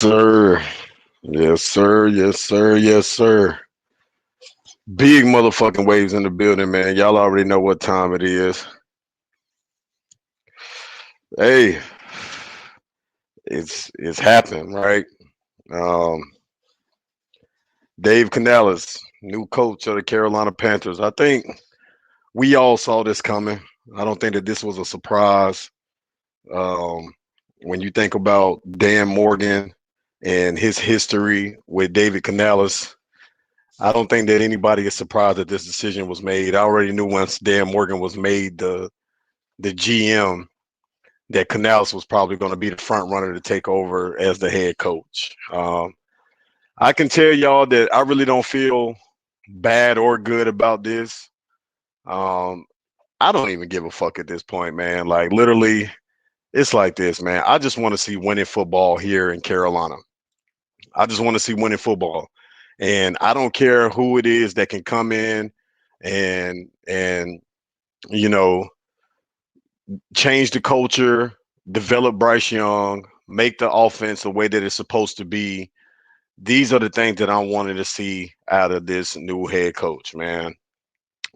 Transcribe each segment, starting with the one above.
Sir. Yes, sir. Yes, sir. Yes, sir. Big motherfucking waves in the building, man. Y'all already know what time it is. Hey, it's happening, right? Um, Dave Canales, new coach of the Carolina Panthers. I think we all saw this coming. I don't think that this was a surprise. Um, when you think about Dan Morgan and his history with David Canales, I don't think that anybody is surprised that this decision was made. I already knew once Dan Morgan was made the GM that Canales was probably going to be the front runner to take over as the head coach. I can tell y'all that I really don't feel bad or good about this. Um, I don't even give a fuck at this point, man. Like literally, it's like this, man. I just want to see winning football here in Carolina. I just want to see winning football. And I don't care who it is that can come in and you know change the culture, develop Bryce Young, make the offense the way that it's supposed to be. These are the things that I wanted to see out of this new head coach, man.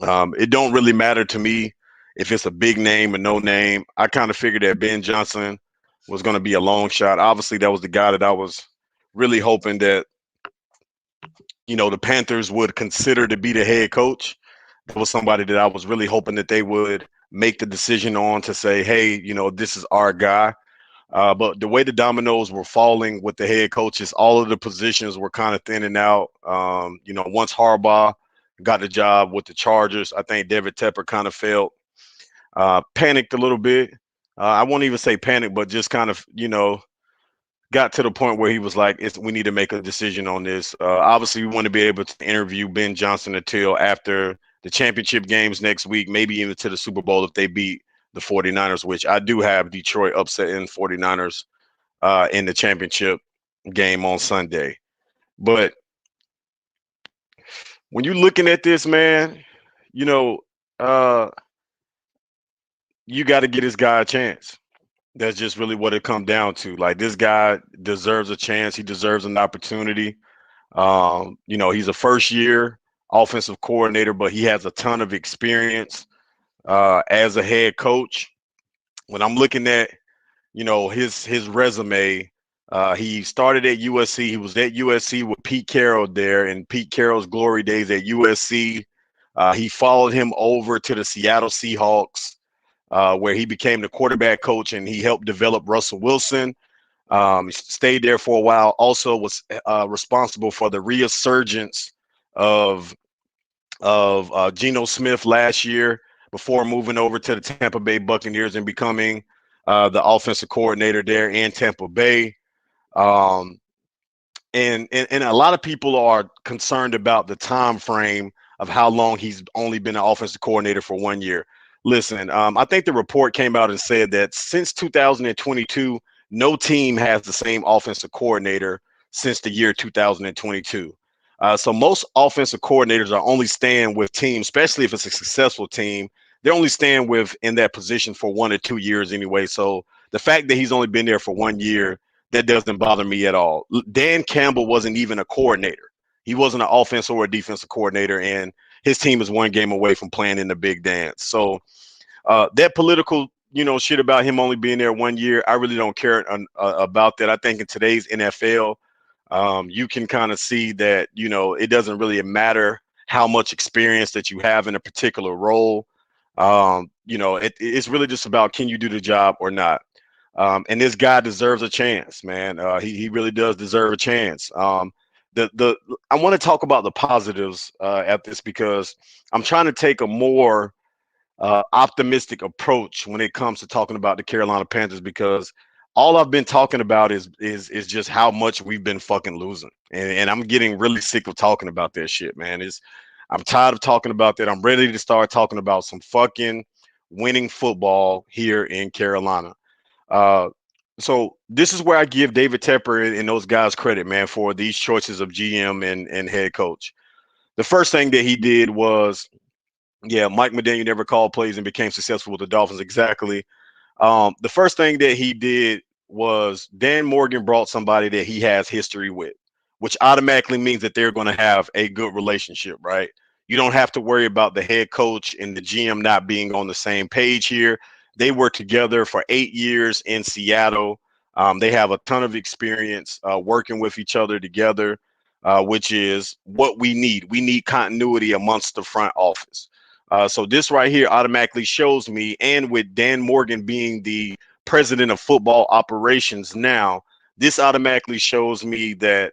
It don't really matter to me if it's a big name or no name. I kind of figured that Ben Johnson was going to be a long shot. Obviously, that was the guy that I was really hoping that the Panthers would consider to be the head coach. That was somebody that I was really hoping that they would make the decision on to say, hey, this is our guy. But the way the dominoes were falling with the head coaches, all of the positions were kind of thinning out. Once Harbaugh got the job with the Chargers, I think David Tepper kind of felt panicked a little bit. I won't even say panic, but just kind of, got to the point where he was like, we need to make a decision on this. Obviously, we want to be able to interview Ben Johnson until after the championship games next week, maybe even to the Super Bowl if they beat the 49ers, which I do have Detroit upsetting 49ers in the championship game on Sunday. But when you're looking at this, man, you know, uh, you got to get this guy a chance. That's just really what it comes down to. Like this guy deserves a chance. He deserves an opportunity. He's a first year offensive coordinator, but he has a ton of experience as a head coach. When I'm looking at, his resume, he started at USC. He was at USC with Pete Carroll there in Pete Carroll's glory days at USC. He followed him over to the Seattle Seahawks, where he became the quarterback coach and he helped develop Russell Wilson. Stayed there for a while. Also was responsible for the resurgence of Geno Smith last year before moving over to the Tampa Bay Buccaneers and becoming the offensive coordinator there in Tampa Bay. Um, and a lot of people are concerned about the time frame of how long he's only been an offensive coordinator for 1 year. Listen, I think the report came out and said that since 2022, no team has the same offensive coordinator since the year 2022. So most offensive coordinators are only staying with teams, especially if it's a successful team. They're only staying with in that position for 1 or 2 years anyway. So the fact that he's only been there for 1 year, that doesn't bother me at all. Dan Campbell wasn't even a coordinator. He wasn't an offensive or a defensive coordinator, and his team is one game away from playing in the big dance. So that political, shit about him only being there 1 year, I really don't care about that. I think in today's NFL, you can kind of see that, it doesn't really matter how much experience that you have in a particular role. It's really just about can you do the job or not. And this guy deserves a chance, man. He really does deserve a chance. The I want to talk about the positives at this because I'm trying to take a more optimistic approach when it comes to talking about the Carolina Panthers because all I've been talking about is just how much we've been fucking losing, and I'm getting really sick of talking about that shit, man. I'm tired of talking about that. I'm ready to start talking about some fucking winning football here in Carolina. Uh, so this is where I give David Tepper and those guys credit, man, for these choices of GM and head coach. The first thing that he did was, yeah, Mike McDaniel never called plays and became successful with the Dolphins. Exactly. The first thing that he did was Dan Morgan brought somebody that he has history with, which automatically means that they're going to have a good relationship, right? You don't have to worry about the head coach and the GM not being on the same page here. They were together for 8 years in Seattle. They have a ton of experience working with each other together, which is what we need. We need continuity amongst the front office. So this right here automatically shows me, and with Dan Morgan being the president of football operations now, this automatically shows me that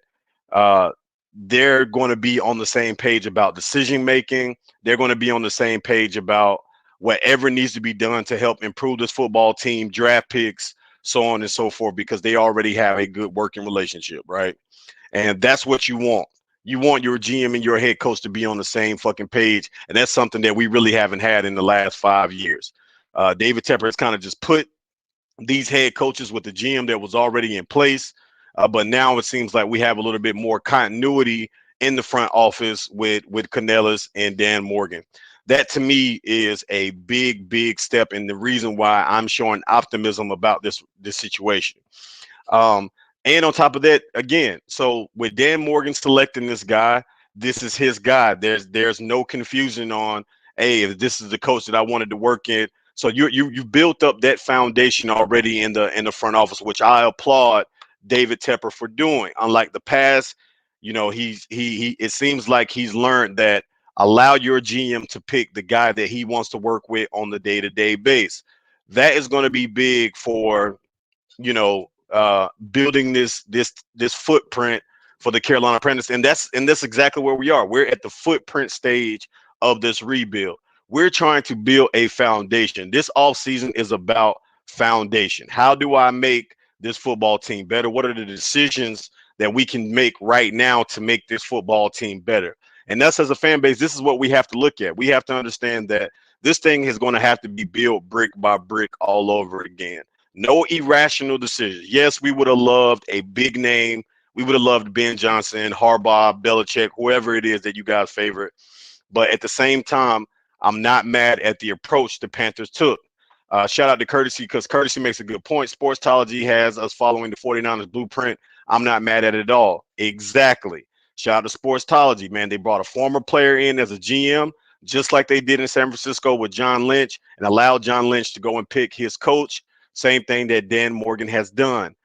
uh, they're going to be on the same page about decision making. They're going to be on the same page about whatever needs to be done to help improve this football team, draft picks, so on and so forth, because they already have a good working relationship, right? And that's what you want. You want your GM and your head coach to be on the same fucking page. And that's something that we really haven't had in the last 5 years. David Tepper has kind of just put these head coaches with the GM that was already in place. But now it seems like we have a little bit more continuity in the front office with Canales and Dan Morgan. That to me is a big, big step, and the reason why I'm showing optimism about this situation. Um, and on top of that, again, so with Dan Morgan selecting this guy, this is his guy. There's no confusion on, hey, if this is the coach that I wanted to work in. So you built up that foundation already in the front office, which I applaud David Tepper for doing. Unlike the past, he it seems like he's learned that allow your GM to pick the guy that he wants to work with on the day-to-day base. That is going to be big for building this footprint for the Carolina Panthers, and that's exactly where we are. We're at the footprint stage of this rebuild. We're trying to build a foundation. This offseason is about foundation. How do I make this football team better? What are the decisions that we can make right now to make this football team better? And us as a fan base, this is what we have to look at. We have to understand that this thing is going to have to be built brick by brick all over again. No irrational decisions. Yes, we would have loved a big name. We would have loved Ben Johnson, Harbaugh, Belichick, whoever it is that you guys favorite. But at the same time, I'm not mad at the approach the Panthers took. Shout out to Courtesy, because Courtesy makes a good point. Sportsology has us following the 49ers blueprint. I'm not mad at it at all. Exactly. Shout out to Sportsology, man. They brought a former player in as a GM, just like they did in San Francisco with John Lynch, and allowed John Lynch to go and pick his coach. Same thing that Dan Morgan has done.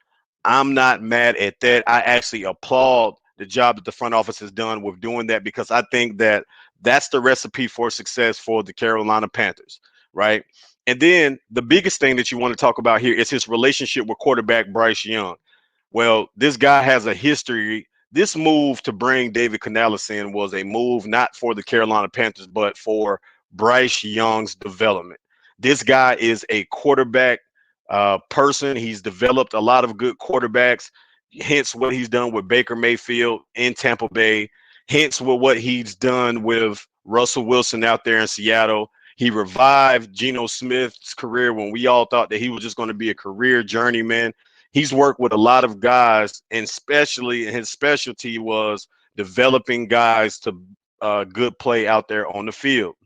I'm not mad at that. I actually applaud the job that the front office has done with doing that, because I think that that's the recipe for success for the Carolina Panthers, right? And then the biggest thing that you want to talk about here is his relationship with quarterback Bryce Young. Well, this guy has a history. This move to bring David Canales in was a move not for the Carolina Panthers, but for Bryce Young's development. This guy is a quarterback person. He's developed a lot of good quarterbacks, hence what he's done with Baker Mayfield in Tampa Bay, hence with what he's done with Russell Wilson out there in Seattle. He revived Geno Smith's career when we all thought that he was just going to be a career journeyman. He's worked with a lot of guys, and especially his specialty was developing guys to good play out there on the field.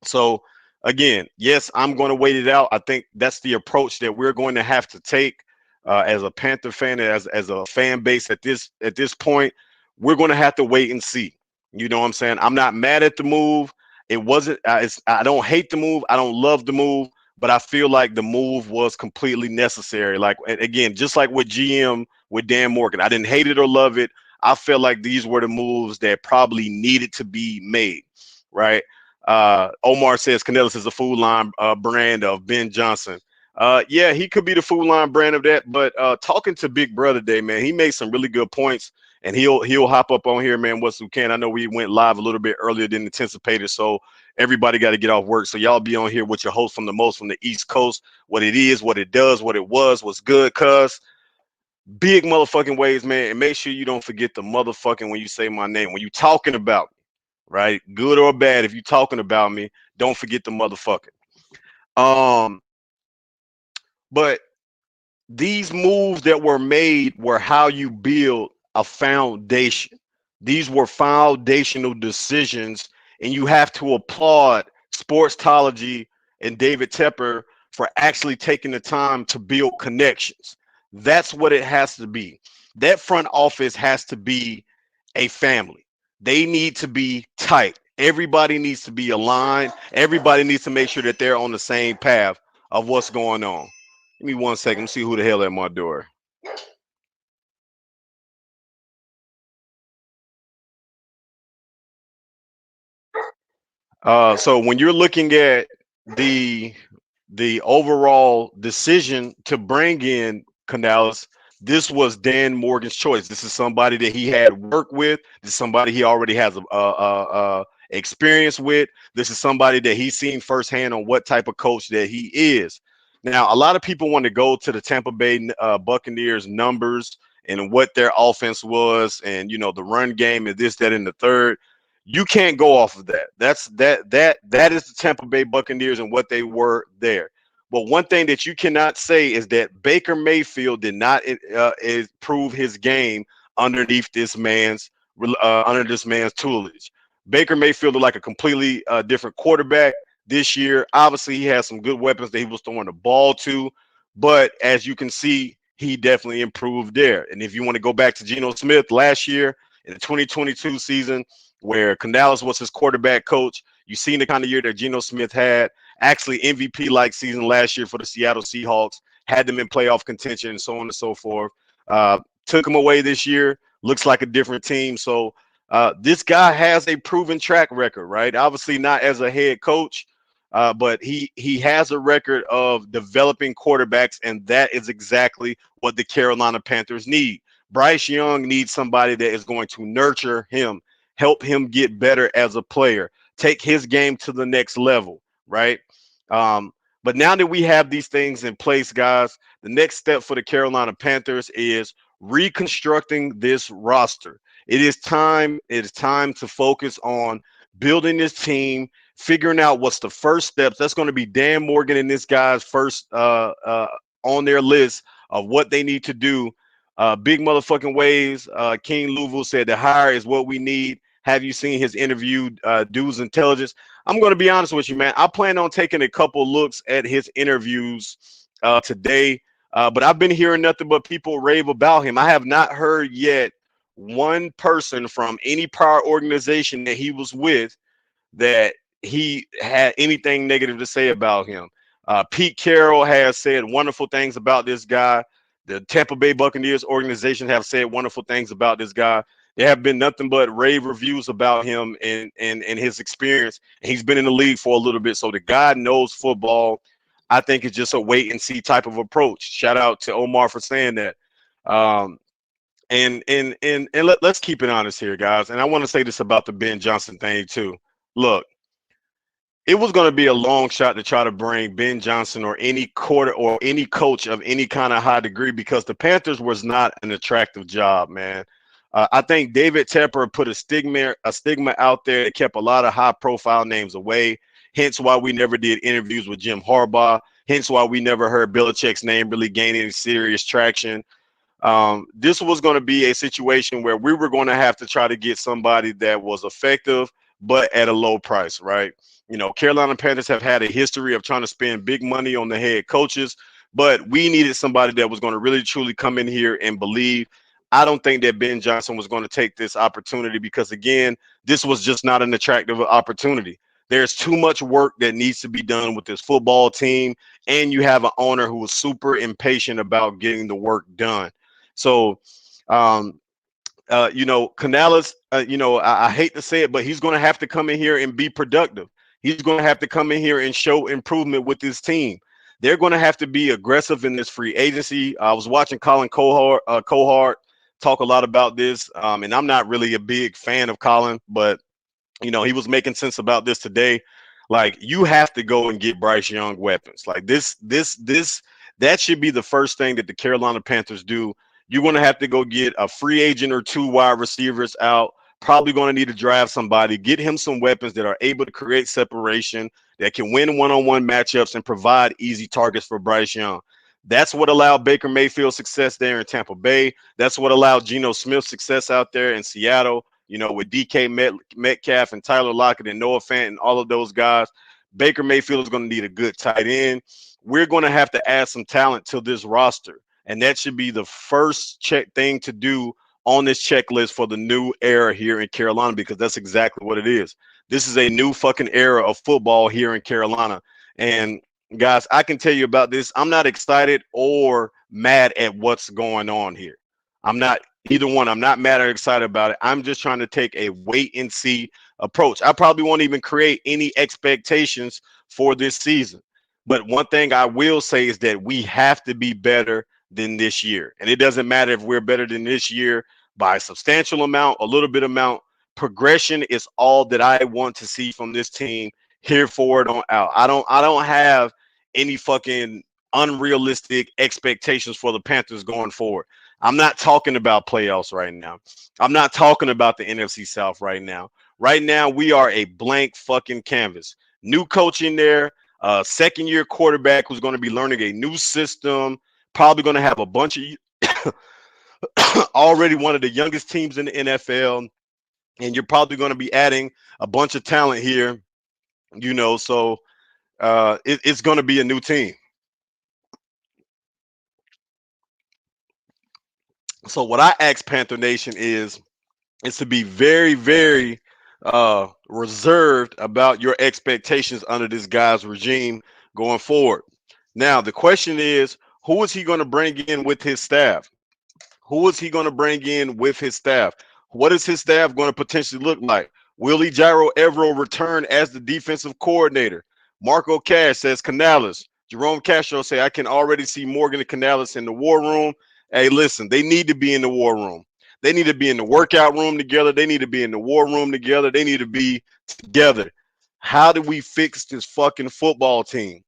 So again, yes, I'm going to wait it out. I think that's the approach that we're going to have to take as a Panther fan, as a fan base at this point. We're going to have to wait and see. You know what I'm saying? I'm not mad at the move. It wasn't. I don't hate the move. I don't love the move, but I feel like the move was completely necessary. Like, again, just like with GM with Dan Morgan, I didn't hate it or love it. I felt like these were the moves that probably needed to be made, right? Omar says Canales is a food line brand of Ben Johnson. Yeah, he could be the food line brand of that. But talking to Big Brother Day, man, he made some really good points, and he'll hop up on here, man, once we can. I know we went live a little bit earlier than anticipated, so everybody got to get off work. So y'all be on here with your host from the East Coast. What it is, what it does, what it was, what's good, cuz. Big motherfucking ways, man. And make sure you don't forget the motherfucking when you say my name. When you talking about me, right? Good or bad, if you talking about me, don't forget the motherfucking. But these moves that were made were how you build a foundation. These were foundational decisions, and you have to applaud Sportsology and David Tepper for actually taking the time to build connections. That's what it has to be. That front office has to be a family. They need to be tight. Everybody needs to be aligned. Everybody needs to make sure that they're on the same path of what's going on. Give me 1 second. See who the hell at my door. So when you're looking at the the overall decision to bring in Canales, this was Dan Morgan's choice. This is somebody that he had worked with. This is somebody he already has experience with. This is somebody that he's seen firsthand on what type of coach that he is. Now, a lot of people want to go to the Tampa Bay Buccaneers numbers and what their offense was, and the run game and this, that, and the third. You can't go off of that. That is the Tampa Bay Buccaneers and what they were there. But one thing that you cannot say is that Baker Mayfield did not improve his game underneath under this man's tutelage. Baker Mayfield looked like a completely different quarterback this year. Obviously, he has some good weapons that he was throwing the ball to, but as you can see, he definitely improved there. And if you want to go back to Geno Smith last year in the 2022 season, where Canales was his quarterback coach, you seen the kind of year that Geno Smith had. Actually, MVP-like season last year for the Seattle Seahawks, had them in playoff contention and so on and so forth. Took him away this year. Looks like a different team. So this guy has a proven track record, right? Obviously not as a head coach, but he has a record of developing quarterbacks, and that is exactly what the Carolina Panthers need. Bryce Young needs somebody that is going to nurture him, help him get better as a player, take his game to the next level, right? But now that we have these things in place, guys, the next step for the Carolina Panthers is reconstructing this roster. It is time. It is time to focus on building this team, figuring out what's the first steps. That's going to be Dan Morgan and this guy's first on their list of what they need to do. Big motherfucking ways. King Louisville said the hire is what we need. Have you seen his interview, Dude's Intelligence? I'm going to be honest with you, man. I plan on taking a couple looks at his interviews today, but I've been hearing nothing but people rave about him. I have not heard yet one person from any prior organization that he was with that he had anything negative to say about him. Pete Carroll has said wonderful things about this guy. The Tampa Bay Buccaneers organization have said wonderful things about this guy. There have been nothing but rave reviews about him and his experience. He's been in the league for a little bit, so the guy knows football. I think it's just a wait and see type of approach. Shout out to Omar for saying that. And let's keep it honest here, guys. And I want to say this about the Ben Johnson thing too. Look, it was going to be a long shot to try to bring Ben Johnson or any quarter or any coach of any kind of high degree, because the Panthers was not an attractive job, man. I think David Tepper put a stigma out there that kept a lot of high profile names away. Hence why we never did interviews with Jim Harbaugh. Hence why we never heard Belichick's name really gain any serious traction. This was going to be a situation where we were going to have to try to get somebody that was effective, but at a low price, right? Carolina Panthers have had a history of trying to spend big money on the head coaches, but we needed somebody that was going to really truly come in here and believe. I don't think that Ben Johnson was going to take this opportunity because, again, this was just not an attractive opportunity. There's too much work that needs to be done with this football team, and you have an owner who is super impatient about getting the work done. So, Canales, I hate to say it, but he's going to have to come in here and be productive. He's going to have to come in here and show improvement with his team. They're going to have to be aggressive in this free agency. I was watching Colin Cohart talk a lot about this, and I'm not really a big fan of Colin, but he was making sense about this today. Like, you have to go and get Bryce Young weapons. Like that should be the first thing that the Carolina Panthers do. You're going to have to go get a free agent or two wide receivers out. Probably going to need to draft somebody, get him some weapons that are able to create separation, that can win one-on-one matchups and provide easy targets for Bryce Young. That's what allowed Baker Mayfield's success there in Tampa Bay. That's what allowed Geno Smith's success out there in Seattle, with DK Metcalf and Tyler Lockett and Noah Fant and all of those guys. Baker Mayfield is going to need a good tight end. We're going to have to add some talent to this roster. And that should be the first check thing to do on this checklist for the new era here in Carolina, because that's exactly what it is. This is a new fucking era of football here in Carolina. And guys, I can tell you about this. I'm not excited or mad at what's going on here. I'm not either one. I'm not mad or excited about it. I'm just trying to take a wait and see approach. I probably won't even create any expectations for this season. But one thing I will say is that we have to be better than this year. And it doesn't matter if we're better than this year by a substantial amount, a little bit amount. Progression is all that I want to see from this team here forward on out. I don't have any fucking unrealistic expectations for the Panthers going forward. I'm not talking about playoffs right now. I'm not talking about the NFC South right now. Right now, we are a blank fucking canvas. New coach in there, second year quarterback who's going to be learning a new system, probably going to have a bunch of already one of the youngest teams in the NFL, and you're probably going to be adding a bunch of talent here, so it's going to be a new team. So what I ask Panther Nation is to be very, very reserved about your expectations under this guy's regime going forward. Now, the question is, who is he going to bring in with his staff? Who is he going to bring in with his staff? What is his staff going to potentially look like? Will Ejiro Evero return as the defensive coordinator? Marco Cash says Canales. Jerome Castro say, I can already see Morgan and Canales in the war room. Hey, listen, they need to be in the war room. They need to be in the workout room together. They need to be in the war room together. They need to be together. How do we fix this fucking football team?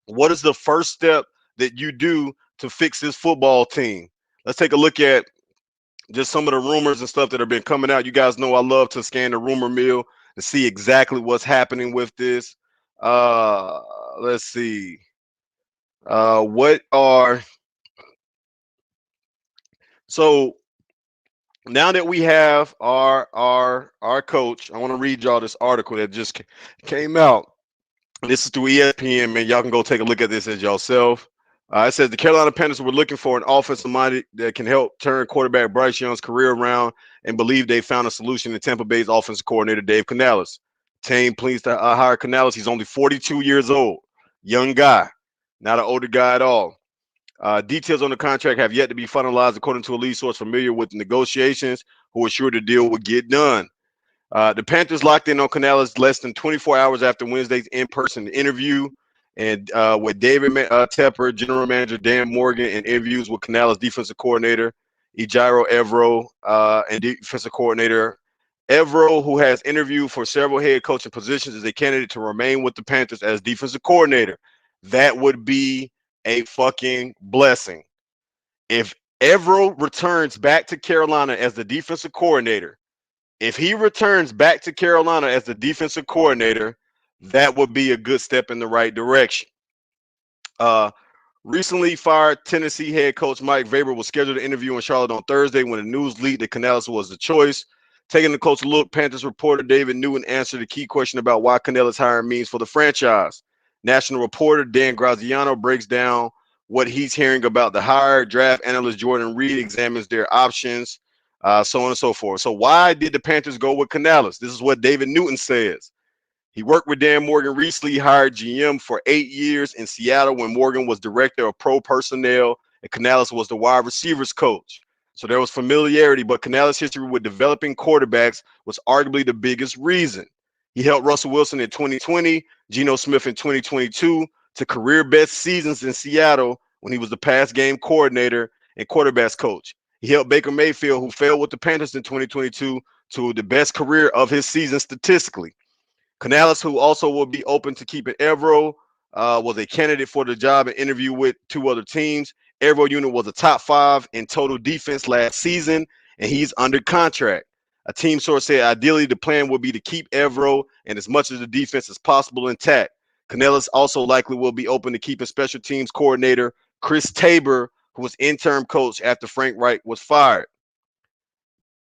What is the first step that you do to fix this football team? Let's take a look at just some of the rumors and stuff that have been coming out. You guys know I love to scan the rumor mill to see exactly what's happening with this. Let's see. What are so now that we have our coach, I want to read y'all this article that just came out. This is through ESPN, man. Y'all can go take a look at this as yourself. It says the Carolina Panthers were looking for an offensive minded that can help turn quarterback Bryce Young's career around, and believe they found a solution in Tampa Bay's offensive coordinator Dave Canales. Team pleased to hire Canales. He's only 42 years old, young guy, not an older guy at all. Details on the contract have yet to be finalized, according to a lead source familiar with the negotiations, who assured the deal would get done. The Panthers locked in on Canales less than 24 hours after Wednesday's in-person interview, and with David Tepper, general manager Dan Morgan, and interviews with Canales' defensive coordinator Ejiro Evero and defensive coordinator Evero, who has interviewed for several head coaching positions, is a candidate to remain with the Panthers as defensive coordinator. That would be a fucking blessing. If Evero returns back to Carolina as the defensive coordinator, if he returns back to Carolina as the defensive coordinator, that would be a good step in the right direction. Recently fired Tennessee head coach Mike Vrabel was scheduled to interview in Charlotte on Thursday when the news leaked that Canales was the choice. Taking a closer look, Panthers reporter David Newton answered a key question about what Canales' hiring means for the franchise. National reporter Dan Graziano breaks down what he's hearing about the hire. Draft analyst Jordan Reed examines their options, so on and so forth. So why did the Panthers go with Canales? This is what David Newton says. He worked with Dan Morgan recently, hired GM for 8 years in Seattle when Morgan was director of pro personnel and Canales was the wide receivers coach. So there was familiarity, but Canales' history with developing quarterbacks was arguably the biggest reason. He helped Russell Wilson in 2020, Geno Smith in 2022 to career best seasons in Seattle when he was the pass game coordinator and quarterbacks coach. He helped Baker Mayfield, who failed with the Panthers in 2022, to the best career of his season statistically. Canales, who also will be open to keeping Evero, was a candidate for the job and interview with 2 other teams. Evero unit was a top 5 in total defense last season, and he's under contract. A team source said ideally the plan would be to keep Evero and as much of the defense as possible intact. Canales also likely will be open to keeping special teams coordinator Chris Tabor, who was interim coach after Frank Reich was fired.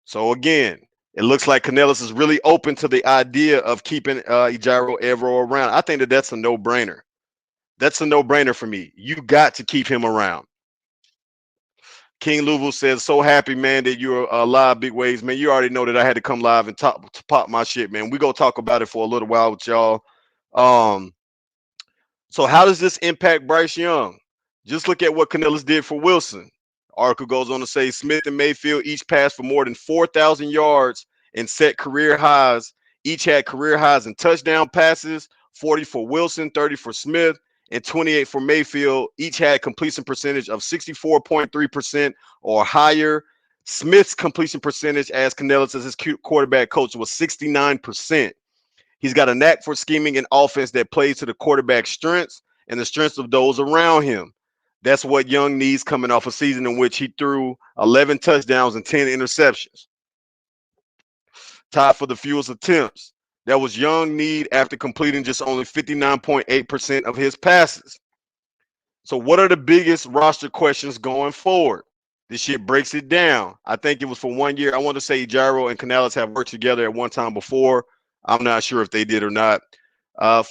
So again, it looks like Canales is really open to the idea of keeping Ejiro Evero around. I think that's a no-brainer. That's a no-brainer for me. You got to keep him around. King Louisville says, so happy, man, that you're live, Big Waves. Man, you already know that I had to come live and to pop my shit, man. We go talk about it for a little while with y'all. Um, so how does this impact Bryce Young? Just look at what Canales did for Wilson. Article goes on to say Smith and Mayfield each passed for more than 4,000 yards and set career highs. Each had career highs in touchdown passes, 40 for Wilson, 30 for Smith, and 28 for Mayfield. Each had completion percentage of 64.3% or higher. Smith's completion percentage, as Canales as his quarterback coach, was 69%. He's got a knack for scheming an offense that plays to the quarterback's strengths and the strengths of those around him. That's what Young needs coming off a season in which he threw 11 touchdowns and 10 interceptions. Tied for the fewest attempts. That was Young need after completing just only 59.8% of his passes. So what are the biggest roster questions going forward? This shit breaks it down. I think it was for 1 year. I want to say Gyro and Canales have worked together at one time before. I'm not sure if they did or not.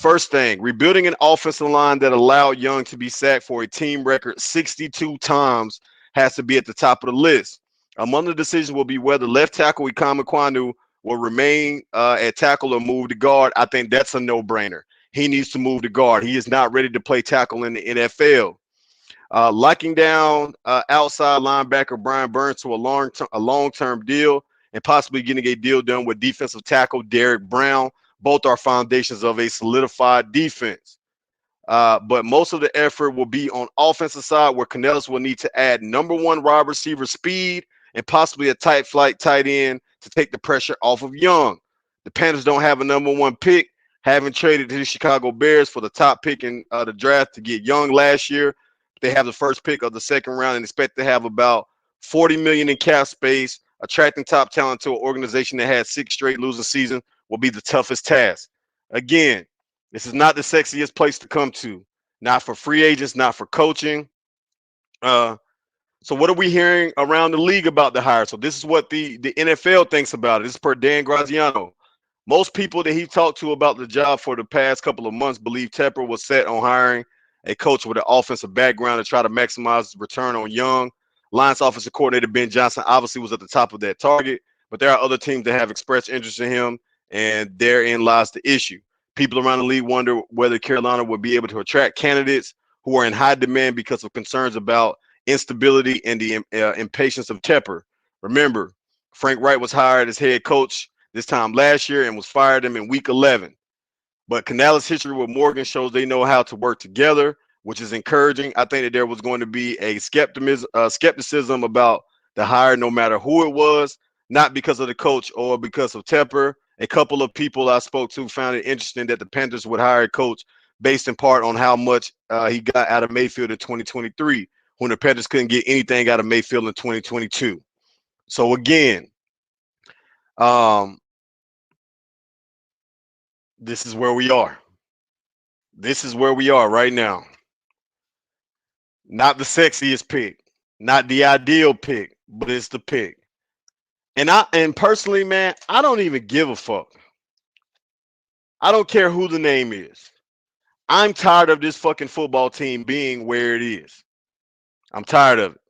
First thing, rebuilding an offensive line that allowed Young to be sacked for a team record 62 times has to be at the top of the list. Among the decisions will be whether left tackle Ikam Ekwonu will remain at tackle or move to guard. I think that's a no-brainer. He needs to move to guard. He is not ready to play tackle in the NFL. Locking down outside linebacker Brian Burns to a long-term deal and possibly getting a deal done with defensive tackle Derek Brown. Both are foundations of a solidified defense. But most of the effort will be on offensive side where Canales will need to add number one wide receiver speed and possibly a tight flight tight end to take the pressure off of Young. The Panthers don't have a number one pick, having traded to the Chicago Bears for the top pick in the draft to get Young last year. They have the first pick of the second round and expect to have about $40 million in cap space. Attracting top talent to an organization that had 6 straight losing seasons will be the toughest task. Again, this is not the sexiest place to come to. Not for free agents, not for coaching. So what are we hearing around the league about the hire? So this is what the NFL thinks about it. This is per Dan Graziano. Most people that he talked to about the job for the past couple of months believe Tepper was set on hiring a coach with an offensive background to try to maximize his return on Young. Lions offensive coordinator Ben Johnson obviously was at the top of that target, but there are other teams that have expressed interest in him, and therein lies the issue. People around the league wonder whether Carolina would be able to attract candidates who are in high demand because of concerns about instability and the impatience of Tepper. Remember, Frank Wright was hired as head coach this time last year and was fired him in week 11. But Canales' history with Morgan shows they know how to work together, which is encouraging. I think that there was going to be a skepticism about the hire, no matter who it was, not because of the coach or because of Tepper. A couple of people I spoke to found it interesting that the Panthers would hire a coach based in part on how much he got out of Mayfield in 2023, when the Panthers couldn't get anything out of Mayfield in 2022. So again, this is where we are. This is where we are right now. Not the sexiest pick, not the ideal pick, but it's the pick. And personally, man, I don't even give a fuck. I don't care who the name is. I'm tired of this fucking football team being where it is. I'm tired of it.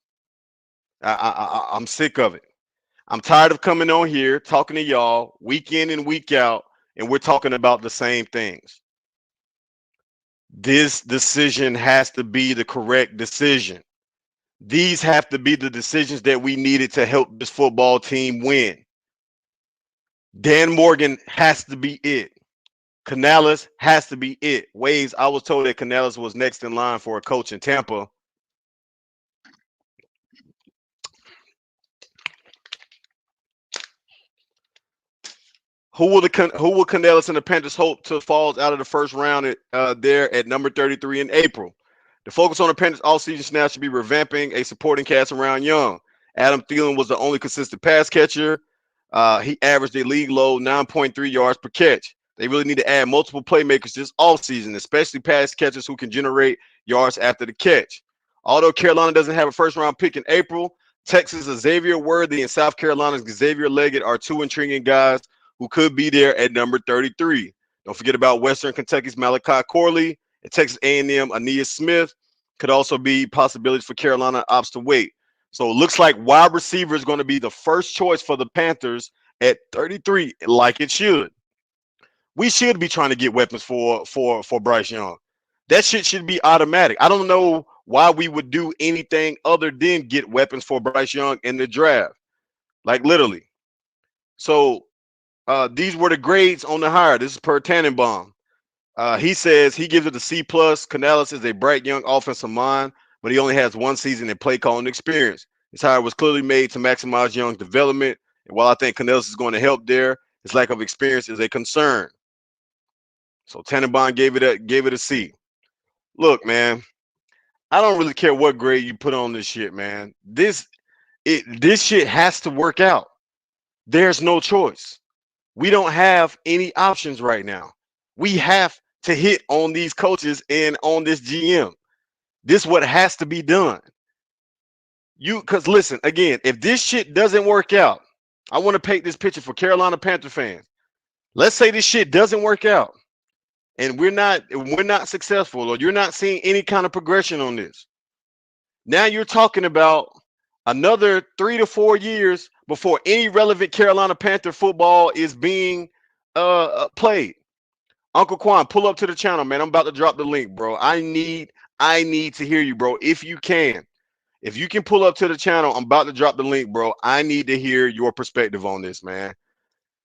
I'm sick of it. I'm tired of coming on here talking to y'all week in and week out, and we're talking about the same things. This decision has to be the correct decision. These have to be the decisions that we needed to help this football team win. Dan Morgan has to be it. Canales has to be it. Waves, I was told that Canales was next in line for a coach in Tampa. Who will Canales and the Panthers hope to fall out of the first round there at number 33 in April? The focus on the Panthers offseason now should be revamping a supporting cast around Young. Adam Thielen was the only consistent pass catcher. He averaged a league low 9.3 yards per catch. They really need to add multiple playmakers this offseason, especially pass catchers who can generate yards after the catch. Although Carolina doesn't have a first-round pick in April, Texas' Xavier Worthy and South Carolina's Xavier Leggett are two intriguing guys who could be there at number 33. Don't forget about Western Kentucky's Malachi Corley and Texas A&M Aeneas Smith could also be possibilities for Carolina ops to wait. So it looks like wide receiver is going to be the first choice for the Panthers at 33, like it should. We should be trying to get weapons for Bryce Young. That shit should be automatic. I don't know why we would do anything other than get weapons for Bryce Young in the draft. Like literally. So these were the grades on the hire. This is per Tannenbaum. He says he gives it a C plus. Canales is a bright young offensive mind, but he only has one season in play calling experience. His hire was clearly made to maximize Young's development. And while I think Canales is going to help there, his lack of experience is a concern. So Tannenbaum gave it a C. Look, man, I don't really care what grade you put on this shit, man. This shit has to work out. There's no choice. We don't have any options right now. We have to hit on these coaches and on this GM. This is what has to be done. Because listen, again, if this shit doesn't work out, I want to paint this picture for Carolina Panther fans. Let's say this shit doesn't work out and we're not successful, or you're not seeing any kind of progression on this. Now you're talking about another 3 to 4 years before any relevant Carolina Panther football is being played. Uncle Quan, pull up to the channel, man. I'm about to drop the link, bro. I need to hear you, bro. If you can pull up to the channel, I'm about to drop the link, bro. I need to hear your perspective on this, man.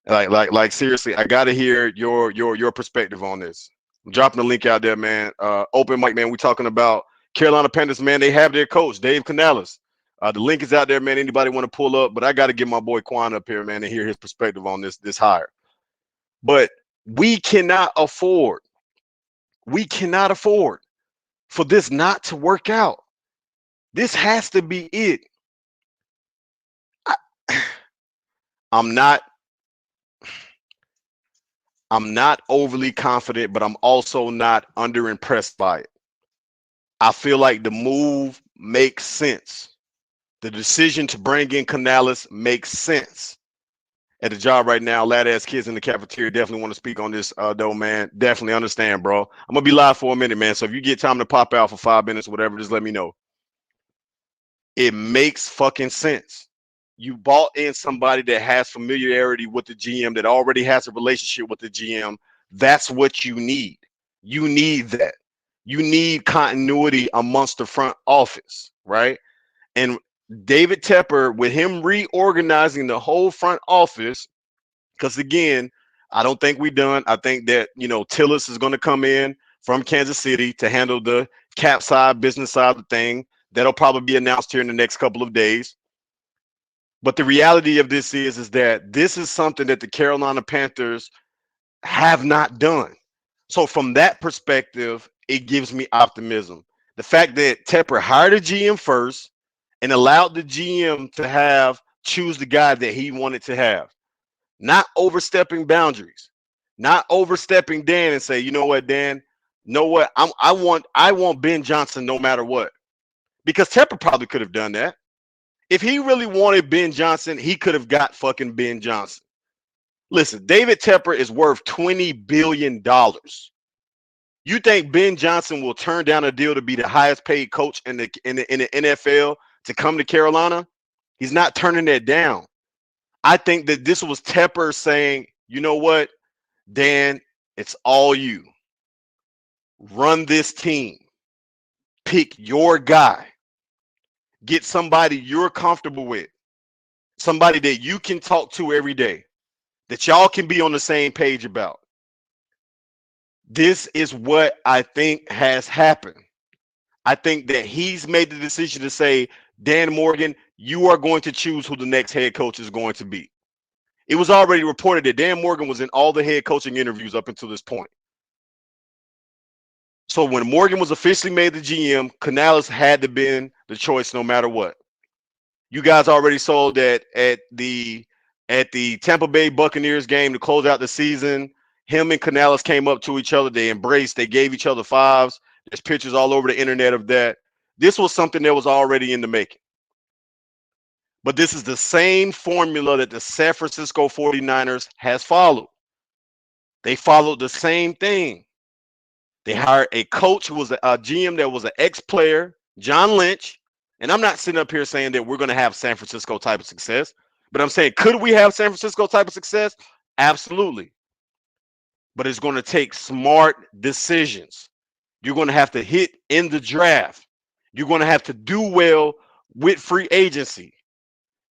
Like seriously, I gotta hear your perspective on this. I'm dropping the link out there, man. Open mic, man. We're talking about Carolina Panthers, man. They have their coach, Dave Canales. The link is out there, man. Anybody want to pull up? But I got to get my boy Quan up here, man, and hear his perspective on this hire. But we cannot afford for this not to work out. This has to be it. I'm not overly confident, but I'm also not underimpressed by it. I feel like the move makes sense. The decision to bring in Canales makes sense. At the job right now, lad-ass kids in the cafeteria definitely want to speak on this, though, man. Definitely understand, bro. I'm going to be live for a minute, man. So if you get time to pop out for 5 minutes, whatever, just let me know. It makes fucking sense. You bought in somebody that has familiarity with the GM, that already has a relationship with the GM. That's what you need. You need that. You need continuity amongst the front office, right? And David Tepper, with him reorganizing the whole front office, because again, I don't think we're done. I think that, Tillis is going to come in from Kansas City to handle the cap side, business side of the thing. That'll probably be announced here in the next couple of days. But the reality of this is that this is something that the Carolina Panthers have not done. So from that perspective, it gives me optimism. The fact that Tepper hired a GM first and allowed the GM to choose the guy that he wanted to have, not overstepping boundaries, not overstepping Dan and say, you know what, Dan, I want Ben Johnson no matter what, because Tepper probably could have done that. If he really wanted Ben Johnson, he could have got fucking Ben Johnson. Listen, David Tepper is worth $20 billion. You think Ben Johnson will turn down a deal to be the highest paid coach in the NFL to come to Carolina? He's not turning that down. I think that this was Tepper saying, you know what, Dan, it's all you. Run this team. Pick your guy. Get somebody you're comfortable with. Somebody that you can talk to every day, that y'all can be on the same page about. This is what I think has happened. I think that he's made the decision to say, Dan Morgan, you are going to choose who the next head coach is going to be. It was already reported that Dan Morgan was in all the head coaching interviews up until this point. So when Morgan was officially made the GM, Canales had to been the choice no matter what. You guys already saw that at the Tampa Bay Buccaneers game to close out the season. Him and Canales came up to each other. They embraced. They gave each other fives. There's pictures all over the internet of that. This was something that was already in the making. But this is the same formula that the San Francisco 49ers has followed. They followed the same thing. They hired a coach who was a GM that was an ex-player, John Lynch. And I'm not sitting up here saying that we're going to have San Francisco type of success, but I'm saying, could we have San Francisco type of success? Absolutely. But it's going to take smart decisions. You're going to have to hit in the draft. You're going to have to do well with free agency.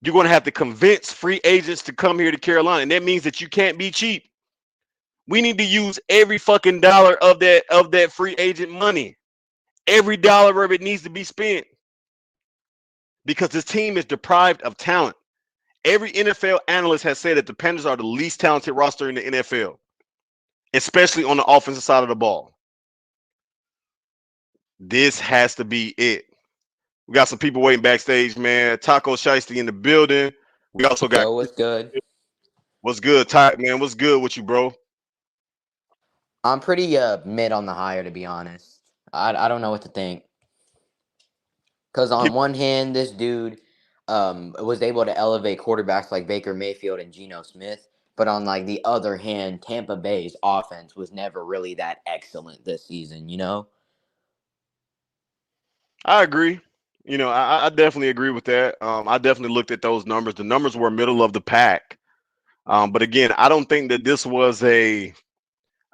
You're going to have to convince free agents to come here to Carolina. And that means that you can't be cheap. We need to use every fucking dollar of that free agent money. Every dollar of it needs to be spent because this team is deprived of talent. Every NFL analyst has said that the Panthers are the least talented roster in the NFL, especially on the offensive side of the ball. This has to be it. We got some people waiting backstage, man. Taco Shiesty in the building. We also got Yo, what's good? what's good, Ty, man. What's good with you, bro? I'm pretty mid on the higher, to be honest. I don't know what to think. Because on one hand, this dude was able to elevate quarterbacks like Baker Mayfield and Geno Smith. But on like the other hand, Tampa Bay's offense was never really that excellent this season, you know? I agree. I definitely agree with that. I definitely looked at those numbers. The numbers were middle of the pack. But again, I don't think that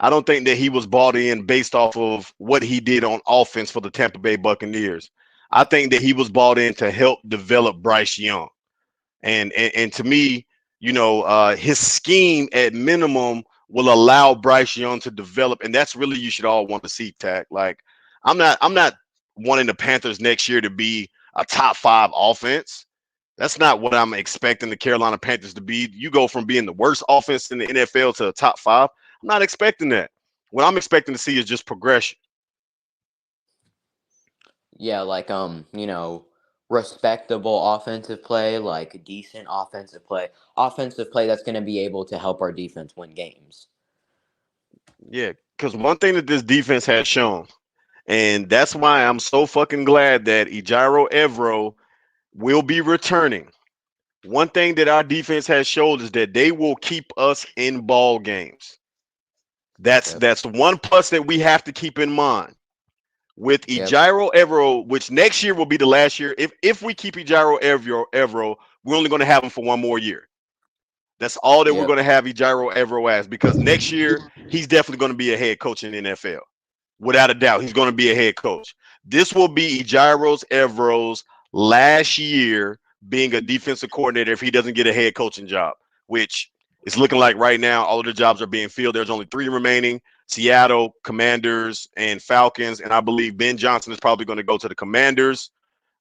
I don't think that he was bought in based off of what he did on offense for the Tampa Bay Buccaneers. I think that he was bought in to help develop Bryce Young. And to me, his scheme at minimum will allow Bryce Young to develop, and that's really you should all want to see, Tack. Like, I'm not wanting the Panthers next year to be a top 5 offense. That's not what I'm expecting the Carolina Panthers to be. You go from being the worst offense in the NFL to a top 5. I'm not expecting that. What I'm expecting to see is just progression. Yeah, like respectable offensive play, like decent offensive play that's going to be able to help our defense win games. Yeah, because one thing that this defense has shown, and that's why I'm so fucking glad that Ejiro Evero will be returning. One thing that our defense has showed is that they will keep us in ball games. That's Yep. that's one plus that we have to keep in mind. With Yep. Ejiro Evero, which next year will be the last year. If we keep Ejiro Evero, we're only going to have him for one more year. That's all that we're Yep. going to have Ejiro Evero as, because next year he's definitely going to be a head coach in the NFL. Without a doubt, he's going to be a head coach. This will be Ejiro Evero's last year being a defensive coordinator if he doesn't get a head coaching job, which is looking like right now all of the jobs are being filled. There's only 3 remaining: Seattle, Commanders, and Falcons. And I believe Ben Johnson is probably going to go to the Commanders.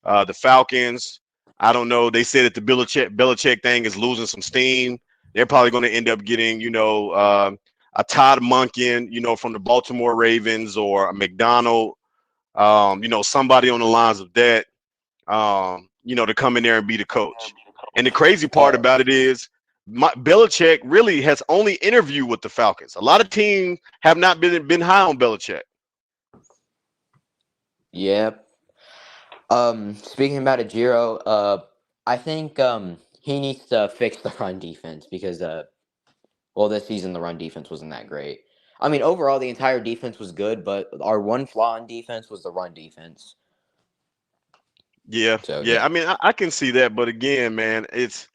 The Falcons, I don't know. They said that the Belichick thing is losing some steam. They're probably going to end up getting, a Todd Monken, from the Baltimore Ravens, or a McDonald, somebody on the lines of that, to come in there and be the coach. And the crazy part Oh, about it is, Belichick really has only interviewed with the Falcons. A lot of teams have not been high on Belichick. yep. Speaking about Ejiro, I think he needs to fix the run defense because this season the run defense wasn't that great. I mean, overall the entire defense was good, but our one flaw in defense was the run defense. Yeah, So yeah. yeah, I mean, I can see that, but again, man, it's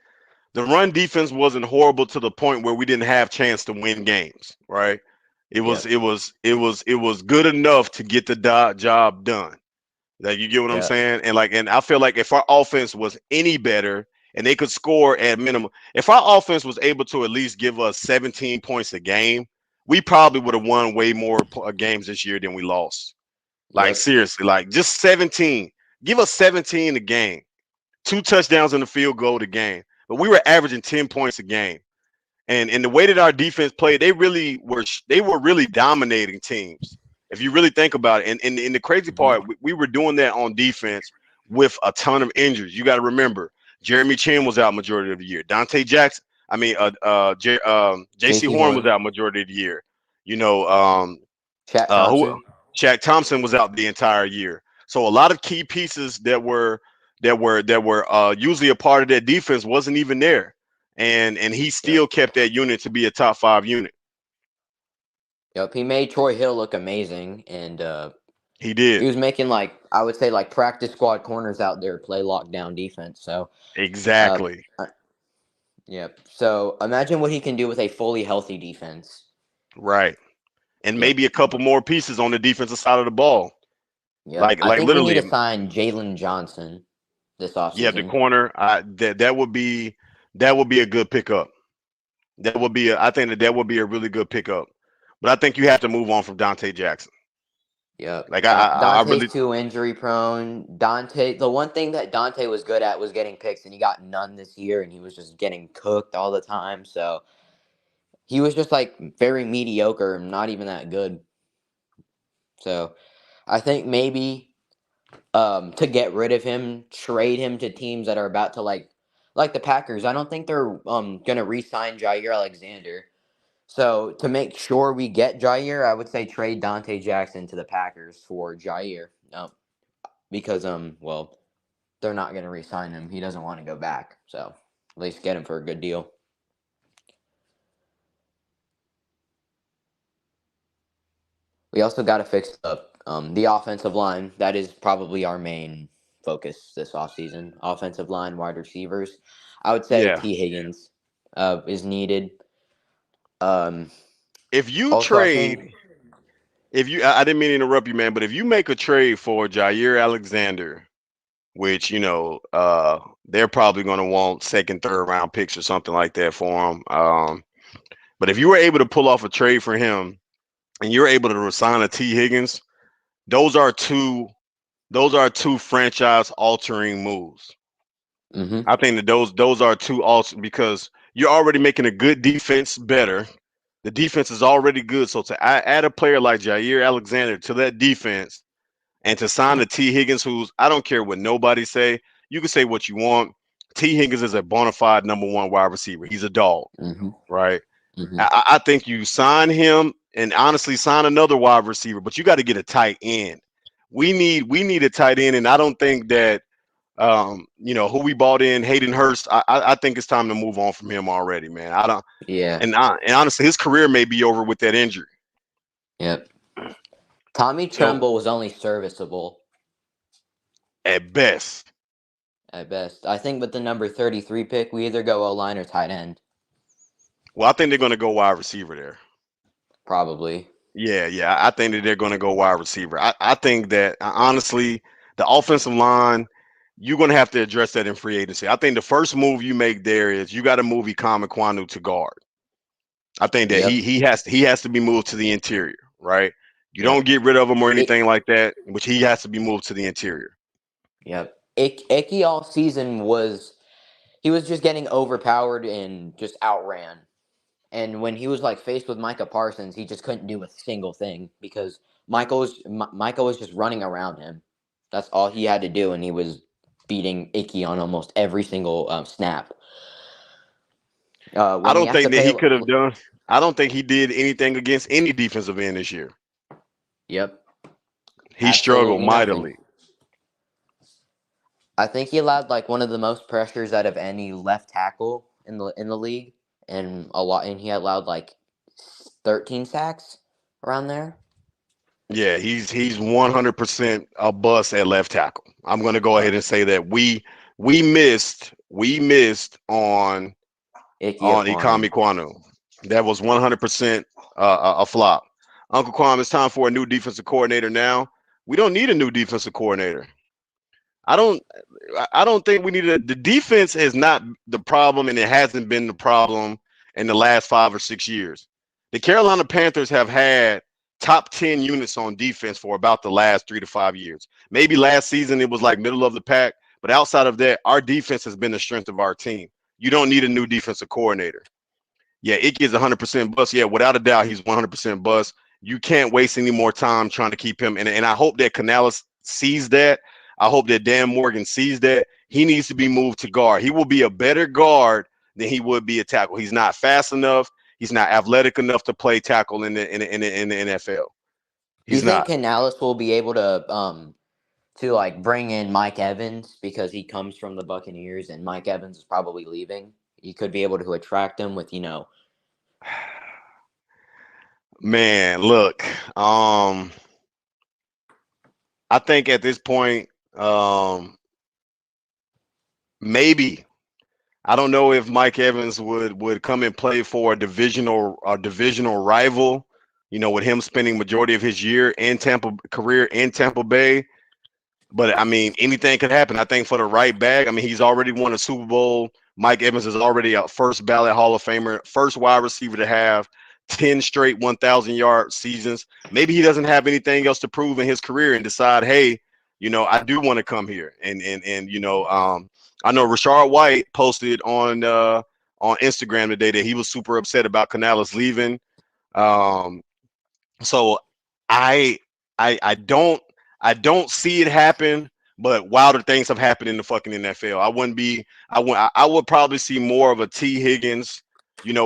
the run defense wasn't horrible to the point where we didn't have chance to win games, right? It was yep, it was it was it was good enough to get the job done. Like, you get what I'm yeah, saying? And I feel like if our offense was any better and they could score at minimum, if our offense was able to at least give us 17 points a game, we probably would have won way more games this year than we lost. Like, yep, seriously, like, just 17. Give us 17 a game. 2 touchdowns in the field goal a game. But we were averaging 10 points a game. And the way that our defense played, they were really dominating teams. If you really think about it, and the crazy part, mm-hmm. we were doing that on defense with a ton of injuries. You got to remember, Jeremy Chin was out majority of the year. Dante Jackson, J.C. J.C. Horn was Horn, out majority of the year. You know, Chat who Thompson, Shaq Thompson was out the entire year. So a lot of key pieces that were usually a part of that defense wasn't even there, and he yep, still kept that unit to be a top 5 unit. yep. He made Troy Hill look amazing, and He He did. was making I would say practice squad corners out there play lockdown defense. So, uh, Exactly. yeah. So imagine what he can do with a fully healthy defense. Right. And Yep. maybe a couple more pieces on the defensive side of the ball. Yep. Like I like think we need literally, to sign Jalen Johnson this yeah, the offseason. corner. That would be a good pickup. I think that would be a really good pickup. But I think you have to move on from Dante Jackson. Yep. Like I Dante's really, too injury prone. The one thing that Dante was good at was getting picks, and he got none this year, and he was just getting cooked all the time. So he was just very mediocre, not even that good. So I think maybe to get rid of him, trade him to teams that are about to like the Packers. I don't think they're gonna re-sign Jair Alexander. So to make sure we get Jair, I would say trade Dante Jackson to the Packers for Jair. No, because well, they're not gonna re-sign him. He doesn't want to go back. So at least get him for a good deal. We also got to fix up the offensive line. That is probably our main focus this offseason. Offensive line, wide receivers. I would say yeah. T. Higgins is needed. Um, If you Also, I trade, think, if you, I didn't mean to interrupt you, man, but if you make a trade for Jair Alexander, which they're probably going to want second, third round picks or something like that for him. But if you were able to pull off a trade for him and you're able to resign a T. Higgins, those are two franchise altering moves. mm-hmm, I think that those are two also because you're already making a good defense better. The defense is already good, so to add a player like Jair Alexander to that defense and to sign yeah, a T. Higgins, who's I don't care what nobody say, you can say what you want. T. Higgins is a bona fide number one wide receiver. He's a dog, mm-hmm, right? mm-hmm, I think you sign him and honestly sign another wide receiver, but you got to get a tight end. We need a tight end, and I don't think that who we bought in, Hayden Hurst. I think it's time to move on from him already, man. I don't, yeah, and honestly, his career may be over with that injury. yep. Tommy So Tremble was only serviceable at best, at best. I think with the number 33 pick, we either go O line or tight end, well, I think they're going to go wide receiver there. probably. Yeah, I think that they're going to go wide receiver. I think that honestly, the offensive line, you're going to have to address that in free agency. I think the first move you make there is you got to move Ikam Kwanu to guard. I think that Yep, he has to be moved to the interior, right? You don't yep. get rid of him or It, anything like that, which he has to be moved to the interior. yep. Icky all season he was just getting overpowered and just outran. And when he was faced with Micah Parsons, he just couldn't do a single thing because Micah was just running around him. That's all he had to do, and he was beating Icky on almost every single snap. I When he don't has to think that pay, he could have done. I don't think he did anything against any defensive end this year. yep, He struggled absolutely nothing. mightily. I think he allowed one of the most pressures out of any left tackle in the league, and he allowed 13 sacks around there. Yeah, he's 100% a bust at left tackle. I'm going to go ahead Yep, and say that we missed Icky on Ekwonu. Ikami Kwanu. That was 100% a flop. Uncle Kwame, it's time for a new defensive coordinator now. We don't need a new defensive coordinator. I don't I don't think we need the defense is not the problem and it hasn't been the problem in the last 5 or 6 years. The Carolina Panthers have had top 10 units on defense for about the last 3 to 5 years. Maybe last season it was like middle of the pack, but outside of that, our defense has been the strength of our team. You don't need a new defensive coordinator. Yeah, Icky is 100% bust. Yeah, without a doubt, he's 100% bust. You can't waste any more time trying to keep him. And I hope that Canales sees that. I hope that Dan Morgan sees that. He needs to be moved to guard. He will be a better guard than he would be a tackle. He's not fast enough. He's not athletic enough to play tackle in the NFL. Do you He's think not. Canales will be able to bring in Mike Evans because he comes from the Buccaneers and Mike Evans is probably leaving? He could be able to attract him with Man, look. I think at this point, maybe I don't know if Mike Evans would come and play for a divisional rival. With him spending majority of his career in Tampa Bay. But I mean, anything could happen. I think for the right bag, I mean, he's already won a Super Bowl. Mike Evans is already a first ballot Hall of Famer, first wide receiver to have 10 straight 1,000-yard seasons. Maybe he doesn't have anything else to prove in his career and decide, hey, I do want to come here. And I know Rashard White posted on Instagram today that he was super upset about Canales leaving. Um, so I I don't see it happen, but wilder things have happened in the fucking NFL. I would probably see more of a T Higgins,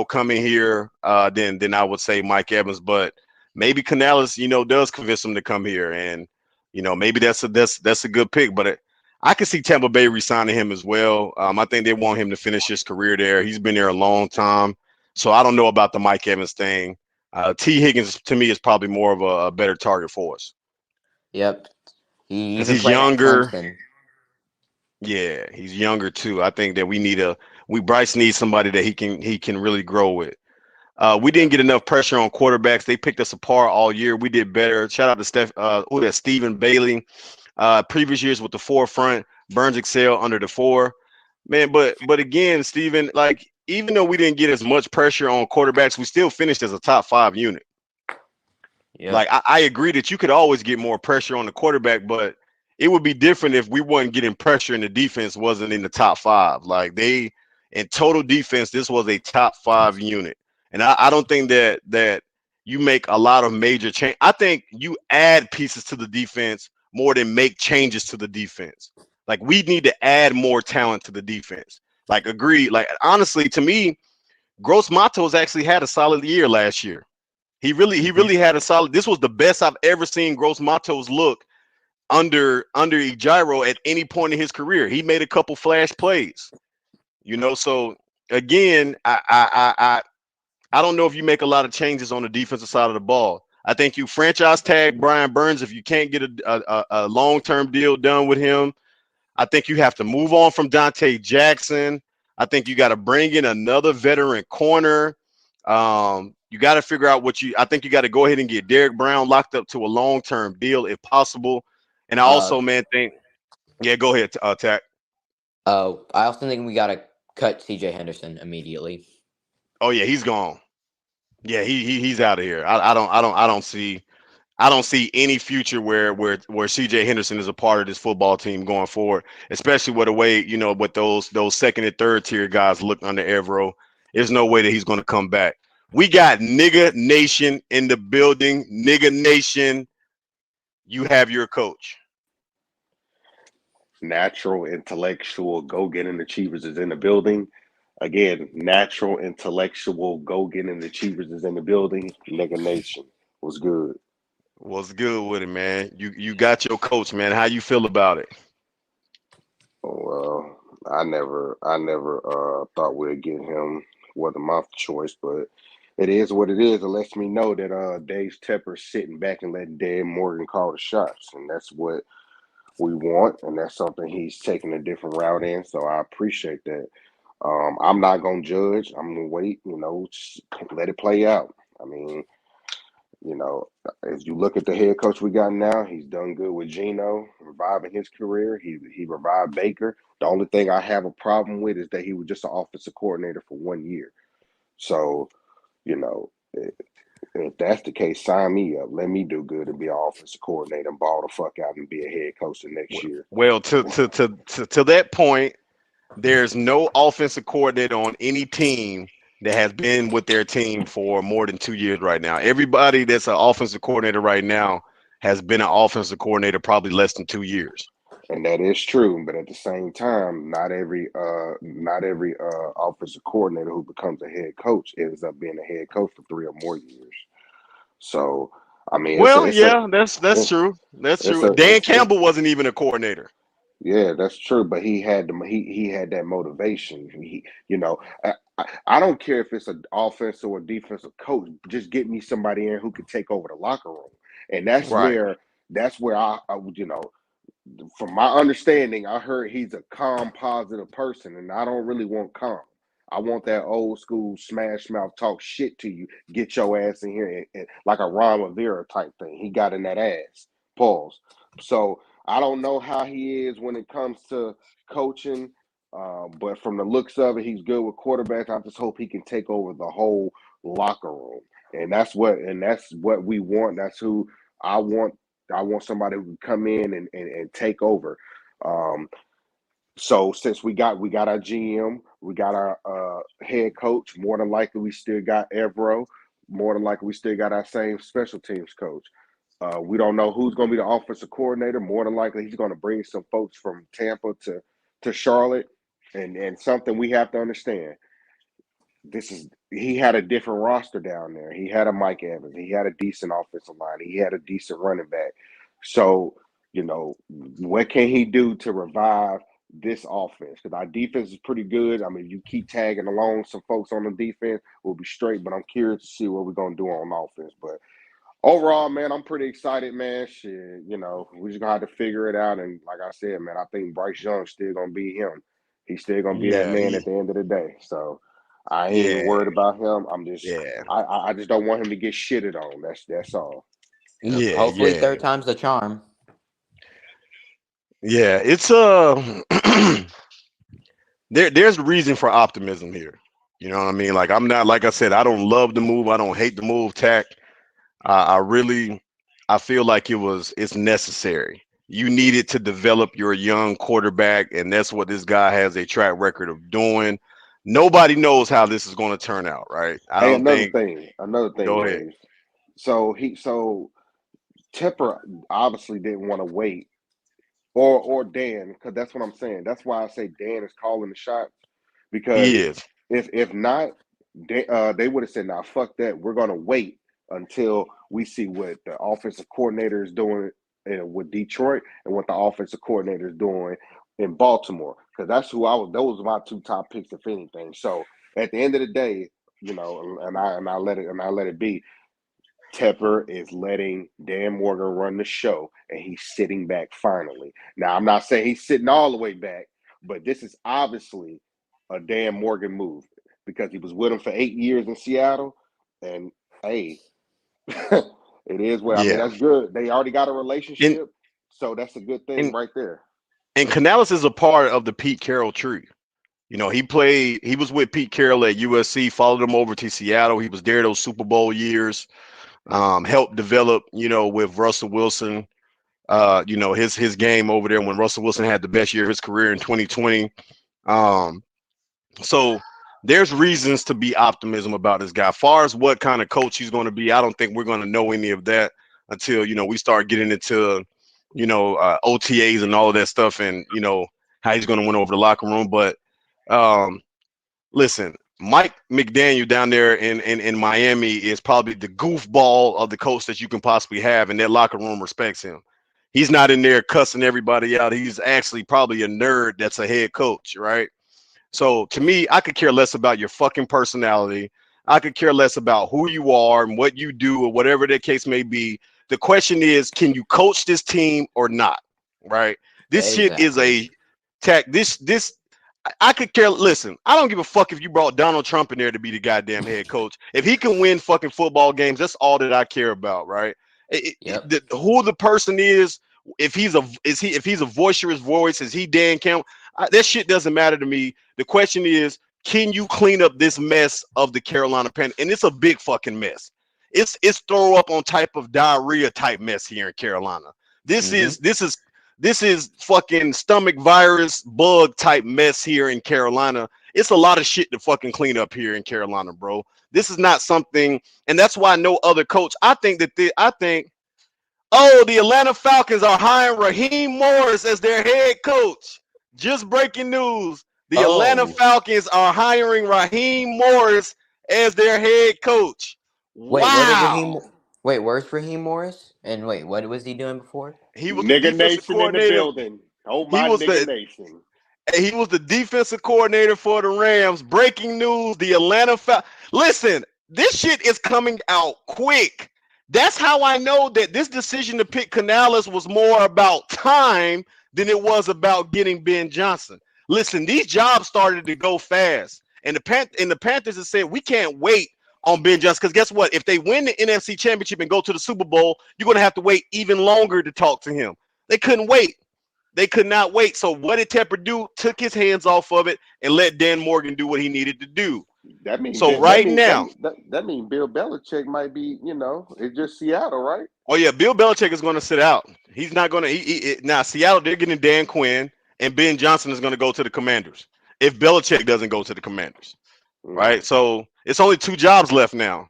coming here than I would say Mike Evans, but maybe Canales, does convince him to come here, and maybe that's a good pick, but I could see Tampa Bay re-signing him as well. I think they want him to finish his career there. He's been there a long time, so I don't know about the Mike Evans thing. T. Higgins to me is probably more of a better target for us Yep. He because even he's played at younger. Clemson. Yeah, he's younger too. I think that Bryce needs somebody that he can really grow with. We didn't Yep. get enough pressure on quarterbacks. They picked us apart all year. We did better. Shout out to Stephen Bailey. Previous years with the forefront, Burns excel under the four. Man, but again, Stephen, like even though we didn't get as much pressure on quarterbacks, we still finished as a top 5 unit. Like Yep. I agree that you could always get more pressure on the quarterback, but it would be different if we weren't getting pressure and the defense wasn't in the top 5. Like in total defense, this was a top 5 unit, and I don't think that you make a lot of major change. I think you add pieces to the defense more than make changes to the defense. Like we need to add more talent to the defense. Like agree. Like honestly, to me, Gross Matos actually had a solid year last year. He really had a solid. This was the best I've ever seen Gross Matos look under Ejiro at any point in his career. He made a couple flash plays, So again, I don't know if you make a lot of changes on the defensive side of the ball. I think you franchise tag Brian Burns if you can't get a long term deal done with him. I think you have to move on from Dante Jackson. I think you got to bring in another veteran corner. You got to figure out I think you got to go ahead and get Derek Brown locked up to a long-term deal if possible. And I Uh, also, man, yeah, go ahead, Tack. I also think we gotta cut C.J. Henderson immediately. Oh yeah, he's gone. Yeah, he's out of here. I don't see any future where CJ Henderson is a part of this football team going forward, especially with the way, with those second and third tier guys look under Evero. There's no way that he's going to come back. We got nigga nation in the building. Nigga nation, you have your coach. Natural, intellectual, go-getting achievers is in the building. Again, natural, intellectual, go-getting achievers is in the building. Nigga Nation was good. What's good with it, man? You got your coach, man. How you feel about it? Well, I never thought we'd get him. Wasn't my choice, but it is what it is. It lets me know that Dave Tepper's sitting back and letting Dan Morgan call the shots, and that's what we want, and that's something he's taking a different route in. So I appreciate that. I'm not gonna judge. I'm gonna wait. Let it play out. I mean, if you look at the head coach we got now, he's done good with Geno, reviving his career. He revived Baker. The only thing I have a problem with is that he was just an offensive coordinator for 1 year. So, you know, if that's the case, sign me up. Let me do good and be an offensive coordinator and ball the fuck out and be a head coach the next year. Well, to that point, there's no offensive coordinator on any team that has been with their team for more than 2 years right now. Everybody that's an offensive coordinator right now has been an offensive coordinator probably less than 2 years. And that is true, but at the same time, not every offensive coordinator who becomes a head coach ends up being a head coach for 3 or more years. So, I mean, Well, yeah, that's it's true. That's it's true. a Dan it's Campbell wasn't even a coordinator. yeah, that's true. But he had that motivation. I don't care if it's an offensive or defensive coach. Just get me somebody in who can take over the locker room, and that's Right. where that's where I from my understanding, I heard he's a calm, positive person, and I don't really want calm. I want that old school smash mouth talk shit to you, get your ass in here, and like a Ron Rivera type thing. He got in that ass. Pause. So I don't know how he is when it comes to coaching, but from the looks of it, he's good with quarterbacks. I just hope he can take over the whole locker room, and that's what we want. That's who I want. I want somebody who can come in and take over. Um, so since we got our GM, we got our head coach. More than likely, we still got Evro. More than likely, we still got our same special teams coach. We don't know who's going to be the offensive coordinator. More than likely, he's going to bring some folks from Tampa to Charlotte. And something we have to understand. He had a different roster down there. He had a Mike Evans. He had a decent offensive line. He had a decent running back. So, what can he do to revive this offense? Because our defense is pretty good. I mean, you keep tagging along some folks on the defense, we'll be straight. But I'm curious to see what we're going to do on offense. But overall, man, I'm pretty excited, man. Shit, we just going to have to figure it out. And like I said, man, I think Bryce Young's still going to be him. He's still going to be that man at the end of the day. So, I ain't even worried about him. I'm just, I just don't want him to get shitted on. That's all. Hopefully, third time's the charm. Yeah, it's there's a reason for optimism here. You know what I mean? Like I'm not, like I said, I don't love the move. I don't hate the move, Tack. I feel like it's necessary. You needed to develop your young quarterback, and that's what this guy has a track record of doing. Nobody knows how this is going to turn out, right? Another thing, Go ahead. Dave. So Tepper obviously didn't want to wait, or Dan, because that's what I'm saying. That's why I say Dan is calling the shots, because He is. if not, they would have said, "Nah, fuck that. We're gonna wait until we see what the offensive coordinator is doing with Detroit and what the offensive coordinator is doing in Baltimore." Because that's who I was. Those were my two top picks, if anything. So at the end of the day, and I let it be. Tepper is letting Dan Morgan run the show, and he's sitting back finally. Now, I'm not saying he's sitting all the way back, but this is obviously a Dan Morgan move because he was with him for 8 years in Seattle, and hey, it is what I mean. That's good. They already got a relationship, so that's a good thing right there. And Canales is a part of the Pete Carroll tree. He was with Pete Carroll at USC, followed him over to Seattle. He was there those Super Bowl years. Helped develop, with Russell Wilson, his game over there when Russell Wilson had the best year of his career in 2020. So there's reasons to be optimism about this guy. As far as what kind of coach he's going to be, I don't think we're going to know any of that until, we start getting into, OTAs and all of that stuff and, how he's going to win over the locker room. But listen, Mike McDaniel down there in Miami is probably the goofball of the coach that you can possibly have, and that locker room respects him. He's not in there cussing everybody out. He's actually probably a nerd that's a head coach, right? So to me, I could care less about your fucking personality. I could care less about who you are and what you do or whatever the case may be. The question is, can you coach this team or not? Right? This shit is a tech. I could care. Listen, I don't give a fuck if you brought Donald Trump in there to be the goddamn head coach. If he can win fucking football games, that's all that I care about, right? Who the person is, if he's a boisterous voice, is he Dan Campbell? That shit doesn't matter to me. The question is, can you clean up this mess of the Carolina Panthers? And it's a big fucking mess. It's throw up on type of diarrhea type mess here in Carolina. This is fucking stomach virus bug type mess here in Carolina. It's a lot of shit to fucking clean up here in Carolina, bro. This is not something, and that's why no other coach. The Atlanta Falcons are hiring Raheem Morris as their head coach. Just breaking news. The Atlanta Falcons are hiring Raheem Morris as their head coach. Wow. Where's Raheem Morris? And what was he doing before? He was the defensive coordinator. In the building. Oh, my nigga nation. He was the defensive coordinator for the Rams. Breaking news, the Atlanta Falcons. Listen, this shit is coming out quick. That's how I know that this decision to pick Canales was more about time than it was about getting Ben Johnson. Listen, these jobs started to go fast, and the Panthers have said we can't wait on Ben Johnson because guess what? If they win the NFC Championship and go to the Super Bowl, you're going to have to wait even longer to talk to him. They couldn't wait. They could not wait. So what did Tepper do? Took his hands off of it and let Dan Morgan do what he needed to do. That means So right now, that means Bill Belichick might be, it's just Seattle, right? oh yeah, Bill Belichick is going to sit out. He's not going to. Now Seattle, they're getting Dan Quinn, and Ben Johnson is going to go to the Commanders. If Belichick doesn't go to the Commanders, right? So it's only 2 jobs left now.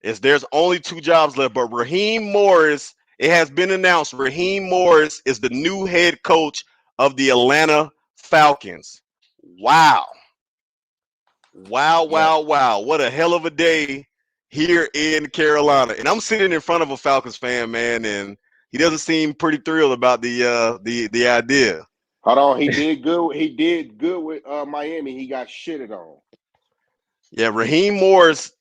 There's only 2 jobs left. But Raheem Morris, it has been announced, Raheem Morris is the new head coach of the Atlanta Falcons. Wow. Wow, wow, wow. What a hell of a day here in Carolina. And I'm sitting in front of a Falcons fan, man, and he doesn't seem pretty thrilled about the idea. Hold on, he did good. He did good with Miami. He got shitted on. Yeah, Raheem Morris.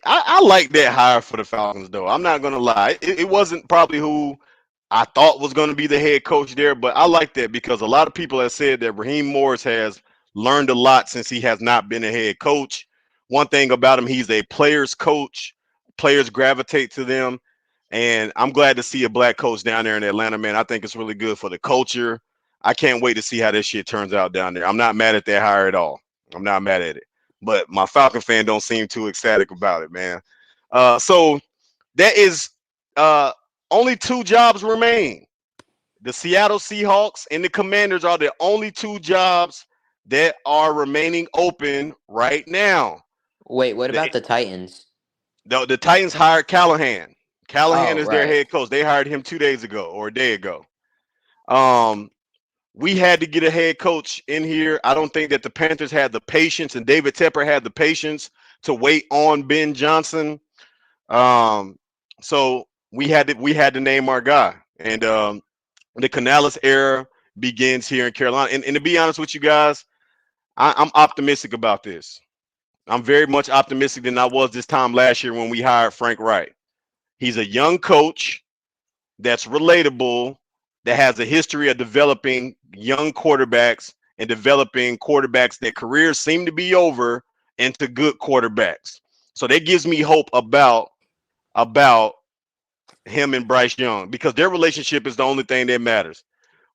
I like that hire for the Falcons, though. I'm not gonna lie. It wasn't probably who I thought was going to be the head coach there, but I like that because a lot of people have said that Raheem Morris has learned a lot since he has not been a head coach. One thing about him, he's a player's coach. Players gravitate to them, and I'm glad to see a black coach down there in Atlanta, man. I think it's really good for the culture. I can't wait to see how this shit turns out down there. I'm not mad at that hire at all. I'm not mad at it, but my Falcon fan don't seem too ecstatic about it, man. So that is only 2 jobs remain. The Seattle Seahawks and the Commanders are the only 2 jobs that are remaining open right now. Wait, what about the Titans? The Titans hired Callahan. Callahan is their right. head coach. They hired him 2 days ago or a day ago. We had to get a head coach in here. I don't think that the Panthers had the patience and David Tepper had the patience to wait on Ben Johnson. So we had to name our guy. And the Canales era begins here in Carolina. And to be honest with you guys, I'm optimistic about this. I'm very much optimistic than I was this time last year when we hired Frank Wright. He's a young coach that's relatable, that has a history of developing young quarterbacks and developing quarterbacks that careers seem to be over into good quarterbacks. So that gives me hope about him and Bryce Young because their relationship is the only thing that matters.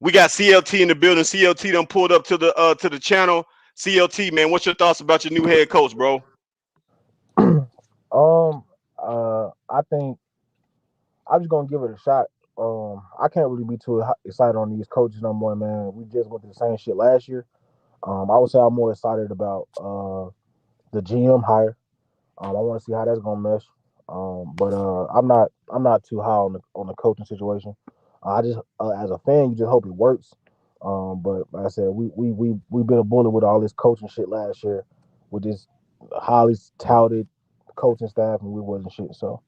We got CLT in the building. CLT done pulled up to the channel. CLT, man, what's your thoughts about your new head coach, bro? I think I'm just gonna give it a shot. I can't really be too excited on these coaches no more, man. We just went through the same shit last year. I would say I'm more excited about the GM hire. I want to see how that's gonna mesh. But I'm not too high on the coaching situation. I just as a fan, you just hope it works. But like I said, we bit a bullet with all this coaching shit last year with this highly touted coaching staff, and we wasn't shit. So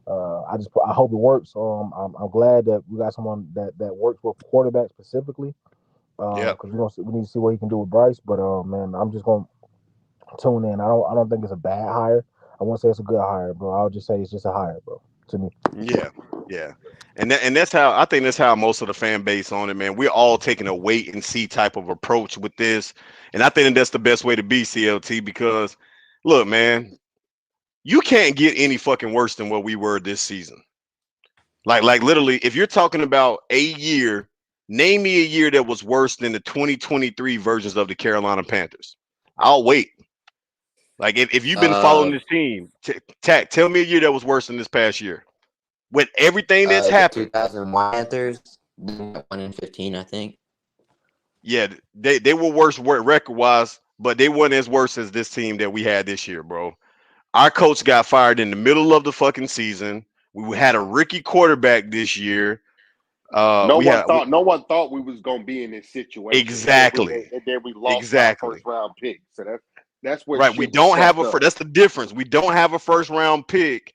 I hope it works. I'm glad that we got someone that works with quarterbacks specifically. Because we need to see what he can do with Bryce. But man, I'm just gonna tune in. I don't think it's a bad hire. I won't say it's a good hire, bro. I'll just say it's just a hire, bro. To me. Yeah. And that's how I think that's how most of the fan base on it, man. We're all taking a wait and see type of approach with this. And I think that's the best way to be, CLT, because look, man, you can't get any fucking worse than what we were this season. Like literally, if you're talking about a year, name me a year that was worse than the 2023 versions of the Carolina Panthers. I'll wait. Like if you've been following this team, tell me a year that was worse than this past year. With everything that's happened. 2001 Panthers, 1-15, I think. Yeah, they were worse record-wise, but they weren't as worse as this team that we had this year, bro. Our coach got fired in the middle of the fucking season. We had a rookie quarterback this year. No one thought we was gonna be in this situation. Exactly. And then we lost our first round pick. So that's what. Right. We don't have that's the difference. We don't have a first round pick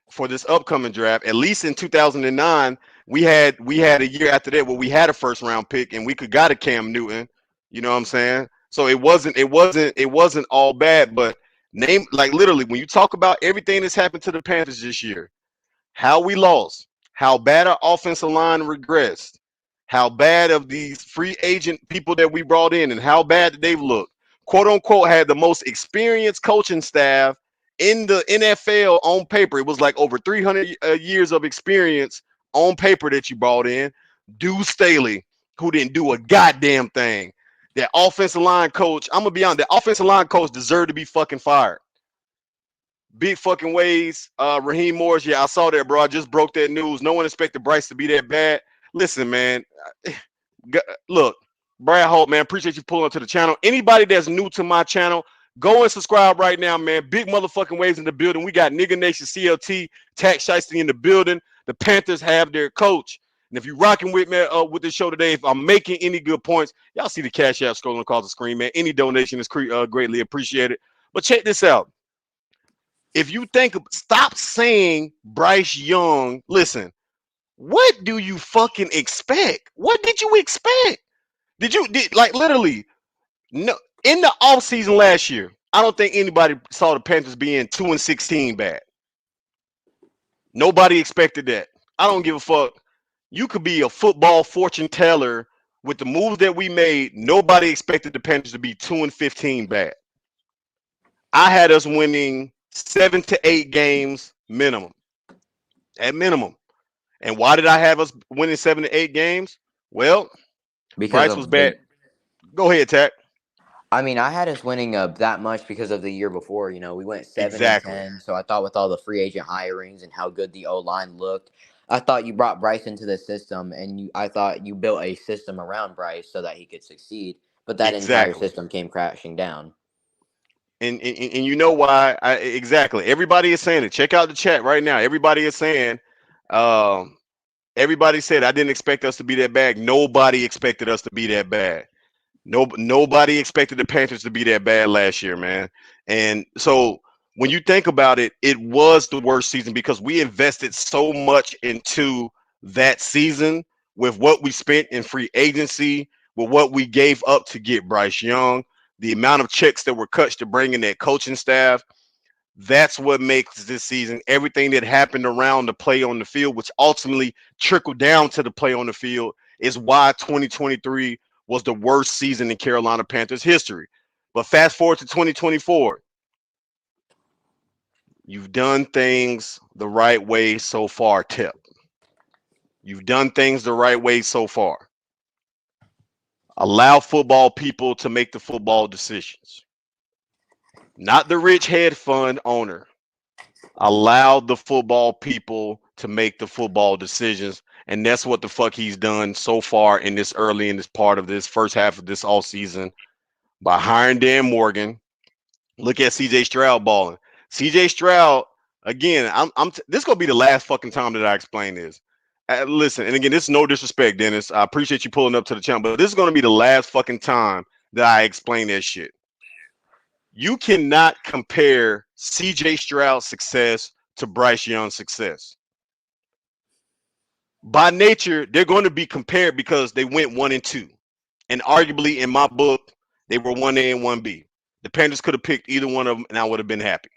for this upcoming draft. At least in 2009, we had a year after that where we had a first round pick and we could got a Cam Newton. You know what I'm saying? So it wasn't all bad. But literally when you talk about everything that's happened to the Panthers this year, how we lost, how bad our offensive line regressed, how bad of these free agent people that we brought in, and how bad that they've looked. Quote unquote, had the most experienced coaching staff in the NFL on paper. It was like over 300 years of experience on paper that you brought in. Deuce Staley, who didn't do a goddamn thing. That offensive line coach, I'm gonna be honest, the offensive line coach deserved to be fucking fired. Big fucking ways. Raheem Morris, yeah, I saw that, bro. I just broke that news. No one expected Bryce to be that bad. Listen, man. Look, Brad Holt, man, appreciate you pulling up to the channel. Anybody that's new to my channel, go and subscribe right now, man. Big motherfucking waves in the building. We got Nigga Nation CLT, Tax Shiesty in the building. The Panthers have their coach. And if you're rocking with me with the show today, if I'm making any good points, y'all see the Cash App scrolling across the screen, man. Any donation is greatly appreciated. But check this out. If you stop saying Bryce Young, listen, what do you fucking expect? What did you expect? Like literally, no, in the offseason last year, I don't think anybody saw the Panthers being 2-16 bad. Nobody expected that. I don't give a fuck. You could be a football fortune teller with the moves that we made. Nobody expected the Panthers to be 2-15 bad. I had us winning 7 to 8 games minimum. At minimum. And why did I have us winning 7 to 8 games? Well, Because Bryce was bad. Go ahead, Tack. I mean, I had us winning that much because of the year before. You know, we went 7 Exactly. and 10. So I thought with all the free agent hirings and how good the O-line looked, I thought you brought Bryce into the system, and I thought you built a system around Bryce so that he could succeed. But that entire system came crashing down. And you know why? Exactly. Everybody is saying it. Check out the chat right now. Everybody is saying, everybody said I didn't expect us to be that bad. Nobody expected us to be that bad. Nobody expected the Panthers to be that bad last year, man. And so when you think about it, it was the worst season because we invested so much into that season with what we spent in free agency, with what we gave up to get Bryce Young, the amount of checks that were cut to bring in that coaching staff. That's what makes this season, everything that happened around the play on the field, which ultimately trickled down to the play on the field, is why 2023 was the worst season in Carolina Panthers history. But fast forward to 2024. You've done things the right way so far, Tip. You've done things the right way so far. Allow football people to make the football decisions. Not the rich head fund owner. Allow the football people to make the football decisions. And that's what the fuck he's done so far in this part of this first half of this all season by hiring Dan Morgan. Look at CJ Stroud balling. CJ Stroud, again, this is gonna be the last fucking time that I explain this. Listen, and again, this is no disrespect, Dennis. I appreciate you pulling up to the channel, but this is gonna be the last fucking time that I explain that shit. You cannot compare CJ Stroud's success to Bryce Young's success. By nature, they're going to be compared because they went 1-2. And arguably, in my book, they were 1A and 1B. The Panthers could have picked either one of them, and I would have been happy.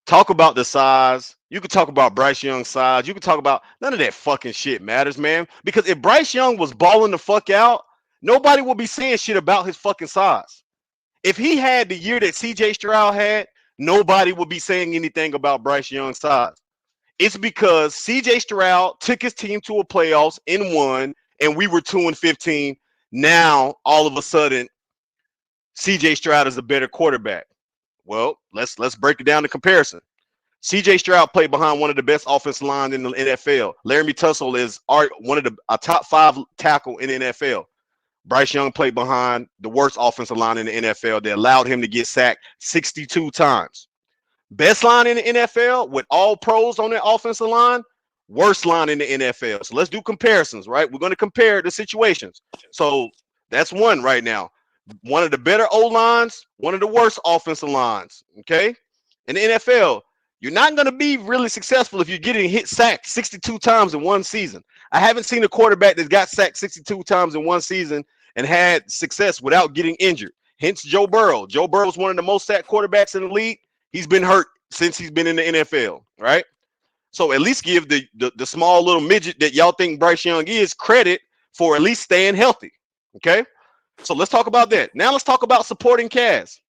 Talk about the size. You could talk about Bryce Young's size. You could talk about none of that fucking shit matters, man. Because if Bryce Young was balling the fuck out, nobody would be saying shit about his fucking size. If he had the year that CJ Stroud had, nobody would be saying anything about Bryce Young's size. It's because CJ Stroud took his team to a playoffs and won, and we were 2-15. Now, all of a sudden, CJ Stroud is a better quarterback. Well, let's break it down to comparison. CJ Stroud played behind one of the best offensive lines in the NFL. Laramie Tunsil is one of a top 5 tackle in the NFL. Bryce Young played behind the worst offensive line in the NFL that allowed him to get sacked 62 times. Best line in the NFL with all pros on their offensive line, worst line in the NFL. So let's do comparisons, right? We're going to compare the situations. So that's one right now. One of the better O-lines, one of the worst offensive lines, okay? In the NFL, you're not going to be really successful if you're getting sacked 62 times in one season. I haven't seen a quarterback that got sacked 62 times in one season and had success without getting injured. Hence Joe Burrow. Joe Burrow is one of the most sacked quarterbacks in the league. He's been hurt since he's been in the NFL, right? So at least give the small little midget that y'all think Bryce Young is credit for at least staying healthy. Okay. So let's talk about that. Now let's talk about supporting cast.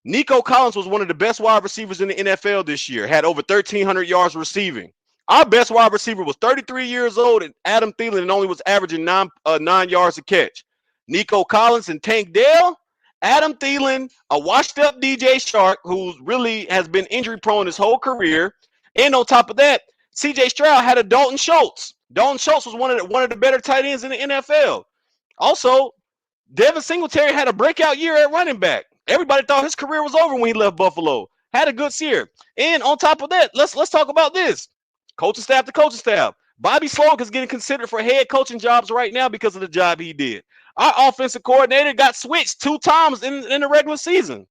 Nico Collins was one of the best wide receivers in the NFL this year, had over 1,300 yards receiving. Our best wide receiver was 33 years old and Adam Thielen and only was averaging 9 yards a catch. Nico Collins and Tank Dell, Adam Thielen, a washed-up DJ Shark who really has been injury-prone his whole career. And on top of that, C.J. Stroud had a Dalton Schultz. Dalton Schultz was one of the better tight ends in the NFL. Also, Devin Singletary had a breakout year at running back. Everybody thought his career was over when he left Buffalo. Had a good year. And on top of that, let's talk about this. Coaching staff to coaching staff. Bobby Sloak is getting considered for head coaching jobs right now because of the job he did. Our offensive coordinator got switched 2 times in the regular season.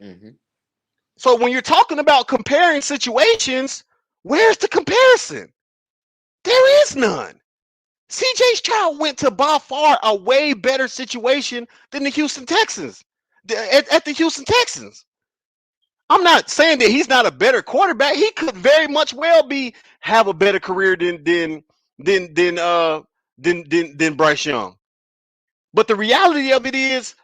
Mm-hmm. So when you're talking about comparing situations, where's the comparison? There is none. C.J. Stroud went to by far a way better situation than the Houston Texans. At the Houston Texans. I'm not saying that he's not a better quarterback. He could very much well have a better career than Bryce Young. But the reality of it is,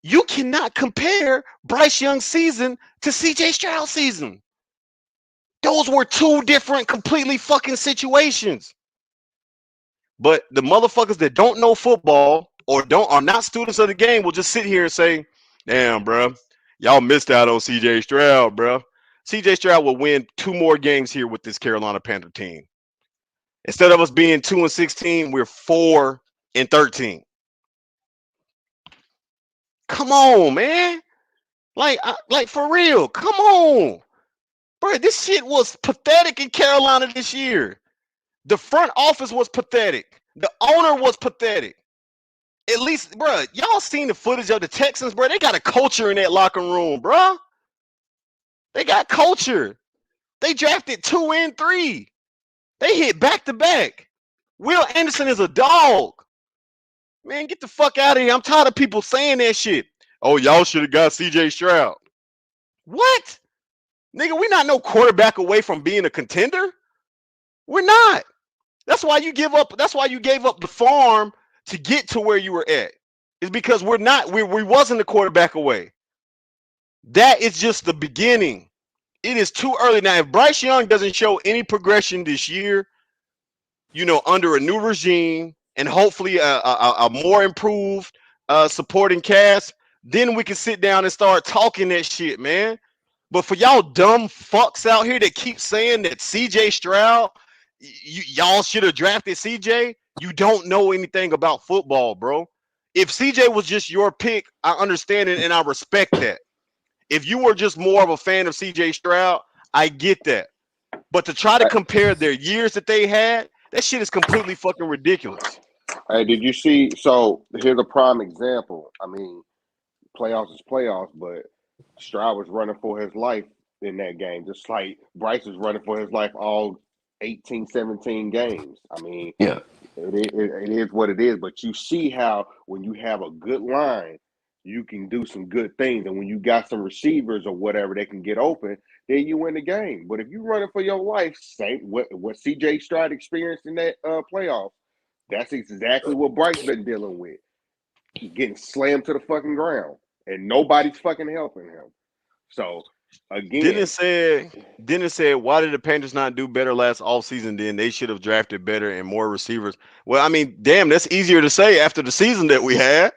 you cannot compare Bryce Young's season to C.J. Stroud's season. Those were 2 different, completely fucking situations. But the motherfuckers that don't know football or are not students of the game will just sit here and say, "Damn, bro, y'all missed out on C.J. Stroud, bro." C.J. Stroud will win 2 more games here with this Carolina Panther team. Instead of us being 2-16, we're 4-13. Come on, man. Like for real. Come on. Bro, this shit was pathetic in Carolina this year. The front office was pathetic. The owner was pathetic. At least, bro, y'all seen the footage of the Texans, bro. They got a culture in that locker room, bro. They got culture. They drafted 2 and 3. They hit back-to-back. Will Anderson is a dog. Man, get the fuck out of here. I'm tired of people saying that shit. Oh, y'all should have got C.J. Stroud. What? Nigga, we're not no quarterback away from being a contender. We're not. That's why you gave up the farm to get to where you were at. It's because we wasn't a quarterback away. That is just the beginning. It is too early. Now, if Bryce Young doesn't show any progression this year, under a new regime and hopefully a more improved supporting cast, then we can sit down and start talking that shit, man. But for y'all dumb fucks out here that keep saying that C.J. Stroud, y'all should have drafted C.J., you don't know anything about football, bro. If C.J. was just your pick, I understand it and I respect that. If you were just more of a fan of C.J. Stroud, I get that. But to try to compare their years that they had, that shit is completely fucking ridiculous. Hey, did you see? So here's a prime example. I mean, playoffs is playoffs, but Stroud was running for his life in that game, just like Bryce was running for his life all 18, 17 games. I mean, yeah, it is what it is. But you see how when you have a good line, you can do some good things. And when you got some receivers or whatever, they can get open, then you win the game. But if you're running for your life, same what C.J. Stroud experienced in that playoff, that's exactly what Bryce been dealing with. Getting slammed to the fucking ground. And nobody's fucking helping him. So, again. Dennis said, why did the Panthers not do better last offseason? Then they should have drafted better and more receivers. Well, I mean, damn, that's easier to say after the season that we had.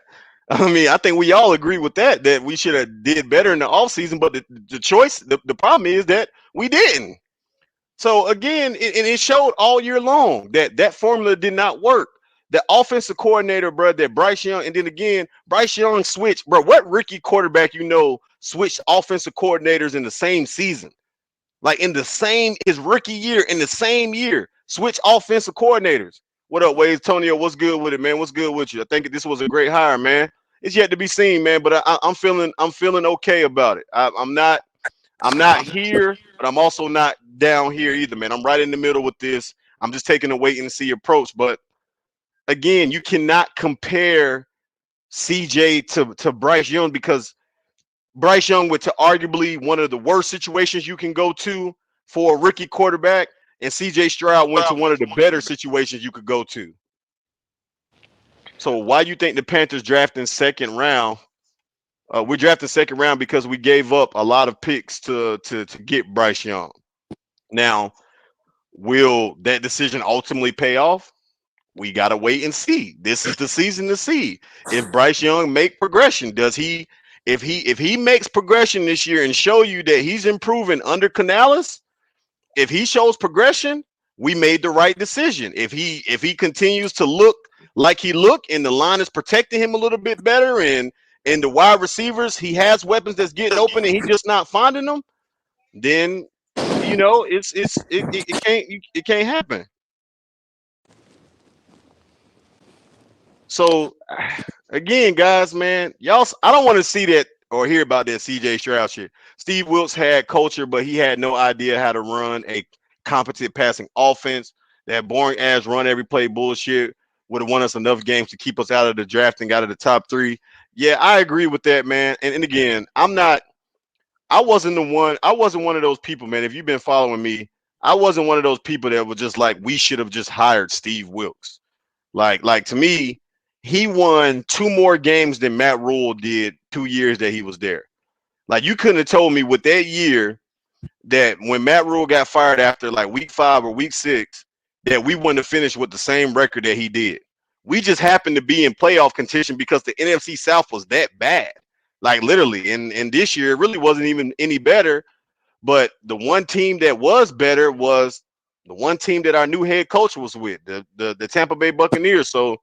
I mean, I think we all agree with that we should have did better in the offseason, but the problem is that we didn't. So, again, it showed all year long that formula did not work. The offensive coordinator, bro, that Bryce Young, and then again, Bryce Young switched, bro. What rookie quarterback switched offensive coordinators in the same season? Like his rookie year, in the same year, switch offensive coordinators. What up, Wade? Tonio, what's good with it, man? What's good with you? I think this was a great hire, man. It's yet to be seen, man, but I'm feeling okay about it. I'm not here, but I'm also not down here either, man. I'm right in the middle with this. I'm just taking a wait and see approach, but again, you cannot compare CJ to Bryce Young because Bryce Young went to arguably one of the worst situations you can go to for a rookie quarterback, and C.J. Stroud went to one of the better situations you could go to. So why you think the Panthers drafting second round? We're drafting second round because we gave up a lot of picks to get Bryce Young. Now, will that decision ultimately pay off? We gotta wait and see. This is the season to see if Bryce Young make progression. Does he? If he makes progression this year and show you that he's improving under Canales, if he shows progression, we made the right decision. If he continues to look like he looked and the line is protecting him a little bit better and the wide receivers, he has weapons that's getting open and he just not finding them, then it can't happen. So again, guys, man, y'all, I don't want to see that or hear about that CJ Stroud shit. Steve Wilkes had culture, but he had no idea how to run a competent passing offense. That boring ass run every play bullshit would have won us enough games to keep us out of the draft and got to the top 3. Yeah, I agree with that, man. And again, I wasn't one of those people, man. If you've been following me, I wasn't one of those people that were just like, we should have just hired Steve Wilkes. Like to me, he won 2 more games than Matt Rule did 2 years that he was there. Like, you couldn't have told me with that year that when Matt Rule got fired after like week 5 or week 6, that we wouldn't have finished with the same record that he did. We just happened to be in playoff contention because the NFC South was that bad. Like, literally. And this year it really wasn't even any better. But the one team that was better was the one team that our new head coach was with, the Tampa Bay Buccaneers. So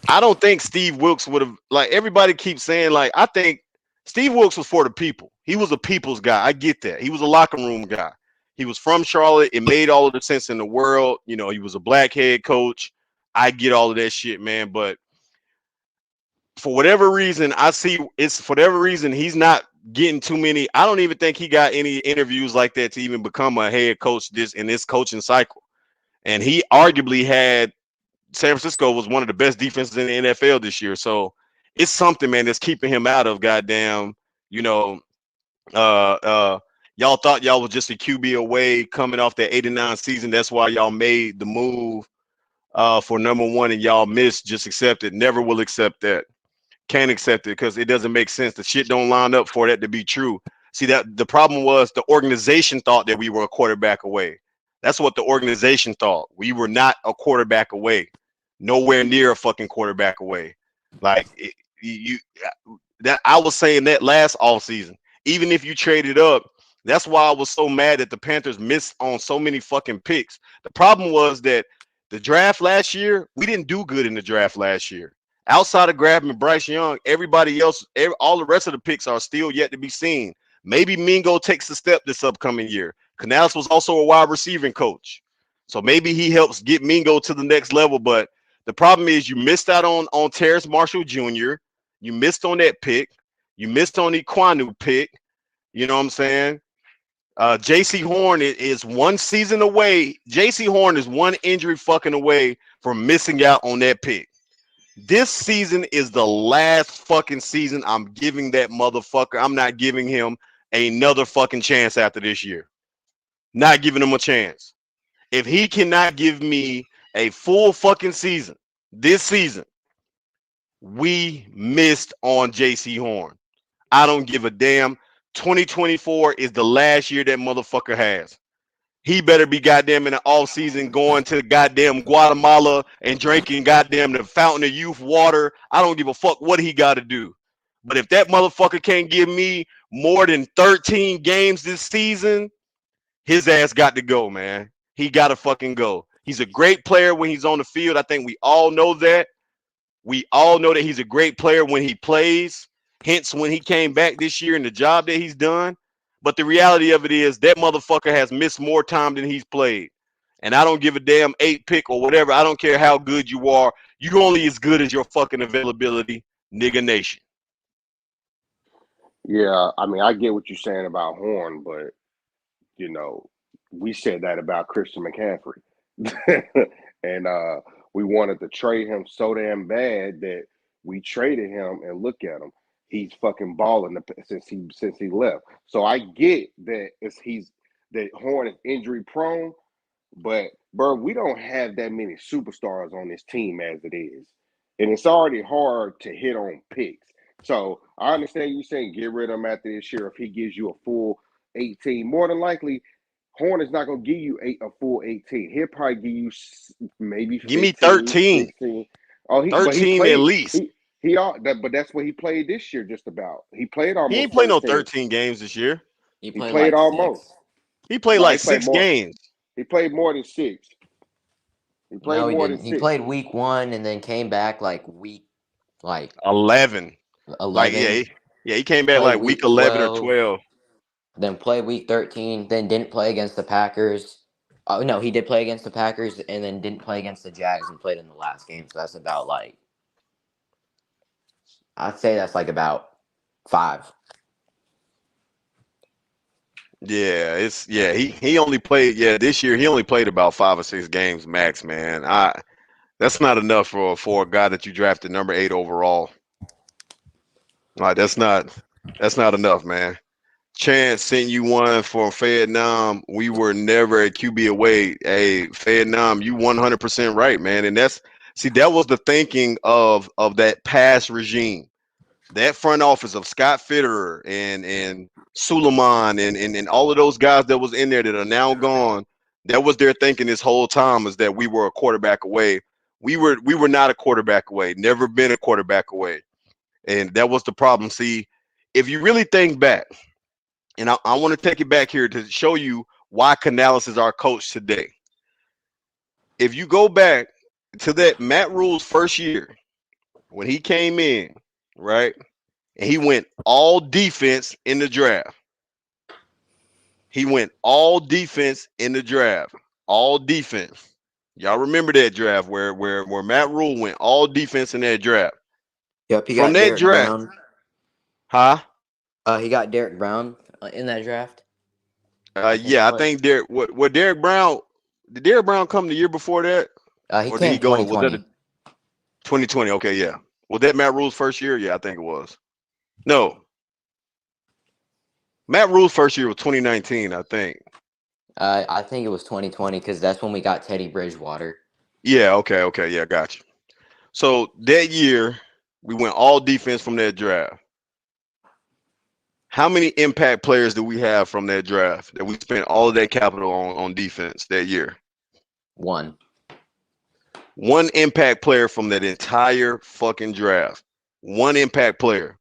I don't think Steve Wilkes would have, like everybody keeps saying, like, I think Steve Wilkes was for the people. He was a people's guy. I get that. He was a locker room guy. He was from Charlotte. It made all of the sense in the world. You know, he was a black head coach. I get all of that shit, man. But for whatever reason, he's not getting too many. I don't even think he got any interviews like that to even become a head coach in this coaching cycle. And he arguably had San Francisco was one of the best defenses in the NFL this year. So it's something, man, that's keeping him out of goddamn, y'all thought y'all was just a QB away coming off that 89 season. That's why y'all made the move for number 1 and y'all missed. Just accept it. Never will accept that. Can't accept it because it doesn't make sense. The shit don't line up for that to be true. See, that the problem was the organization thought that we were a quarterback away. That's what the organization thought. We were not a quarterback away. Nowhere near a fucking quarterback away. Like that I was saying that last offseason. Even if you traded up, that's why I was so mad that the Panthers missed on so many fucking picks. The problem was that the draft last year, we didn't do good in the draft last year. Outside of grabbing Bryce Young, everybody else, all the rest of the picks are still yet to be seen. Maybe Mingo takes a step this upcoming year. Canales was also a wide receiving coach. So maybe he helps get Mingo to the next level. But the problem is you missed out on Terrace Marshall Jr. You missed on that pick. You missed on the Kwanu pick. You know what I'm saying? J.C. Horn is 1 season away. J.C. Horn is 1 injury fucking away from missing out on that pick. This season is the last fucking season I'm giving that motherfucker. I'm not giving him another fucking chance after this year. Not giving him a chance. If he cannot give me a full fucking season this season, we missed on J.C. Horn. I don't give a damn. 2024 is the last year that motherfucker has. He better be goddamn in the off season going to goddamn Guatemala and drinking goddamn the fountain of youth water. I don't give a fuck what he got to do. But if that motherfucker can't give me more than 13 games this season, his ass got to go, man. He got to fucking go. He's a great player when he's on the field. I think we all know that. We all know that he's a great player when he plays. Hence, when he came back this year and the job that he's done. But the reality of it is that motherfucker has missed more time than he's played. And I don't give a damn 8 pick or whatever. I don't care how good you are. You're only as good as your fucking availability, nigga nation. Yeah, I mean, I get what you're saying about Horn, but, you know, we said that about Christian McCaffrey. And we wanted to trade him so damn bad that we traded him, and look at him. He's fucking balling since he left. So I get that that Horn is injury prone. But bro, we don't have that many superstars on this team as it is, and it's already hard to hit on picks. So I understand you saying get rid of him after this year if he gives you a full 18. More than likely, Horn is not going to give you a full 18. He'll probably give you maybe Give me 15, 13. 16. Oh, he 13 at least. But that's what he played this year. Just about he played He almost ain't played no 13. 13 games this year. He He played played like almost. 6. He played No, like he played 6 more. games. He played more than 6. He played No, he more didn't. than He 6. played week 1 and then came back like week 11. 11. He came back Played like week week 11 or 12. 12. Then played week 13. Then didn't play against the Packers. Oh no, he did play against the Packers and then didn't play against the Jags and played in the last game. So that's about like, I'd say that's like about 5. Yeah, he only played this year he only played about 5 or 6 games max, man. That's not enough for a guy that you drafted number 8 overall. Like that's not enough, man. Chance sent you one for Vietnam. We were never a QB away. Hey, Vietnam, you 100% right, man. And that was the thinking of that past regime. That front office of Scott Fitterer and Suleiman and all of those guys that was in there that are now gone, that was their thinking this whole time, is that we were a quarterback away. We were not a quarterback away, never been a quarterback away. And that was the problem. See, if you really think back, and I want to take it back here to show you why Canales is our coach today. If you go back to that Matt Rule's first year, when he came in, right? And he went all defense in the draft. He went all defense in the draft. All defense. Y'all remember that draft where Matt Rule went all defense in that draft. Yep, he From got that Derek draft, Brown. huh? He got Derek Brown in that draft. I think Derek Brown, did Derek Brown come the year before that? He Or did came he go? Was that 2020. 2020? Okay, yeah. Was that Matt Rule's first year? Yeah, I think it was. No. Matt Rule's first year was 2019, I think. I think it was 2020 because that's when we got Teddy Bridgewater. Yeah, okay, yeah, gotcha. So that year, we went all defense from that draft. How many impact players do we have from that draft that we spent all of that capital on defense that year? 1. One impact player from that entire fucking draft. One impact player.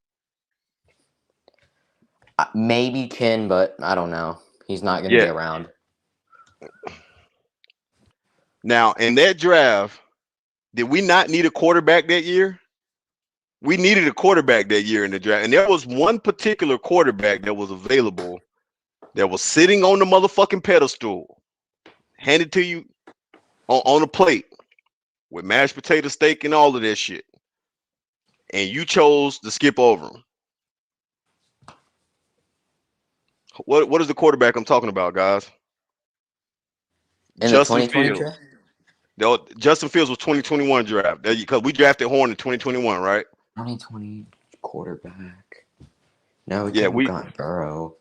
Maybe Chin, but I don't know. He's not going to be around. Now, in that draft, did we not need a quarterback that year? We needed a quarterback that year in the draft. And there was one particular quarterback that was available that was sitting on the motherfucking pedestal, handed to you on a plate with mashed potato steak and all of that shit. And you chose to skip over him. What is the quarterback I'm talking about, guys? In Justin the 2020 Fields. draft? No, Justin Fields was 2021 draft. Because we drafted Horn in 2021, right? 2020 quarterback. No, we Yeah, could have gotten Burrow.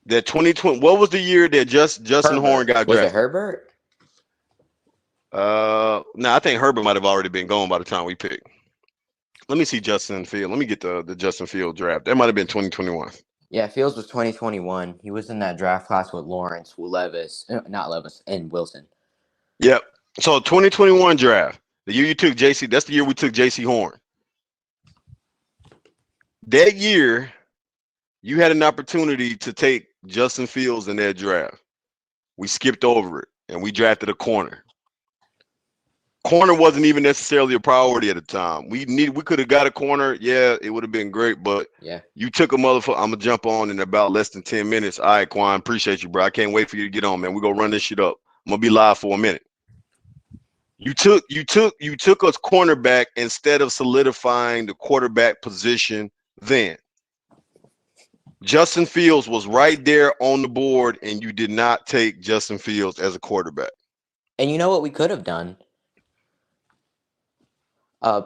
That 2020. What was the year that Justin Horn got Was drafted? it Herbert? No, I think Herbert might have already been gone by the time we picked. Let me see Justin Field. Let me get the Justin Field draft. That might have been 2021. Yeah, Fields was 2021. He was in that draft class with Lawrence, not Levis, and Wilson. Yep. So 2021 draft. The year you took JC. That's the year we took JC Horn. That year, you had an opportunity to take Justin Fields in that draft. We skipped over it and we drafted a corner. Corner wasn't even necessarily a priority at the time. We could have got a corner. Yeah, it would have been great, but yeah, you took a motherfucker. I'm gonna jump on in about less than 10 minutes. All right, Quan, appreciate you, bro. I can't wait for you to get on, man. We're gonna run this shit up. I'm gonna be live for a minute. You took us cornerback instead of solidifying the quarterback position then. Justin Fields was right there on the board, and you did not take Justin Fields as a quarterback. And you know what we could have done?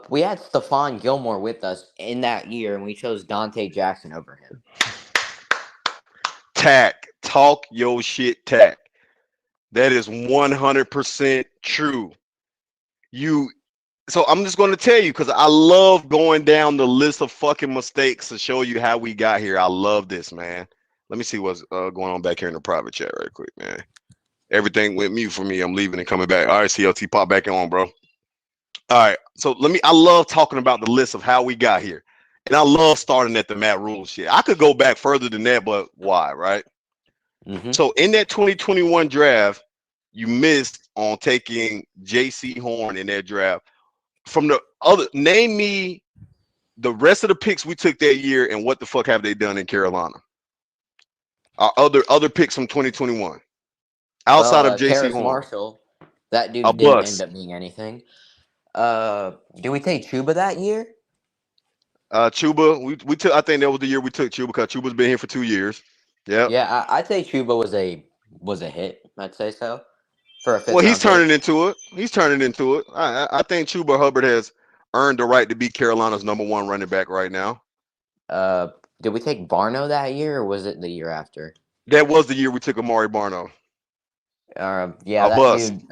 We had Stephon Gilmore with us in that year, and we chose Dante Jackson over him. Tack. talk your shit, Tack. That is 100% true. So I'm just going to tell you because I love going down the list of fucking mistakes to show you how we got here. I love this, man. Let me see what's going on back here in the private chat right quick, man. Everything went mute for me. I'm leaving and coming back. All right, CLT, pop back on, bro. All right, so I love talking about the list of how we got here. And I love starting at the Matt Rule shit. I could go back further than that, but why, right? Mm-hmm. So in that 2021 draft, you missed on taking J.C. Horn in that draft. From the other, name me the rest of the picks we took that year and what the fuck have they done in Carolina? Our other picks from 2021. Outside of J.C. Terrace Horn. Marshall, that dude A didn't bust. end up being anything. Did we take Chuba that year? Chuba, we took. I think that was the year we took Chuba because Chuba's been here for 2 years. Yep. Yeah, I'd say Chuba was a hit. I'd say so for a fifth Well, he's round pick. turning into it. He's turning into it. I think Chuba Hubbard has earned the right to be Carolina's #1 running back right now. Did we take Barno that year, or was it the year after? That was the year we took Amari Barno. Yeah, A that bust. dude.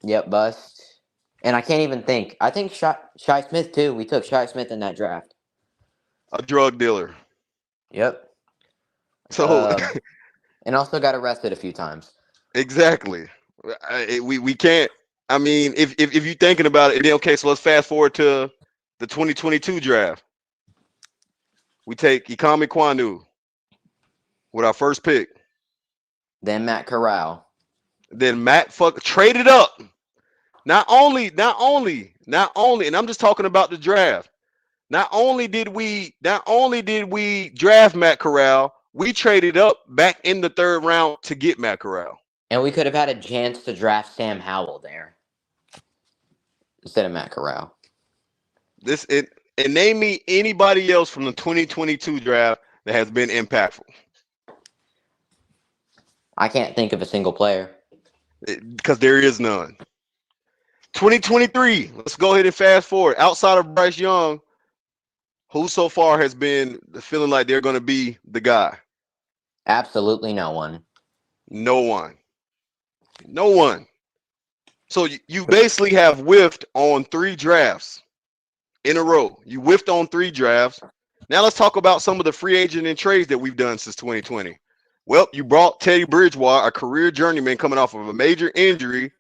Yep, bust. And I can't even think. I think Shy Smith too. We took Shy Smith in that draft. A drug dealer. Yep. So And also got arrested a few times. exactly. We can't. I mean, if you're thinking about it, okay. So let's fast forward to the 2022 draft. We take Ikami Kwanu with our first pick. Then Matt Corral. Then Matt traded up. Not only, and I'm just talking about the draft. Not only did we draft Matt Corral, we traded up back in the 3rd round to get Matt Corral. And we could have had a chance to draft Sam Howell there instead of Matt Corral. And name me anybody else from the 2022 draft that has been impactful. I can't think of a single player. Because there is none. 2023, let's go ahead and fast forward. Outside of Bryce Young, who so far has been feeling like they're going to be the guy? Absolutely no one. No one. So you basically have whiffed on 3 drafts in a row. You whiffed on 3 drafts. Now let's talk about some of the free agent and trades that we've done since 2020. Well, you brought Teddy Bridgewater, a career journeyman coming off of a major injury.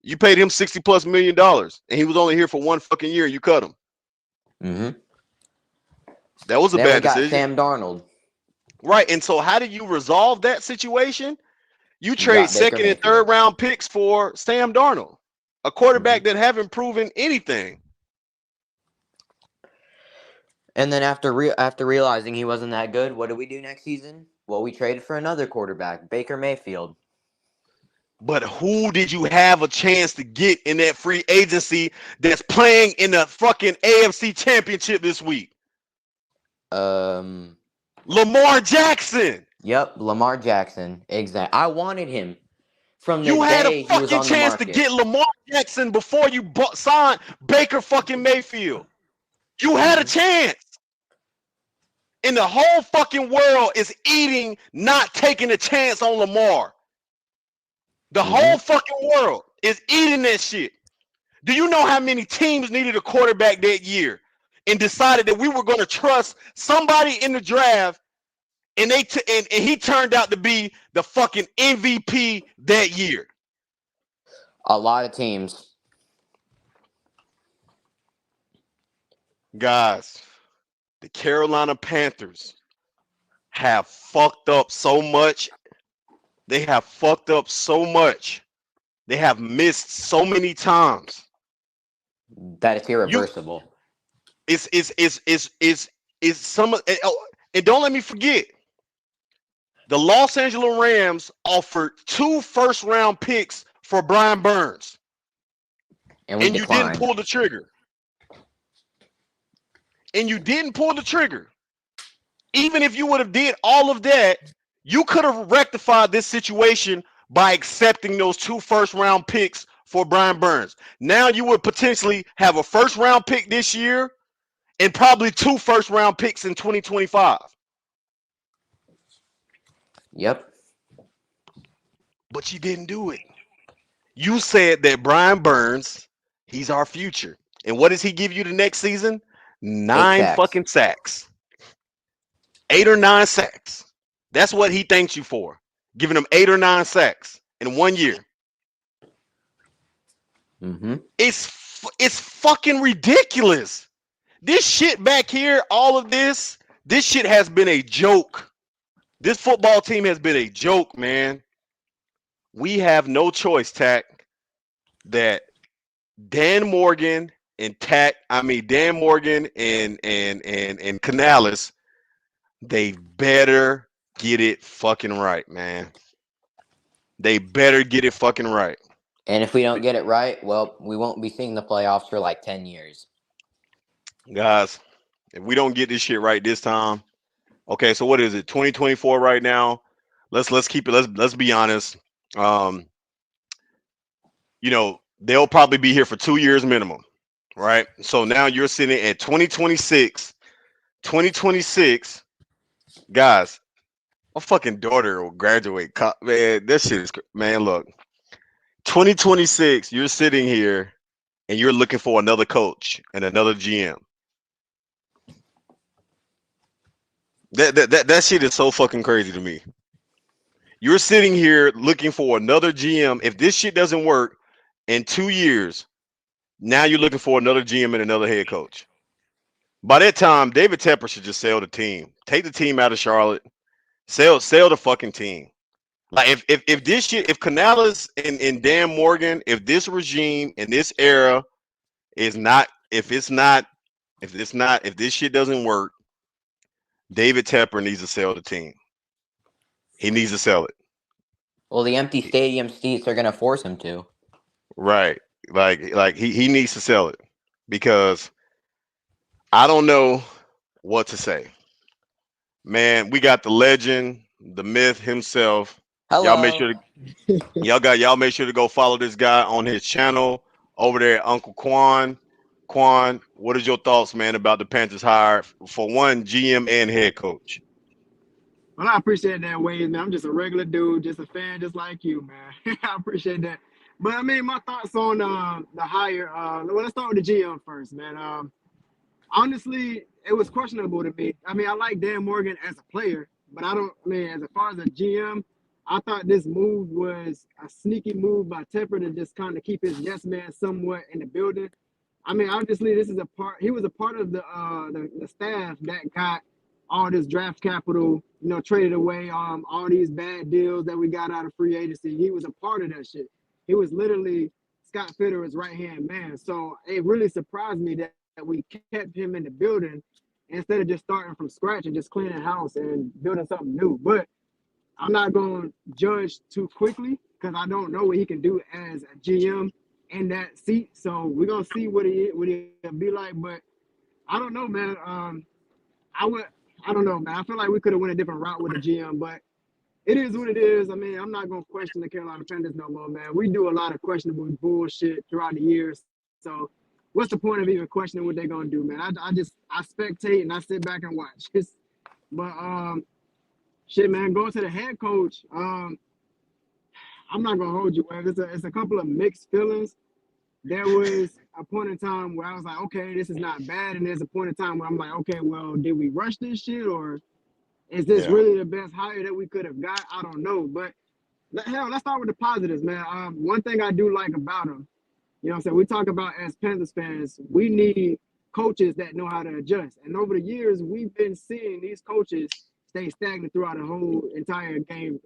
You paid him $60+ million, and he was only here for 1 fucking year. And you cut him. Mm-hmm. That was a then bad we got decision. Sam Darnold. Right, and so how do you resolve that situation? You trade got Baker 2nd and Mayfield. 3rd round picks for Sam Darnold, a quarterback that haven't proven anything. And then after realizing he wasn't that good, what did we do next season? Well, we traded for another quarterback, Baker Mayfield. But who did you have a chance to get in that free agency that's playing in the fucking AFC Championship this week? Lamar Jackson. Yep, Lamar Jackson. Exactly. I wanted him from the You had day a he was fucking on the chance to market. get Lamar Jackson before you signed Baker fucking Mayfield. You had a chance. And the whole fucking world is eating, not taking a chance on Lamar. The whole fucking world is eating that shit. Do you know how many teams needed a quarterback that year and decided that we were going to trust somebody in the draft, and and he turned out to be the fucking MVP that year? A lot of teams. Guys, the Carolina Panthers have fucked up so much. They have fucked up so much. They have missed so many times. That it's irreversible. It's some, and don't let me forget, the Los Angeles Rams offered 2 first-round picks for Brian Burns, and you didn't pull the trigger. Even if you would have did all of that, you could have rectified this situation by accepting those 2 first-round picks for Brian Burns. Now you would potentially have a first-round pick this year and probably 2 first-round picks in 2025. Yep. but you didn't do it. You said that Brian Burns, he's our future. And what does he give you the next season? 8 9 sacks. fucking sacks. 8 or 9 sacks. That's what he thanks you for. Giving him 8 or 9 sacks in 1 year. Mm-hmm. It's fucking ridiculous. This shit back here, all of this shit has been a joke. This football team has been a joke, man. We have no choice, Tack, that Dan Morgan and Canales, they better get it fucking right, man. They better get it fucking right. And if we don't get it right, well, we won't be seeing the playoffs for like 10 years. Guys, if we don't get this shit right this time, okay, so what is it? 2024 right now. Let's keep it. Let's be honest. They'll probably be here for 2 years minimum, right? So now you're sitting at 2026. 2026, guys. My fucking daughter will graduate. Man, that shit is man. Look, 2026. You're sitting here and you're looking for another coach and another GM. That shit is so fucking crazy to me. You're sitting here looking for another GM. If this shit doesn't work in 2 years, now you're looking for another GM and another head coach. By that time, David Tepper should just sell the team. Take the team out of Charlotte. Sell the fucking team. Like if this shit, if Canales and Dan Morgan, if this regime in this era is not, if this shit doesn't work, David Tepper needs to sell the team. He needs to sell it. Well, the empty stadium seats are going to force him to. Right. Like he needs to sell it because I don't know what to say. Man, we got the legend, the myth himself. Hello. Y'all make sure to go follow this guy on his channel over there at Uncle Quan. Quan, what is your thoughts, man, about the Panthers hire for one GM and head coach? Well, I appreciate that, Wade, man. I'm just a regular dude, just a fan, just like you, man. I appreciate that. But I mean, my thoughts on the hire. Well, let's start with the GM first, man. Honestly, it was questionable to me. I mean, I like Dan Morgan as a player, but as far as a GM, I thought this move was a sneaky move by Tepper to just kind of keep his yes man somewhat in the building. I mean, obviously, he was a part of the staff that got all this draft capital, traded away, all these bad deals that we got out of free agency. He was a part of that shit. He was literally Scott Fitterer's right-hand man. So it really surprised me that we kept him in the building instead of just starting from scratch and just cleaning house and building something new. But I'm not going to judge too quickly because I don't know what he can do as a GM in that seat. So we're going to see what he'll be like. But I don't know, man. I don't know, man. I feel like we could have went a different route with the GM, but it is what it is. I mean, I'm not going to question the Carolina Panthers no more, man. We do a lot of questionable bullshit throughout the years. So what's the point of even questioning what they're going to do, man? I spectate and I sit back and watch. Shit, man, going to the head coach, I'm not going to hold you, man. It's a couple of mixed feelings. There was a point in time where I was like, okay, this is not bad. And there's a point in time where I'm like, okay, well, did we rush this shit or is this really the best hire that we could have got? I don't know. But hell, let's start with the positives, man. One thing I do like about him, what I'm saying? We talk about as Panthers fans, we need coaches that know how to adjust. And over the years, we've been seeing these coaches stay stagnant throughout the whole entire game.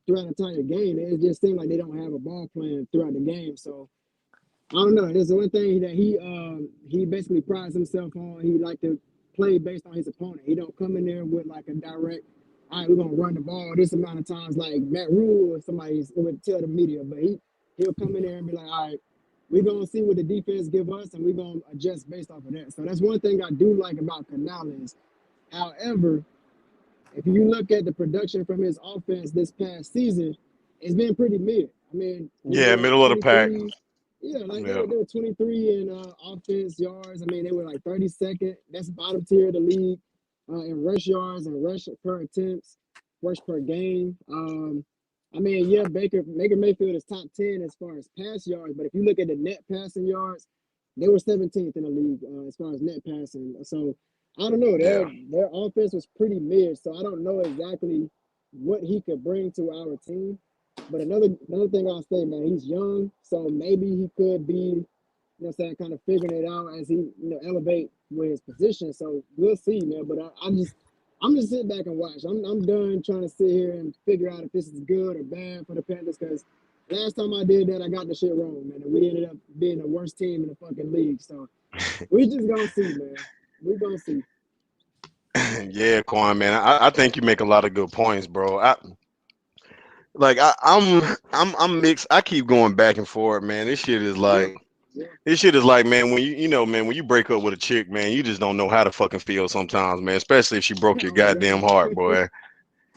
It just seems like they don't have a ball plan throughout the game. So I don't know. There's one thing that he basically prides himself on. He like to play based on his opponent. He don't come in there with like a direct, all right, we're gonna run the ball this amount of times like Matt Rule or somebody would tell the media. But he'll come in there and be like, all right, we're gonna see what the defense give us and we're gonna adjust based off of that. So that's one thing I do like about Canales. However, if you look at the production from his offense this past season, it's been pretty mid. I mean, Middle of the pack. Yeah, they were 23 in offense yards. I mean, they were like 32nd. That's bottom tier of the league in rush yards and rush per attempts, rush per game. I mean, yeah, Baker Mayfield is top 10 as far as pass yards, but if you look at the net passing yards, they were 17th in the league as far as net passing. So I don't know. Yeah. Their offense was pretty mid, so I don't know exactly what he could bring to our team. But another thing I'll say, man, he's young, so maybe he could be, what I'm saying, kind of figuring it out as he, elevate with his position. So we'll see, man. But I'm just sitting back and watch. I'm done trying to sit here and figure out if this is good or bad for the Panthers, because last time I did that, I got the shit wrong, man. And we ended up being the worst team in the fucking league. So we just gonna see, man. We gonna see. Yeah, Quan, man. I think you make a lot of good points, bro. I'm mixed. I keep going back and forth, man. Yeah, yeah. This shit is like, man, when man, when you break up with a chick, man, you just don't know how to fucking feel sometimes, man. Especially if she broke your Oh goddamn God. heart, boy.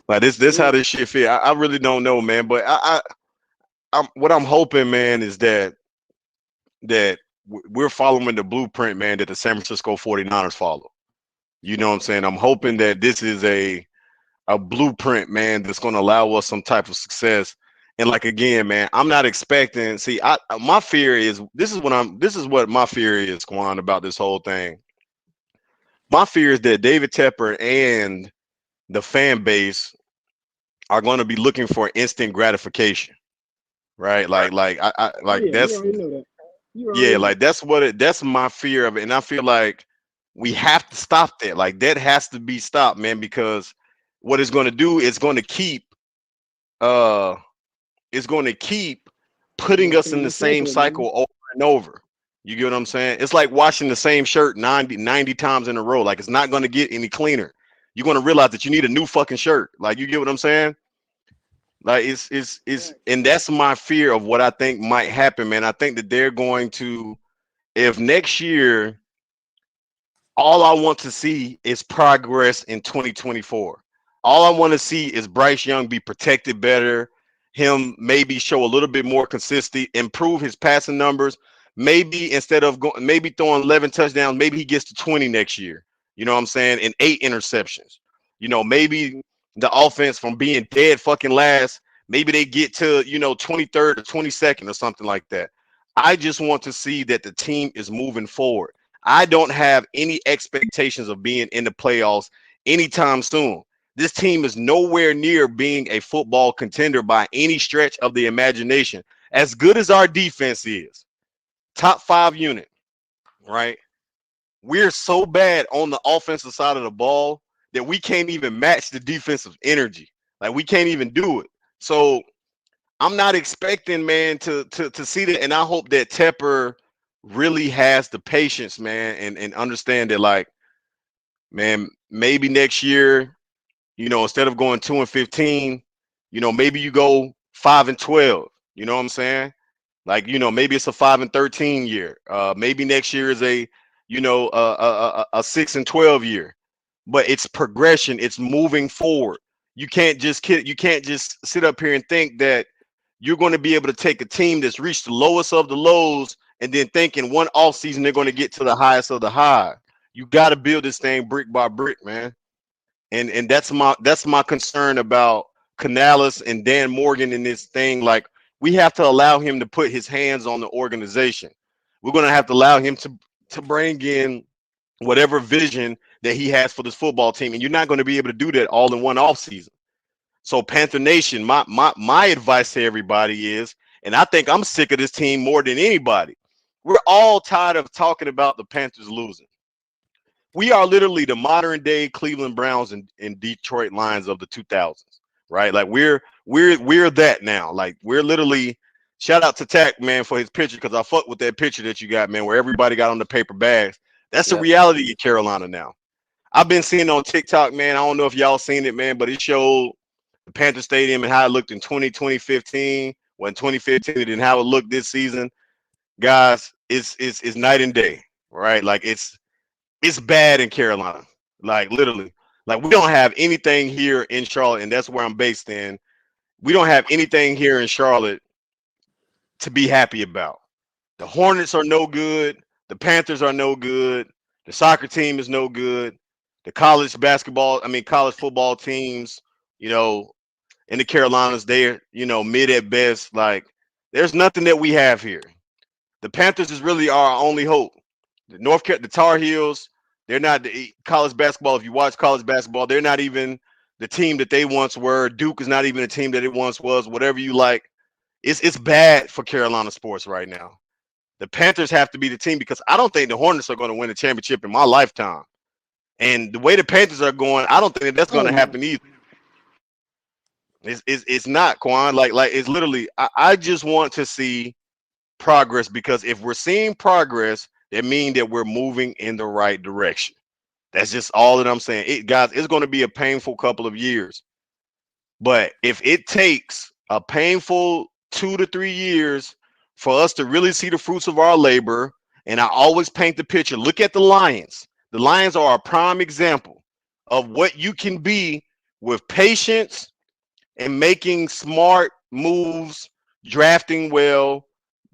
Like this how Yeah, this shit feel. I really don't know, man. But what I'm hoping, man, is that we're following the blueprint, man, that the San Francisco 49ers follow. You know what I'm saying? I'm hoping that this is a blueprint, man, that's going to allow us some type of success. And like again, man, I'm not expecting. See, my fear is this is what my fear is, Quan, about this whole thing. My fear is that David Tepper and the fan base are going to be looking for instant gratification, right? oh Like yeah. You that's already know that. You yeah, already know. like that's my fear of it, and I feel like we have to stop that. Like that has to be stopped, man, because what it's going to do is going to keep uh is going to keep putting us Walking in in the the same cycle, man. cycle over and over. You get what I'm saying? It's like washing the same shirt 90 times in a row. Like it's not going to get any cleaner. You're going to realize that you need a new fucking shirt. Like you get what I'm saying? Like it's Facts. and that's my fear of what I think might happen, man. I think that they're going to, if next year all I want to see is progress in 2024. All I want to see is Bryce Young be protected better, him maybe show a little bit more consistency, improve his passing numbers. Maybe instead of going, maybe throwing 11 touchdowns, maybe he gets to 20 next year. You know what I'm saying? And 8 interceptions. Maybe the offense from being dead fucking last, maybe they get to, 23rd or 22nd or something like that. I just want to see that the team is moving forward. I don't have any expectations of being in the playoffs anytime soon. This team is nowhere near being a football contender by any stretch of the imagination. As good as our defense is, top 5 unit, right? We're so bad on the offensive side of the ball that we can't even match the defensive energy. Like we can't even do it. So I'm not expecting, man, to see that, and I hope that Tepper really has the patience, man, and understand that, like, man, maybe next year, instead of going 2-15, maybe you go 5-12. You know what I'm saying? Like, maybe it's a 5-13 year. Maybe next year is a 6-12 year. But it's progression. It's moving forward. You can't just sit up here and think that you're going to be able to take a team that's reached the lowest of the lows and then think in one offseason they're going to get to the highest of the high. You got to build this thing brick by brick, man. And that's my concern about Canales and Dan Morgan in this thing. Like we have to allow him to put his hands on the organization. We're going to have to allow him to bring in whatever vision that he has for this football team, and you're not going to be able to do that all in one offseason. So Panther Nation, my advice to everybody is, and I think I'm sick of this team more than anybody. We're all tired of talking about the Panthers losing. We are literally the modern day Cleveland Browns and Detroit Lions of the 2000s, right? Like we're that now. Like we're literally, shout out to Tack, man, for his picture, because I fuck with that picture that you got, man, where everybody got on the paper bags. That's the Yep. reality in Carolina now. I've been seeing on TikTok, man. I don't know if y'all seen it, man, but it showed the Panther Stadium and how it looked in 2015. When 2015 it and how it looked this season. Guys, it's night and day, right? Like it's bad in Carolina. Like literally. Like we don't have anything here in Charlotte, and that's where I'm based in. We don't have anything here in Charlotte to be happy about. The Hornets are no good. The Panthers are no good. The soccer team is no good. The college football teams, you know, in the Carolinas. They're, mid at best. Like, there's nothing that we have here. The Panthers is really our only hope. The Tar Heels, they're not college basketball. If you watch college basketball, they're not even the team that they once were. Duke is not even the team that it once was. Whatever you like, it's bad for Carolina sports right now. The Panthers have to be the team because I don't think the Hornets are going to win a championship in my lifetime. And the way the Panthers are going, I don't think that's going to happen either. It's not, Quan. Like it's literally. I just want to see progress, because if we're seeing progress, that means that we're moving in the right direction. That's just all that I'm saying. Guys, it's going to be a painful couple of years. But if it takes a painful 2 to 3 years for us to really see the fruits of our labor, and I always paint the picture, look at the Lions. The Lions are a prime example of what you can be with patience and making smart moves, drafting well,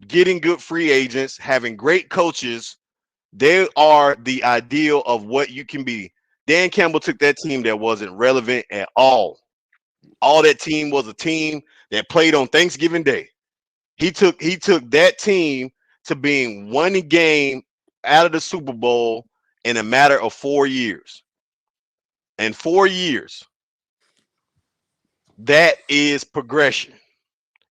getting good free agents, having great coaches. They are the ideal of what you can be. Dan Campbell took that team that wasn't relevant at all. All that team was a team that played on Thanksgiving Day. He took that team to being one game out of the Super Bowl in a matter of 4 years. And 4 years, that is progression.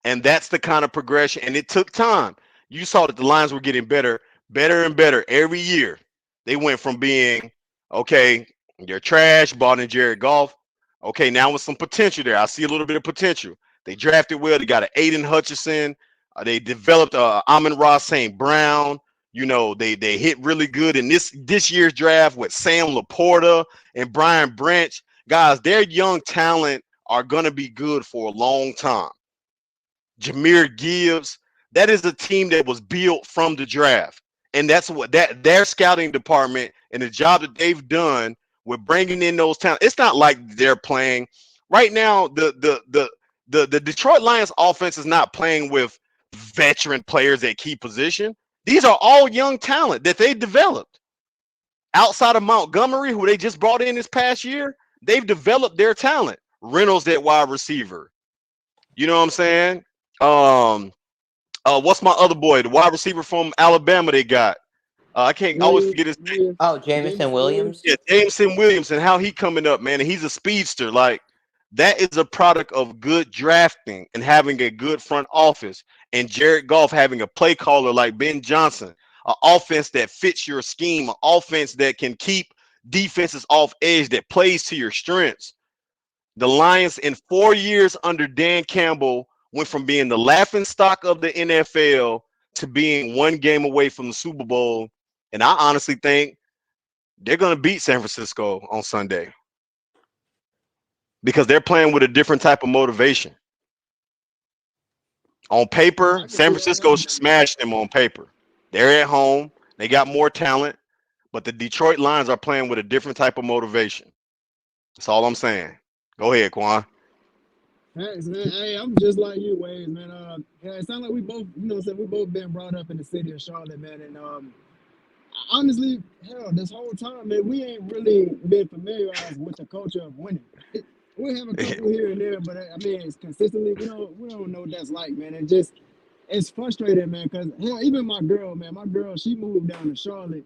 And that's the kind of progression. And it took time. You saw that the Lions were getting better and better every year. They went from being, okay, they're trash, bought in Jared Goff. Okay, now with some potential there. I see a little bit of potential. They drafted well. They got an Aiden Hutchinson. They developed Amon-Ra St. Brown. They hit really good in this year's draft with Sam Laporta and Brian Branch. Guys, their young talent are going to be good for a long time. Jahmyr Gibbs, that is a team that was built from the draft. And that's what their scouting department and the job that they've done with bringing in those talents. It's not like they're playing right now. The Detroit Lions offense is not playing with veteran players at key position. These are all young talent that they developed. Outside of Montgomery, who they just brought in this past year, they've developed their talent. Reynolds at wide receiver. You know what I'm saying? What's my other boy? The wide receiver from Alabama they got. I can't always forget his name. Oh, Jameson Williams. Yeah, Jameson Williams, and how he coming up, man. And he's a speedster. Like, that is a product of good drafting and having a good front office. And Jared Goff having a play caller like Ben Johnson, an offense that fits your scheme, an offense that can keep defenses off edge, that plays to your strengths. The Lions in 4 years under Dan Campbell went from being the laughing stock of the NFL to being one game away from the Super Bowl. And I honestly think they're going to beat San Francisco on Sunday because they're playing with a different type of motivation. On paper, San Francisco should smash them on paper. They're at home. They got more talent, but the Detroit Lions are playing with a different type of motivation. That's all I'm saying. Go ahead, Quan. Thanks, man. Hey, I'm just like you, Waves, man. It sounds like we both, we both been brought up in the city of Charlotte, man. And honestly, hell, this whole time, man, we ain't really been familiarized with the culture of winning. We have a couple here and there, but I mean, it's consistently, we don't know what that's like, man. It's frustrating, man, because hell, even my girl, she moved down to Charlotte,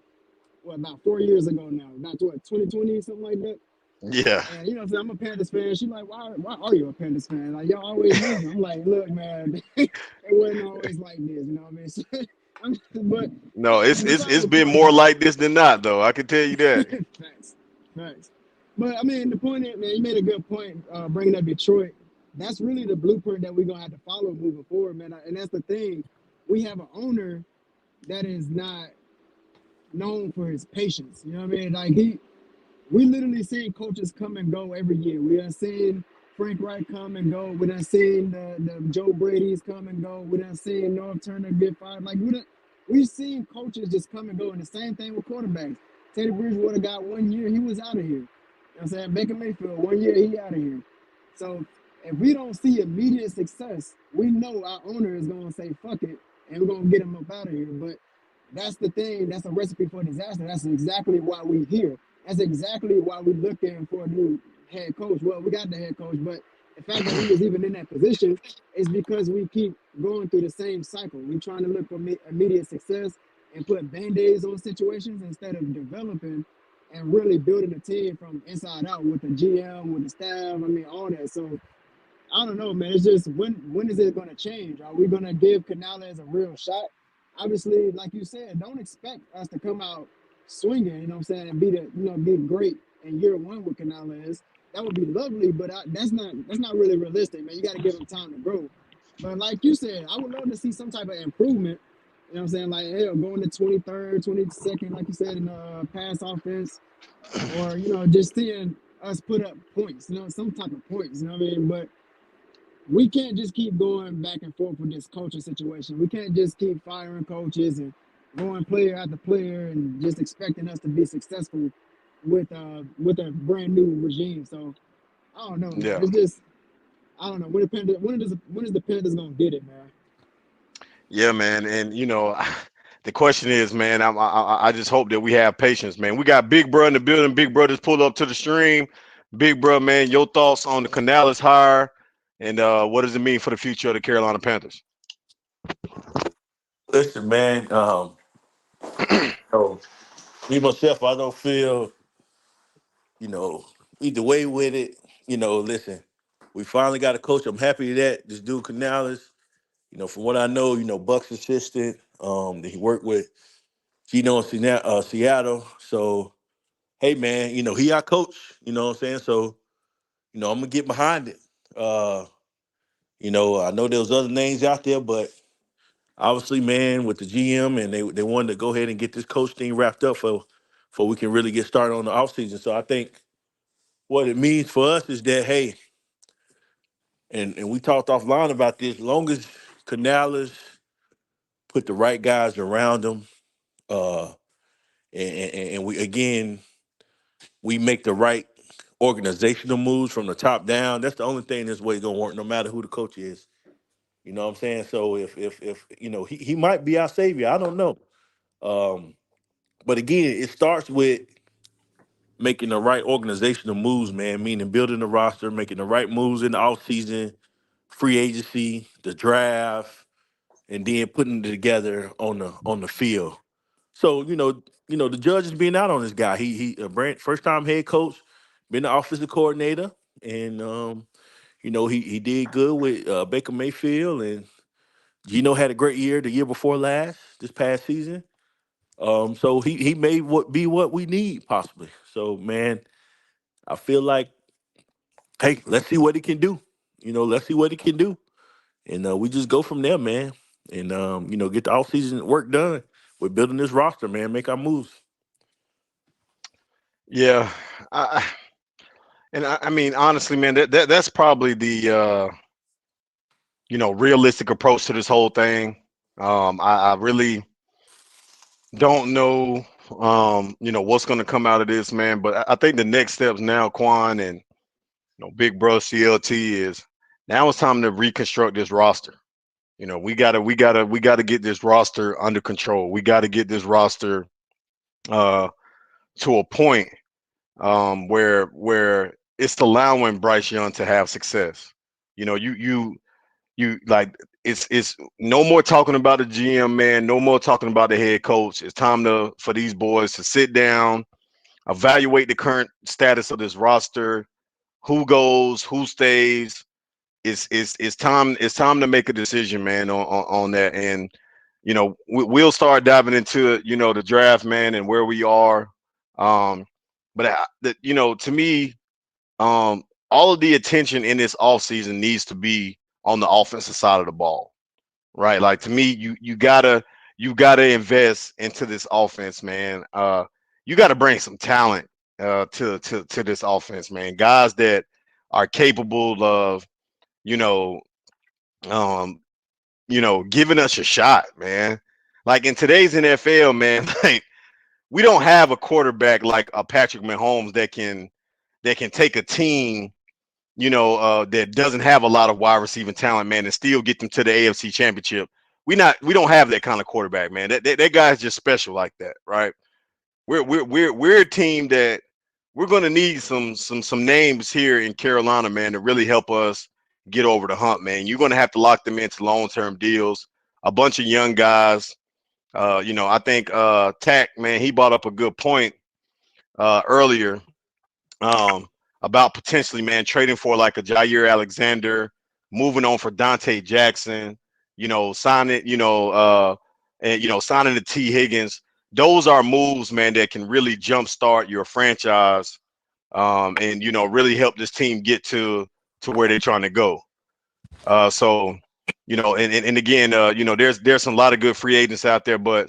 about 4 years ago now, about 2020, something like that. Yeah. And I'm a Panthers fan. She's like, why are you a Panthers fan? Like, y'all always lose. I'm like, look, man, it wasn't always like this, you know what I mean? But no, it's been more like this than not, though. I can tell you that. Facts. But I mean, the point is, man, you made a good point bringing up Detroit. That's really the blueprint that we're gonna have to follow moving forward, man. And that's the thing. We have an owner that is not known for his patience. You know what I mean? Like we literally seen coaches come and go every year. We done seen Frank Reich come and go. We done seen the Joe Brady's come and go. We done seen North Turner get fired. Like we've seen coaches just come and go. And the same thing with quarterbacks. Teddy Bridgewater got 1 year, he was out of here. You know what I'm saying? Baker Mayfield, 1 year, he out of here. So if we don't see immediate success, we know our owner is gonna say fuck it and we're gonna get him up out of here. But that's the thing, that's a recipe for disaster. That's exactly why we're here. That's exactly why we're looking for a new head coach. Well, we got the head coach, but the fact that we was even in that position is because we keep going through the same cycle. We trying to look for immediate success and put band-aids on situations instead of developing and really building a team from inside out with the GM, with the staff. I mean, all that. So I don't know, man. It's just when is it going to change? Are we going to give Canales a real shot? Obviously, like you said, don't expect us to come out swinging. You know what I'm saying? And be great in year one with Canales. That would be lovely, but that's not really realistic, man. You got to give him time to grow. But like you said, I would love to see some type of improvement. You know what I'm saying? Like, hell, going to 23rd, 22nd, like you said, in pass offense, or just seeing us put up points. Some type of points. You know what I mean? But we can't just keep going back and forth with this coaching situation. We can't just keep firing coaches and going player after player and just expecting us to be successful with a brand new regime. So I don't know, man. Yeah. It's just I don't know. When is the Panthers gonna get it, man? Yeah, man. And the question is, man, I just hope that we have patience, man. We got Big Bro in the building. Big Bro just pulled up to the stream. Big Bro, man, your thoughts on the Canales hire and what does it mean for the future of the Carolina Panthers? Listen, man. So me myself, I don't feel, either way with it. Listen, we finally got a coach. I'm happy that this dude Canales. From what I know, Bucs assistant. That he worked with Gino in Seattle. So hey, man, he our coach. You know what I'm saying? So I'm gonna get behind it. I know there was other names out there, but obviously, man, with the GM and they wanted to go ahead and get this coach thing wrapped up for we can really get started on the offseason. So I think what it means for us is that, hey, and we talked offline about this, long as Canales put the right guys around him, uh, and we make the right organizational moves from the top down, that's the only thing this way gonna work, no matter who the coach is. You know what I'm saying? So if he might be our savior, I don't know. Um, but again, it starts with making the right organizational moves, man, meaning building the roster, making the right moves in the offseason, free agency, the draft, and then putting it together on the field. So, the judge is being out on this guy. He a brand first time head coach, been the offensive coordinator, and he did good with Baker Mayfield, and Gino had a great year the year before last, this past season. So he may be what we need possibly. So man, I feel like, hey, let's see what he can do. Let's see what he can do, and we just go from there, man. And get the offseason work done. We're building this roster, man. Make our moves. Yeah. I mean, honestly, man, that's probably the realistic approach to this whole thing. I really don't know what's going to come out of this, man, but I think the next steps now, Quan and big bro CLT, is now it's time to reconstruct this roster. We gotta get this roster under control. We got to get this roster uh to a point where it's allowing Bryce Young to have success. You like, it's no more talking about the GM, man, no more talking about the head coach. It's time for these boys to sit down, evaluate the current status of this roster, who goes, who stays. It's time to make a decision, man, on that. And we'll start diving into the draft, man, and where we are. But to me, all of the attention in this offseason needs to be on the offensive side of the ball, right? Like, to me, you gotta invest into this offense, man. You got to bring some talent to this offense, man. Guys that are capable of you know um giving us a shot, man. Like, in today's NFL, man, like, we don't have a quarterback like a Patrick Mahomes that can take a team, that doesn't have a lot of wide receiving talent, man, and still get them to the AFC Championship. We don't have that kind of quarterback, man. That guy's just special like that, right? We're a team that we're going to need some names here in Carolina, man, to really help us get over the hump, man. You're going to have to lock them into long-term deals. A bunch of young guys. I think Tack, man, he brought up a good point earlier um, about potentially, man, trading for like a Jair Alexander, moving on for Dante Jackson, signing, and signing the T Higgins. Those are moves, man, that can really jumpstart your franchise, and really help this team get to where they're trying to go. So, and again, there's some lot of good free agents out there, but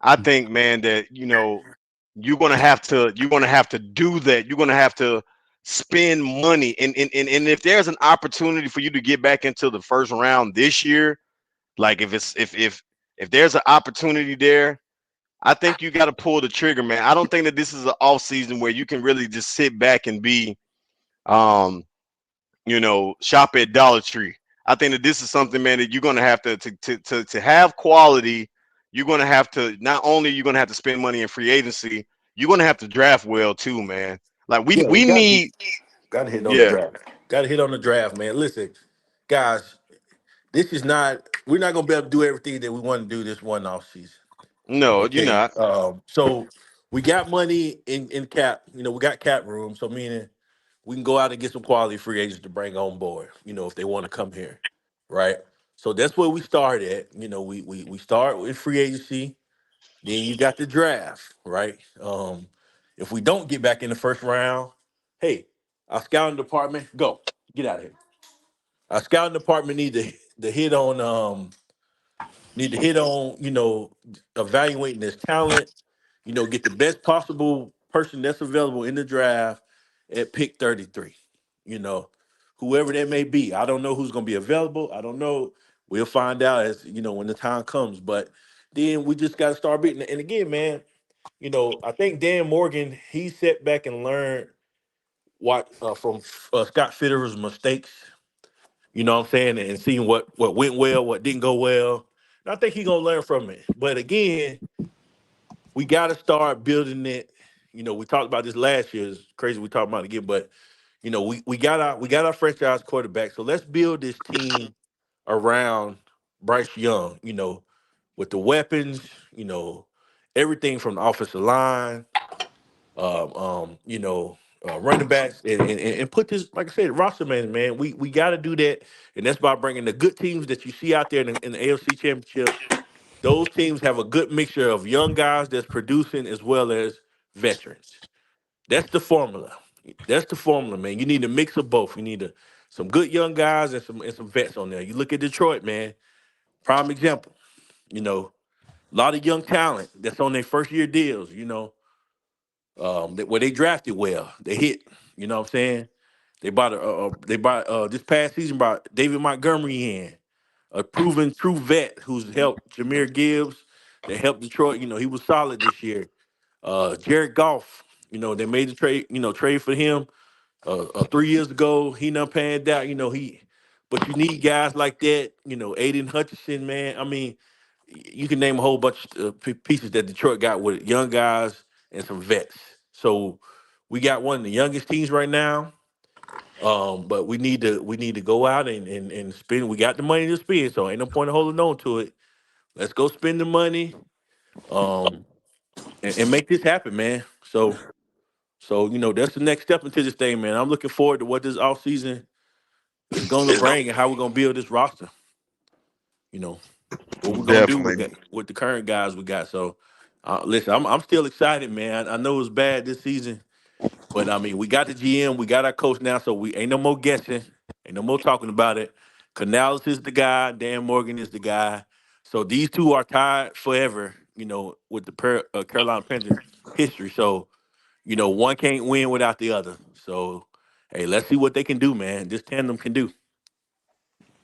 I think, man, that you're gonna have to do that. You're gonna have to spend money, and if there's an opportunity for you to get back into the first round this year, like if there's an opportunity there, I think you got to pull the trigger, man. I don't think that this is an off season where you can really just sit back and be, um, shop at Dollar Tree. I think that this is something, man, that you're gonna have to have quality. You're gonna have to not only you're gonna have to spend money in free agency, you're gonna have to draft well too, man. Like we Yeah, we we need, got to hit on the yeah, draft. Got to hit on the draft, man. Listen, guys, this is not. We're not gonna be able to do everything that we want to do this one off season. no, you're Okay. not. So we got money in cap. We got cap room. So meaning we can go out and get some quality free agents to bring on board. If they want to come here, right? So that's where we start at. We start with free agency. Then you got the draft, right? If we don't get back in the first round, hey, our scouting department, go get out of here. Our scouting department to hit on evaluating this talent, get the best possible person that's available in the draft at pick 33. You know, Whoever that may be. I don't know who's gonna be available. I don't know. We'll find out as when the time comes. But then we just gotta start beating. And again, man, I think Dan Morgan, he sat back and learned what from Scott Fitterer's mistakes. You know what I'm saying, and seeing what went well, what didn't go well. And I think he's gonna learn from it. But again, we got to start building it. We talked about this last year. It's crazy we talked about it again, but we got our franchise quarterback. So let's build this team around Bryce Young. With the weapons. Everything from the offensive line, um, um, you know, running backs, and put this, like I said, roster man. We got to do that, and that's by bringing the good teams that you see out there in the AFC Championship. Those teams have a good mixture of young guys that's producing as well as veterans. That's the formula. That's the formula, man. You need a mix of both. You need some good young guys and some vets on there. You look at Detroit, man. Prime example. A lot of young talent that's on their first year deals. Where they drafted well, they hit. You know what I'm saying? They bought this past season brought David Montgomery in, a proven true vet who's helped Jameer Gibbs. They helped Detroit. He was solid this year. Jared Goff, they made the trade for him 3 years ago. He not panned out. But you need guys like that. Aiden Hutchinson, man. I mean, you can name a whole bunch of pieces that Detroit got with young guys and some vets. So we got one of the youngest teams right now. But we need to go out and spend. We got the money to spend, so ain't no point in holding on to it. Let's go spend the money, um, and make this happen, man. So that's the next step into this thing, man. I'm looking forward to what this offseason is going to bring and how we're going to build this roster. You know what we're going to do Definitely. with the current guys we got. So, listen, I'm still excited, man. I know it's bad this season. But I mean, we got the GM, we got our coach now, so we ain't no more guessing, ain't no more talking about it. Canales is the guy, Dan Morgan is the guy. So these two are tied forever, with the Carolina Panthers history. So, one can't win without the other. So, hey, let's see what they can do, man. This tandem can do.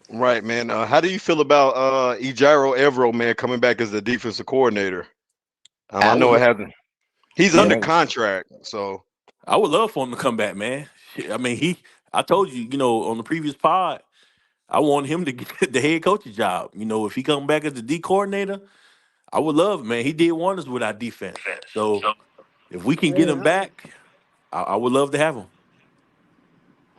Right, man. How do you feel about Ejiro Evero, man, coming back as the defensive coordinator? I I know it would, hasn't. He's Yeah, under contract, so I would love for him to come back, man. Shit, I mean, I told you, on the previous pod, I want him to get the head coaching job. If he come back as the D coordinator, I would love, man. He did wonders with our defense. So if we can get him Yeah, back, I would love to have him.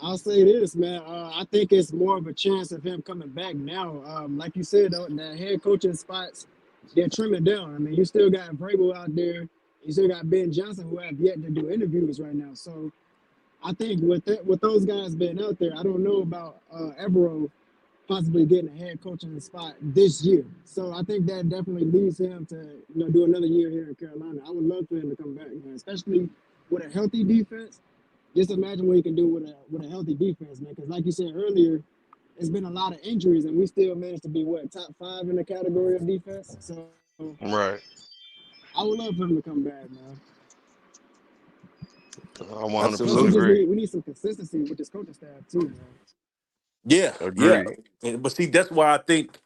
I'll say this, man. I think it's more of a chance of him coming back now. Like you said, though, the head coaching spots, they're trimming down. I mean, you still got Vrabel out there. You still got Ben Johnson, who have yet to do interviews right now. So I think with those guys being out there, I don't know about Evero possibly getting a head coaching spot this year. So I think that definitely leads him to do another year here in Carolina. I would love for him to come back, man, especially with a healthy defense. Just imagine what he can do with a healthy defense, man. Because like you said earlier, it's been a lot of injuries, and we still managed to be top 5 in the category of defense. So Right. I would love for him to come back, man. I 100% Plus, we Absolutely. just agree. need some consistency with this coaching staff too, man. Yeah, yeah. Agreed. But see, that's why I think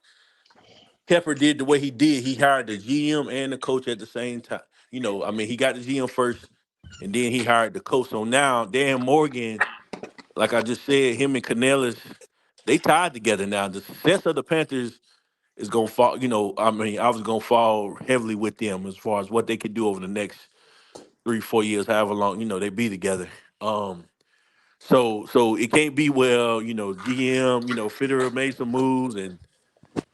Pepper did the way he did. He hired the GM and the coach at the same time. I mean, he got the GM first, and then he hired the coach. So now Dan Morgan, like I just said, him and Canales, they tied together now. The success of the Panthers is gonna fall. I mean, I was gonna fall heavily with them as far as what they could do over the next 3, 4 years, however long they be together. Um, so it can't be GM, Fitterer made some moves and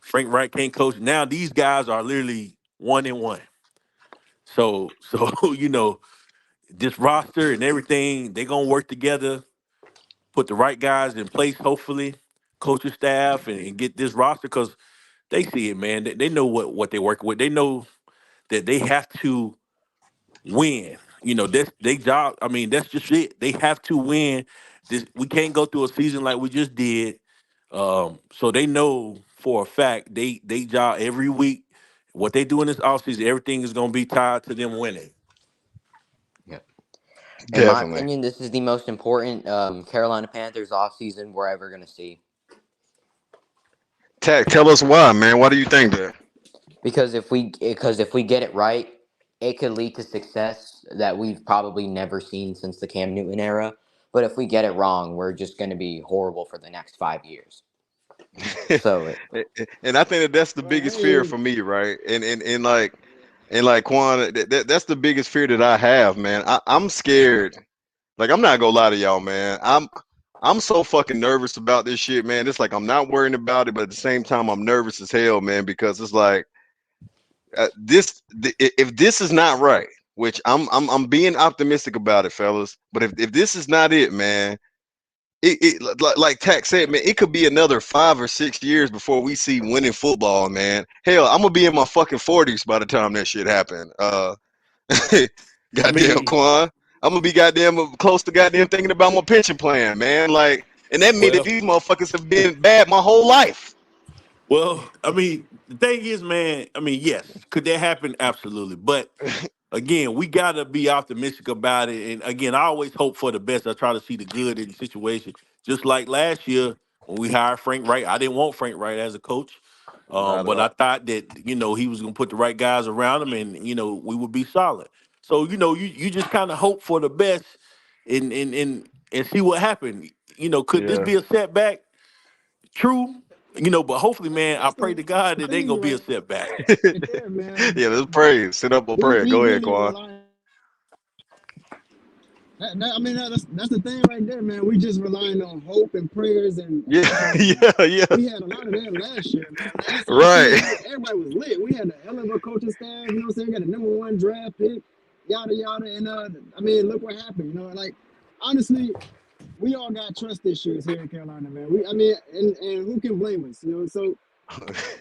Frank Wright can't coach. Now these guys are literally 1-1. So this roster and everything, they gonna work together, put the right guys in place, hopefully, coaching staff and get this roster because they see it, man. They know what they're working with. They know that they have to win. That's they job. I mean, that's just it. They have to win. We can't go through a season like we just did. So they know for a fact they job every week. What they do in this offseason, everything is gonna be tied to them winning. Yep. In my Definitely. opinion, this is the most important Carolina Panthers offseason we're ever going to see. Tech, tell us why, man. Why do you think that? Because if we get it right, it could lead to success that we've probably never seen since the Cam Newton era. But if we get it wrong, we're just going to be horrible for the next 5 years. So And I think that's the Well, biggest fear hey, for me, right? And like Quan, that's the biggest fear that I have, man. I'm scared. Like I'm not gonna lie to y'all, man. I'm so fucking nervous about this shit, man. It's like I'm not worrying about it, but at the same time, I'm nervous as hell, man, because it's like if this is not right, which I'm being optimistic about it, fellas. But if this is not it, man, like Tack said, man, it could be another 5 or 6 years before we see winning football, man. Hell, I'm gonna be in my fucking 40s by the time that shit happen. I Goddamn mean, Quan, I'm gonna be goddamn close to goddamn thinking about my pension plan, man. Like, and that means that well, these motherfuckers have been bad my whole life. I mean, the thing is, man. I mean, yes, could that happen? Absolutely, but again, we gotta be optimistic about it. And again, I always hope for the best. I try to see the good in the situation. Just like last year when we hired Frank Wright, I didn't want Frank Wright as a coach, Not at but I all. thought that he was gonna put the right guys around him, and we would be solid. So you just kind of hope for the best, and see what happened. Could this Yeah. be a setback? True. But hopefully, man, I that's pray to God the that they ain't gonna thing be a right setback. there, man. Yeah, let's pray. Sit up a prayer. We Go ahead, really Quan. rely. I mean, that's the thing right there, man. We just relying on hope and prayers and Yeah, optimism. yeah, yeah. We had a lot of that last year, man. Last Right. offseason, everybody was lit. We had a hell of a coaching staff, you know what I'm saying? We got a #1 draft pick, yada, yada. And, I mean, look what happened, like, honestly, we all got trust issues here in Carolina, man. I mean, and who can blame us, So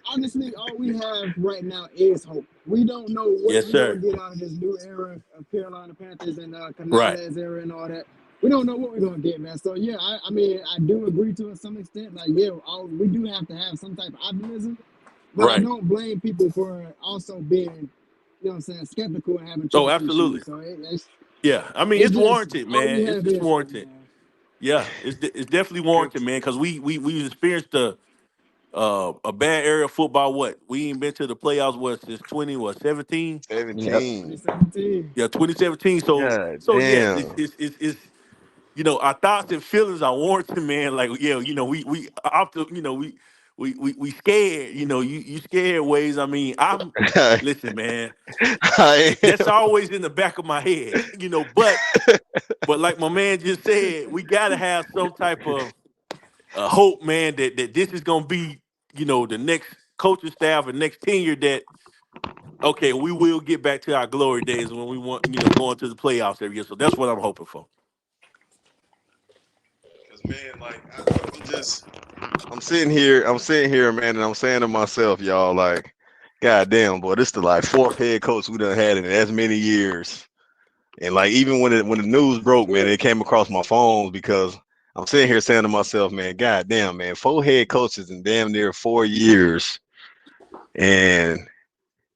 honestly, all we have right now is hope. We don't know what Yes, we're gonna sir. get out of this new era of Carolina Panthers and Right. Canales era and all that. We don't know what we're gonna get, man. So yeah, I mean, I do agree to some extent. Like, yeah, we do have to have some type of optimism, but I Right. don't blame people for also being, what I'm saying, skeptical and having Oh, trust absolutely. issues. So Yeah. I mean, it's it's just warranted, all we man. It's have it's is hope, warranted. man. Yeah, it's definitely warranted, man. Because we experienced a bad area of football. What we ain't been to the playoffs since 2017. yep. 17. 2017. Yeah, 2017. God So yes, damn. it's our thoughts and feelings are warranted, man. Like, yeah, we we scared. You scared ways. I mean, listen, man. I That's am. always in the back of my head. But like my man just said, we gotta have some type of hope, man, that this is gonna be, the next coaching staff and next tenure that okay, we will get back to our glory days when we want, going to the playoffs every year. So that's what I'm hoping for. Cause man, like I'm sitting here, man, and I'm saying to myself, y'all, like, God damn, boy, this the like fourth head coach we done had in as many years. And like even when the news broke, man, it came across my phone because I'm sitting here saying to myself, man, God damn, man, four head coaches in damn near 4 years, and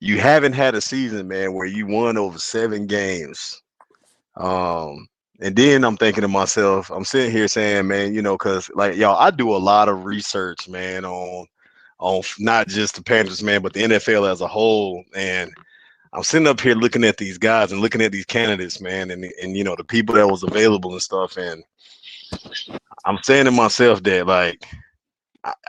you haven't had a season, man, where you won over 7 games. Um, and then I'm thinking to myself, I'm sitting here saying, man, because like y'all, I do a lot of research, man, on not just the Panthers, man, but the NFL as a whole. And I'm sitting up here looking at these guys and looking at these candidates, man, and the people that was available and stuff. And I'm saying to myself that like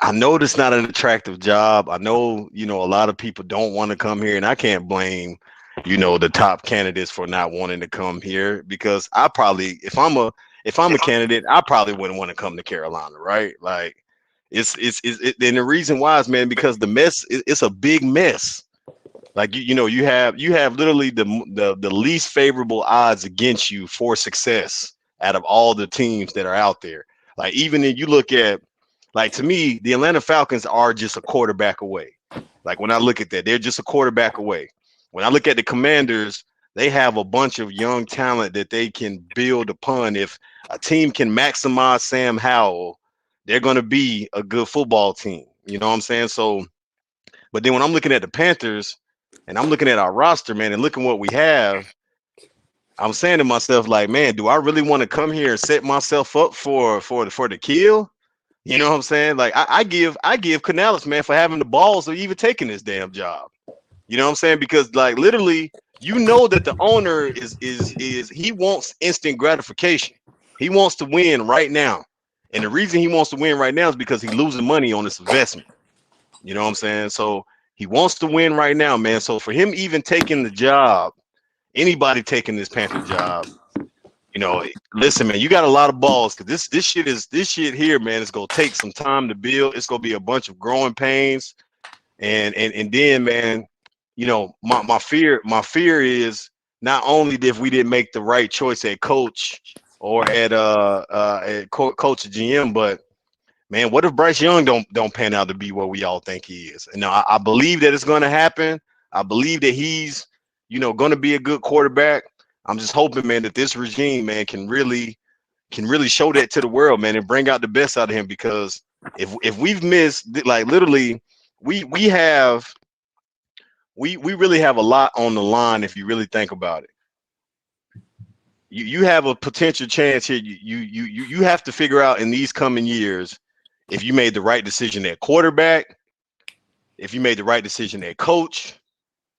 I know it's not an attractive job. I know, a lot of people don't want to come here, and I can't blame, the top candidates for not wanting to come here because I probably, if I'm a candidate, I probably wouldn't want to come to Carolina, right? Like, and the reason why is, man, because the mess, it's a big mess. Like you have literally the least favorable odds against you for success out of all the teams that are out there. Like even if you look at, like, to me, the Atlanta Falcons are just a quarterback away. Like when I look at that, they're just a quarterback away. When I look at the Commanders, they have a bunch of young talent that they can build upon. If a team can maximize Sam Howell, they're going to be a good football team. You know what I'm saying? So, but then when I'm looking at the Panthers and I'm looking at our roster, man, and looking what we have, I'm saying to myself, like, man, do I really want to come here and set myself up for the kill? You know what I'm saying? Like I give Canales, man, for having the balls of even taking this damn job. You know what I'm saying? Because like literally, that the owner is he wants instant gratification. He wants to win right now. And the reason he wants to win right now is because he's losing money on this investment. You know what I'm saying? So he wants to win right now, man. So for him even taking the job, anybody taking this Panther job, listen, man, you got a lot of balls because this shit here, man. It's gonna take some time to build. It's gonna be a bunch of growing pains, and then, man, my fear is not only if we didn't make the right choice at coach or at coach or GM, but man, what if Bryce Young don't pan out to be what we all think he is? And now I believe that it's gonna happen. I believe that he's gonna be a good quarterback. I'm just hoping, man, that this regime, man, can really show that to the world, man, and bring out the best out of him. Because if we've missed, like literally, we really have a lot on the line if you really think about it. You have a potential chance here. You have to figure out in these coming years if you made the right decision at quarterback, if you made the right decision at coach,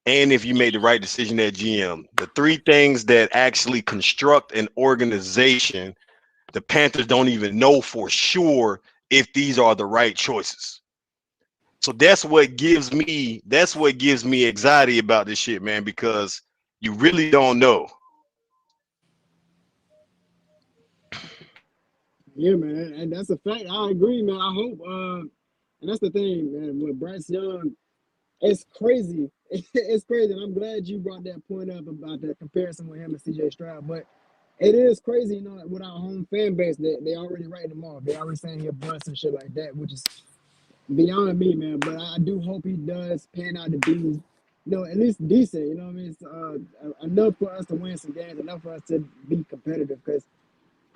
and if you made the right decision at GM. The three things that actually construct an organization, the Panthers don't even know for sure if these are the right choices. So that's what gives me anxiety about this shit, man, because you really don't know. Yeah, man, and that's a fact. I agree, man. I hope, and that's the thing, man. With Bryce Young, it's crazy. It's crazy, and I'm glad you brought that point up about that comparison with him and CJ Stroud. But it is crazy, with our home fan base that they already writing him off. They already saying he a bust and shit like that, which is beyond me, man. But I do hope he does pan out to be, at least decent. You know what I mean? It's, enough for us to win some games, enough for us to be competitive. Because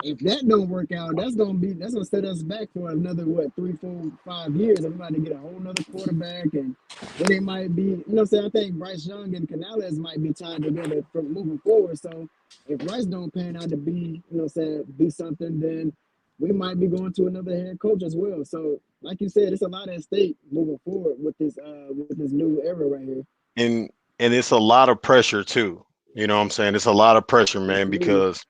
if that don't work out, that's gonna set us back for another 3, 4, 5 years. And we're about to get a whole nother quarterback, and then it might be, what I'm saying. I think Bryce Young and Canales might be tied together from moving forward. So if Bryce don't pan out to be, be something, then we might be going to another head coach as well. So like you said, it's a lot at stake moving forward with this new era right here. And it's a lot of pressure too. You know what I'm saying? It's a lot of pressure, man, Absolutely. because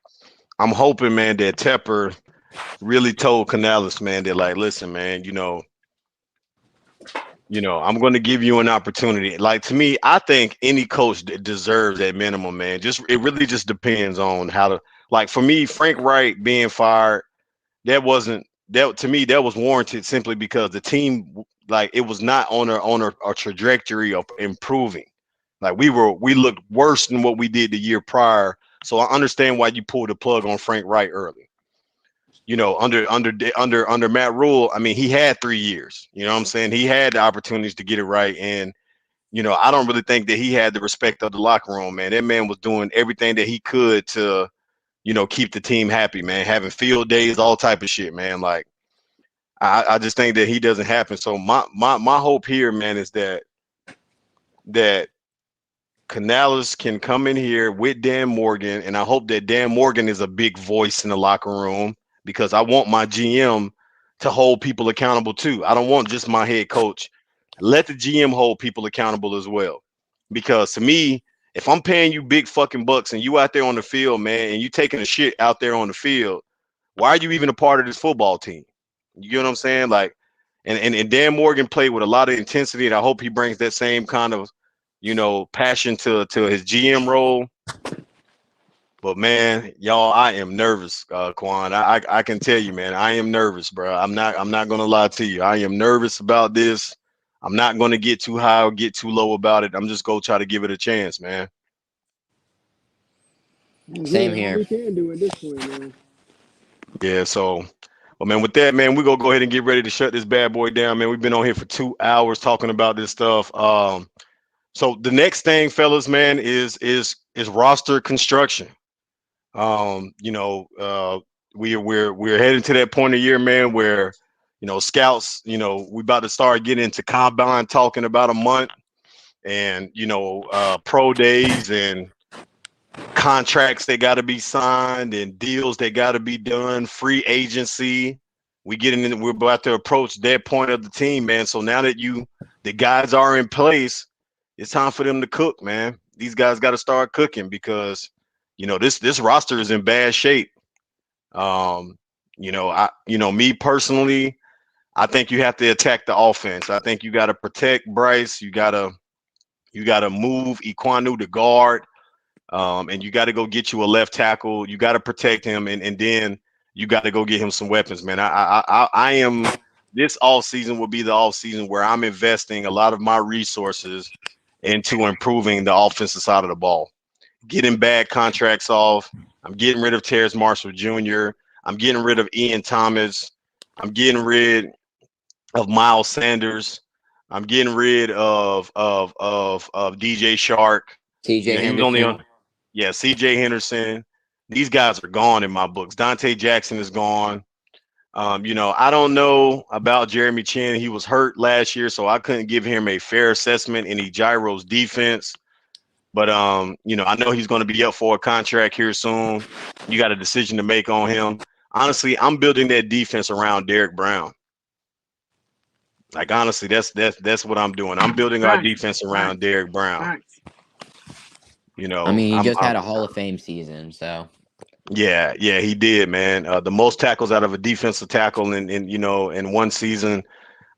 I'm hoping, man, that Tepper really told Canales, man, that like, listen, man, I'm going to give you an opportunity. Like to me, I think any coach deserves that minimum, man. Just it really just depends on how to. Like for me, Frank Wright being fired, that wasn't that to me that was warranted simply because the team like it was not on a trajectory of improving. Like we looked worse than what we did the year prior. So I understand why you pulled the plug on Frank Wright early. Under Matt Rule, I mean, he had 3 years. You know what I'm saying? He had the opportunities to get it right, and I don't really think that he had the respect of the locker room. Man, that man was doing everything that he could to keep the team happy, man. Having field days, all type of shit, man. Like I just think that he doesn't happen. So my hope here, man, is that Canales can come in here with Dan Morgan, and I hope that Dan Morgan is a big voice in the locker room because I want my GM to hold people accountable too. I don't want just my head coach. Let the GM hold people accountable as well. Because to me, if I'm paying you big fucking bucks and you out there on the field, man, and you taking a shit out there on the field, why are you even a part of this football team? You get what I'm saying? Like, and Dan Morgan played with a lot of intensity, and I hope he brings that same kind of passion to his GM role. But man, y'all, I am nervous, Quan. I can tell you, man, I am nervous, bro. I'm not gonna lie to you. I am nervous about this. I'm not gonna get too high or get too low about it. I'm just gonna try to give it a chance, man. That's Same really all here. we can do at this point, man. Yeah, so well, man, with that, man, we're gonna go ahead and get ready to shut this bad boy down, man. We've been on here for 2 hours talking about this stuff. So the next thing, fellas, man, is roster construction. Um, you know, uh, we're heading to that point of year, man, where scouts, we about to start getting into combine talk in about a month, and pro days and contracts that got to be signed and deals that got to be done, free agency. We're about to approach that point of the team, man. So now that the guys are in place, it's time for them to cook, man. These guys got to start cooking because this roster is in bad shape. Me personally, I think you have to attack the offense. I think you got to protect Bryce. You got to move Iquanu to guard. And you got to go get you a left tackle. You got to protect him, and then you got to go get him some weapons, man. I am this off season will be the off season where I'm investing a lot of my resources into improving the offensive side of the ball, getting bad contracts off. I'm getting rid of Terrace Marshall Jr. I'm getting rid of Ian Thomas. I'm getting rid of Miles Sanders. I'm getting rid of DJ Shark. TJ He was only Henderson. on. Yeah, CJ Henderson. These guys are gone in my books. Dante Jackson is gone. I don't know about Jeremy Chin. He was hurt last year, so I couldn't give him a fair assessment in Gyro's defense. But I know he's going to be up for a contract here soon. You got a decision to make on him. Honestly, I'm building that defense around Derek Brown. Like honestly, that's what I'm doing. I'm building our Facts, defense around facts, Derek Brown. facts. I mean, he just I'm had a Hall of Fame season, so Yeah, he did, man. The most tackles out of a defensive tackle in one season.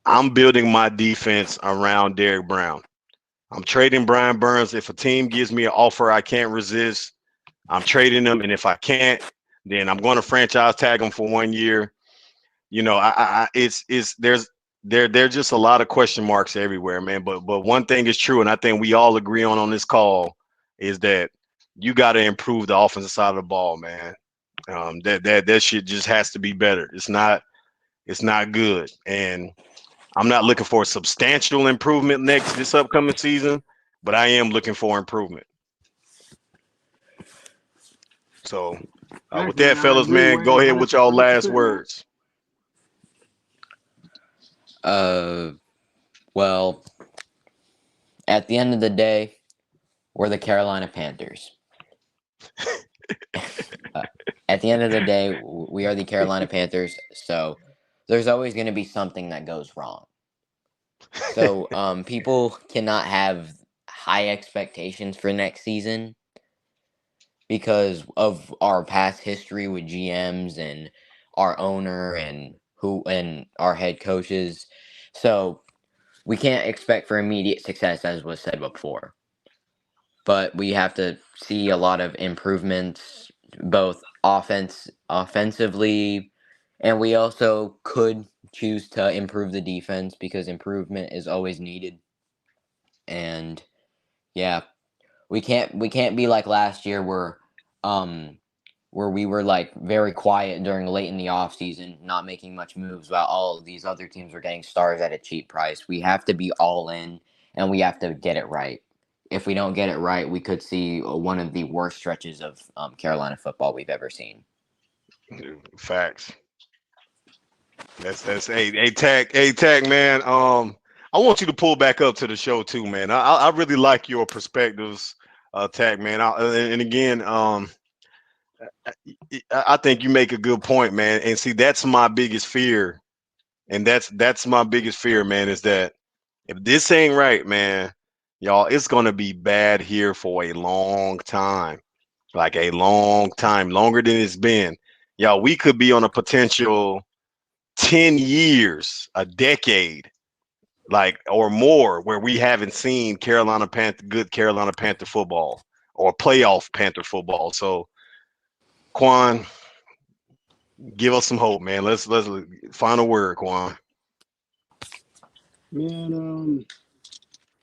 I'm building my defense around Derek Brown. I'm trading Brian Burns. If a team gives me an offer I can't resist, I'm trading them. And if I can't, then I'm going to franchise tag him for 1 year. It's there's just a lot of question marks everywhere, man. But one thing is true, and I think we all agree on this call is that you got to improve the offensive side of the ball, man. That shit just has to be better. It's not good, and I'm not looking for a substantial improvement this upcoming season, but I am looking for improvement. So, Facts, with that, man. I fellas, agree, man, go Wade. ahead with y'all last 100%, man. words. uh well, at the end of the day, we're the Carolina Panthers. At the end of the day, we are the Carolina Panthers, so there's always going to be something that goes wrong. So people cannot have high expectations for next season because of our past history with GMs and our owner and our head coaches. So we can't expect for immediate success, as was said before. But we have to see a lot of improvements, both offensively, and we also could choose to improve the defense because improvement is always needed. And yeah, we can't be like last year where we were like very quiet during late in the offseason, not making much moves while all of these other teams were getting stars at a cheap price. We have to be all in and we have to get it right. If we don't get it right, we could see one of the worst stretches of Carolina football we've ever seen. Facts. That's tag man. I want you to pull back up to the show too, man. I really like your perspectives, tag man. And again, I think you make a good point, man. And see, that's my biggest fear, and that's my biggest fear, man. Is that if this ain't right, man, y'all, it's gonna be bad here for a long time, like a long time, longer than it's been. Y'all, we could be on a potential 10 years, a decade, like or more, where we haven't seen good Carolina Panther football or playoff Panther football. So, Quan, give us some hope, man. Let's final word, Quan. Man,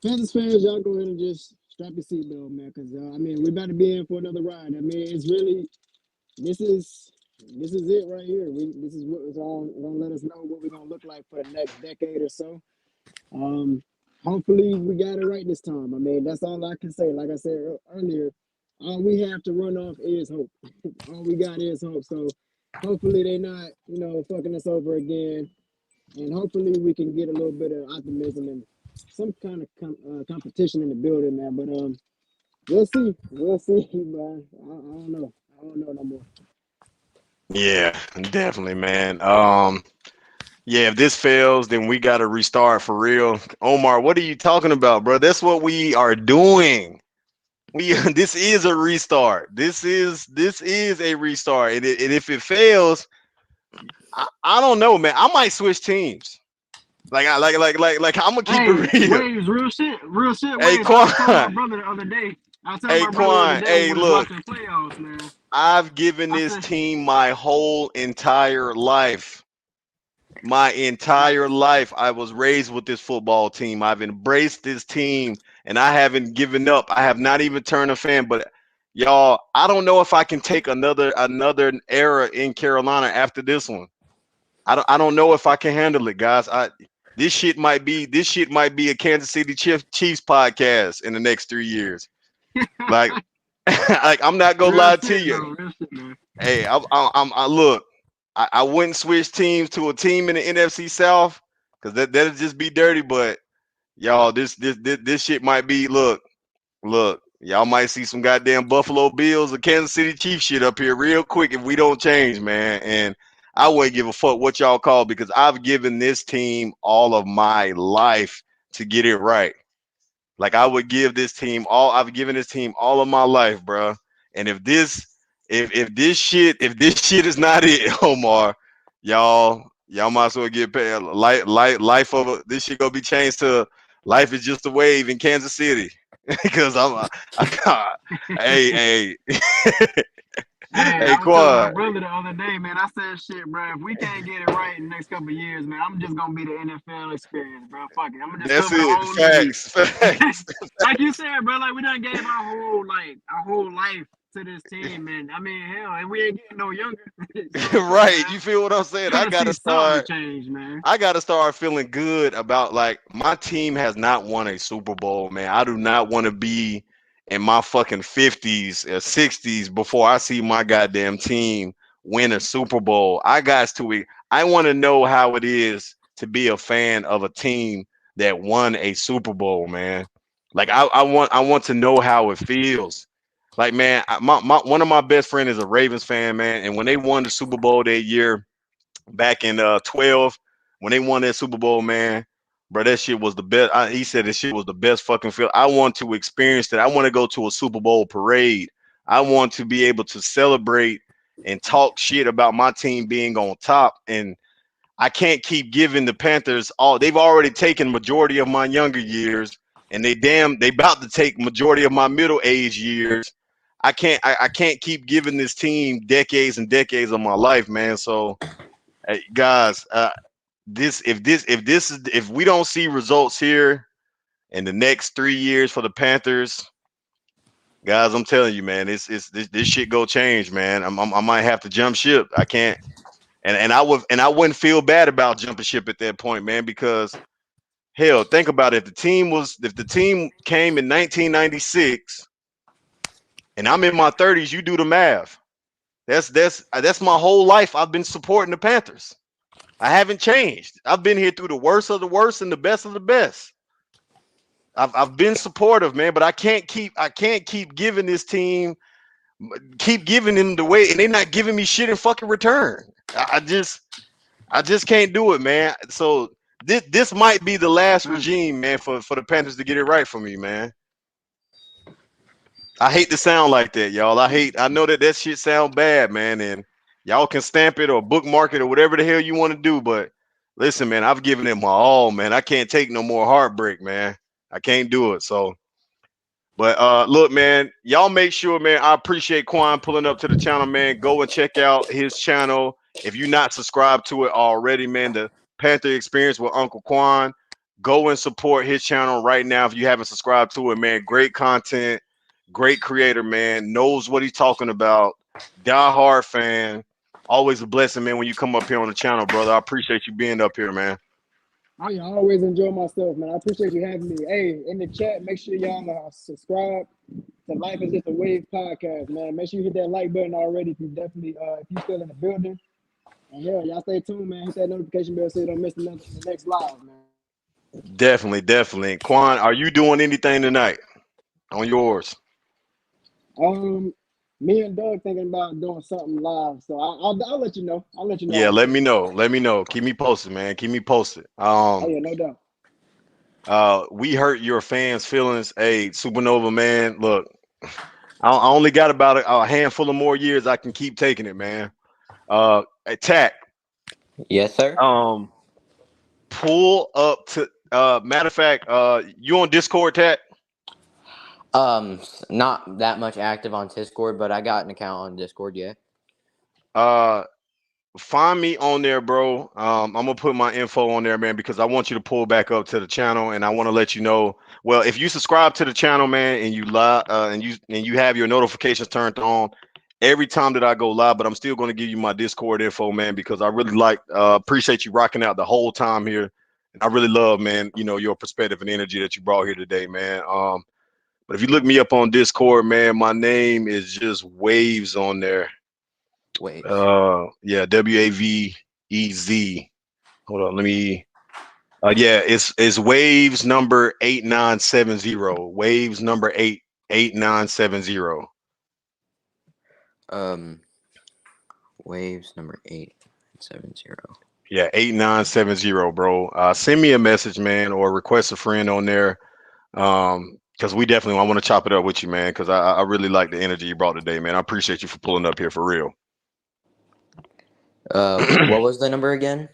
Panthers fans, y'all go ahead and just strap your seatbelt, man, because I mean, we're about to be in for another ride. I mean, it's really this is it right here. This is what's gonna let us know what we're gonna look like for the next decade or so. Hopefully we got it right this time. I mean, that's all I can say. Like I said earlier, all we have to run off is hope. All we got is hope. So hopefully they not, fucking us over again. And hopefully we can get a little bit of optimism and some kind of competition in the building, man. But we'll see. We'll see, man. I don't know. I don't know no more. Yeah, definitely, man. Yeah, if this fails, then we got to restart for real. Omar, what are you talking about, bro? That's what we are doing. This is a restart. This is a restart. And if it fails, I don't know, man. I might switch teams. I'm gonna keep it real. Waves, real shit, Hey, Waves. I was telling my Quan. brother the other day. Hey, Quan. When Hey, we was look. watching playoffs, man. I've given I this said, team my whole entire life. My entire life, I was raised with this football team. I've embraced this team, and I haven't given up. I have not even turned a fan. But y'all, I don't know if I can take another era in Carolina after this one. I don't know if I can handle it, guys. This shit might be a Kansas City Chiefs podcast in the next 3 years. Like, like I'm not gonna real lie to shit, you. though. Real shit, man. Hey, I look. I wouldn't switch teams to a team in the NFC South because that'd just be dirty. But y'all, this shit might be. Look, y'all might see some goddamn Buffalo Bills or Kansas City Chiefs shit up here real quick if we don't change, man. And I wouldn't give a fuck what y'all call because I've given this team all of my life to get it right. Like I would give this team all. I've given this team all of my life, bro. And if this shit is not it, Omar, y'all might as well get paid. Life of this shit gonna be changed to life is just a wave in Kansas City because hey Hey, hey I was telling my Quad. brother the other day, man. I said, shit, bro. If we can't get it right in the next couple of years, man, I'm just gonna be the NFL experience, bro. Fuck it. I'm gonna just That's cover the it. whole league. Facts. Like you said, bro. Like we done gave our whole life to this team, man. I mean, hell, and we ain't getting no younger. So shit, Right. man. You feel what I'm saying? Trying to see something change, man. I gotta start feeling good about like my team has not won a Super Bowl, man. I do not want to be in my fucking 50s or 60s before I see my goddamn team win a Super Bowl. I want to know how it is to be a fan of a team that won a Super Bowl, man. Like I want to know how it feels. Like man, my one of my best friends is a Ravens fan, man, and when they won the Super Bowl that year back in 12 when they won that Super Bowl, man. Bro, that shit was the best. He said that shit was the best fucking feel. I want to experience that. I want to go to a Super Bowl parade. I want to be able to celebrate and talk shit about my team being on top. And I can't keep giving the Panthers all. They've already taken majority of my younger years, and they about to take majority of my middle age years. I can't keep giving this team decades and decades of my life, man. So, hey, guys, if we don't see results here in the next 3 years for the Panthers, guys, I'm telling you, man, this shit go change, man. I might have to jump ship. I can't, and I wouldn't feel bad about jumping ship at that point, man, because hell, think about it. If the team came in 1996 and I'm in my 30s, you do the math. That's my whole life. I've been supporting the Panthers. I haven't changed. I've been here through the worst of the worst and the best of the best. I've been supportive, man, but I can't keep giving this team, keep giving them the way, and they're not giving me shit in fucking return. I just can't do it, man. So this might be the last regime, man, for the Panthers to get it right for me, man. I hate to sound like that, y'all. I know that shit sound bad, man, and y'all can stamp it or bookmark it or whatever the hell you want to do, but listen, man, I've given it my all, man. I can't take no more heartbreak, man. I can't do it. So, but look, man, y'all make sure, man. I appreciate Quan pulling up to the channel, man. Go and check out his channel if you're not subscribed to it already, man. The Panther Experience with Uncle Quan. Go and support his channel right now if you haven't subscribed to it, man. Great content, great creator, man. Knows what he's talking about. Die-hard fan. Always a blessing, man, when you come up here on the channel, brother. I appreciate you being up here, man. I always enjoy myself, man. I appreciate you having me. Hey, in the chat, make sure y'all subscribe to Life is Just a Wave podcast, man. Make sure you hit that like button already if you definitely if you still in the building. And yeah, y'all stay tuned, man. Hit that notification bell so you don't miss the next live, man. Definitely. Quan, are you doing anything tonight on yours? Me and Doug thinking about doing something live, so I'll let you know. I'll let you know. Yeah, let me know. Let me know. Keep me posted, man. Keep me posted. Oh yeah, no doubt. We hurt your fans' feelings. Hey, Supernova, man. Look, I only got about a handful of more years. I can keep taking it, man. Attack. Yes, sir. Pull up to. Matter of fact, you on Discord, Tack? Not that much active on Discord, but I got an account on Discord. Yeah. Find me on there, bro. I'm gonna put my info on there, man, because I want you to pull back up to the channel, and I want to let you know. Well, if you subscribe to the channel, man, and you live, and you have your notifications turned on every time that I go live, but I'm still going to give you my Discord info, man, because I really appreciate you rocking out the whole time here, and I really love, man, your perspective and energy that you brought here today, man. But if you look me up on Discord, man, my name is just Waves on there. Waves. Yeah, WAVEZ. Hold on, let me. Yeah, it's Waves number 8970. Waves number 8970. Waves number 870. Yeah, 8970, bro. Send me a message, man, or request a friend on there. Because I want to chop it up with you, man. Because I really like the energy you brought today, man. I appreciate you for pulling up here for real. What was the number again?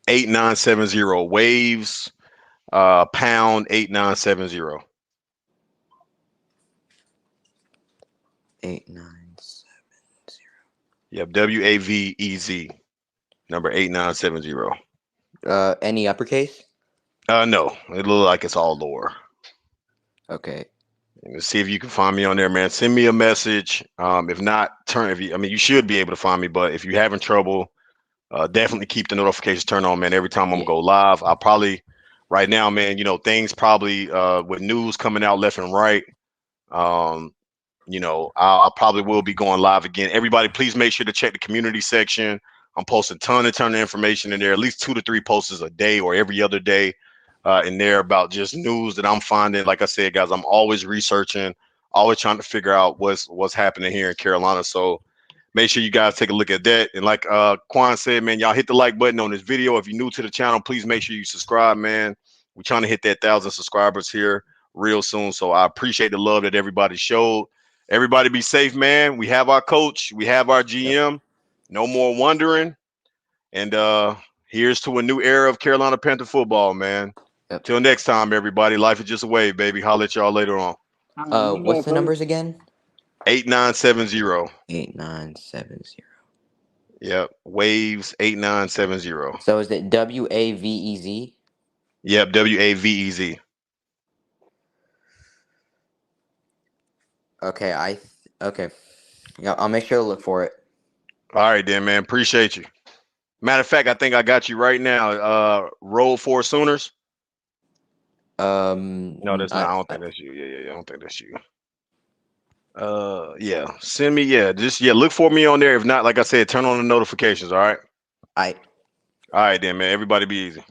8970 Waves, pound 8970. 8970. Yep, WAVEZ, number 8970. Any uppercase? No, it looks like it's all lower. Okay. Let's see if you can find me on there, man. Send me a message. If not, you should be able to find me, but if you're having trouble, definitely keep the notifications turned on, man. Every time I'm gonna go live, I'll probably right now, man, things probably with news coming out left and right. I probably will be going live again. Everybody, please make sure to check the community section. I'm posting ton of information in there, at least 2 to 3 posts a day or every other day in there about just news that I'm finding. Like I said, guys, I'm always researching, always trying to figure out what's happening here in Carolina. So make sure you guys take a look at that. And like Quan said, man, y'all hit the like button on this video. If you're new to the channel, please make sure you subscribe, man. We're trying to hit that 1,000 subscribers here real soon. So I appreciate the love that everybody showed. Everybody be safe, man. We have our coach. We have our GM. No more wondering. And Here's to a new era of Carolina Panther football, man. Yep. Till next time, everybody. Life is just a wave, baby. Holla at y'all later on. All right, one What's love, the fellas. numbers again? 8970. 8970. Yep. Waves 8970. So is it WAVEZ? Yep. WAVEZ. Okay, okay. Yeah, I'll make sure to look for it. All right, then, man. Appreciate you. Matter of fact, I think I got you right now. Roll 4 Sooners. No, that's not. I don't think that's you. Yeah. I don't think that's you. Yeah. Send me. Yeah. Just look for me on there. If not, like I said, turn on the notifications. All right. I All right, then, man. Everybody be easy.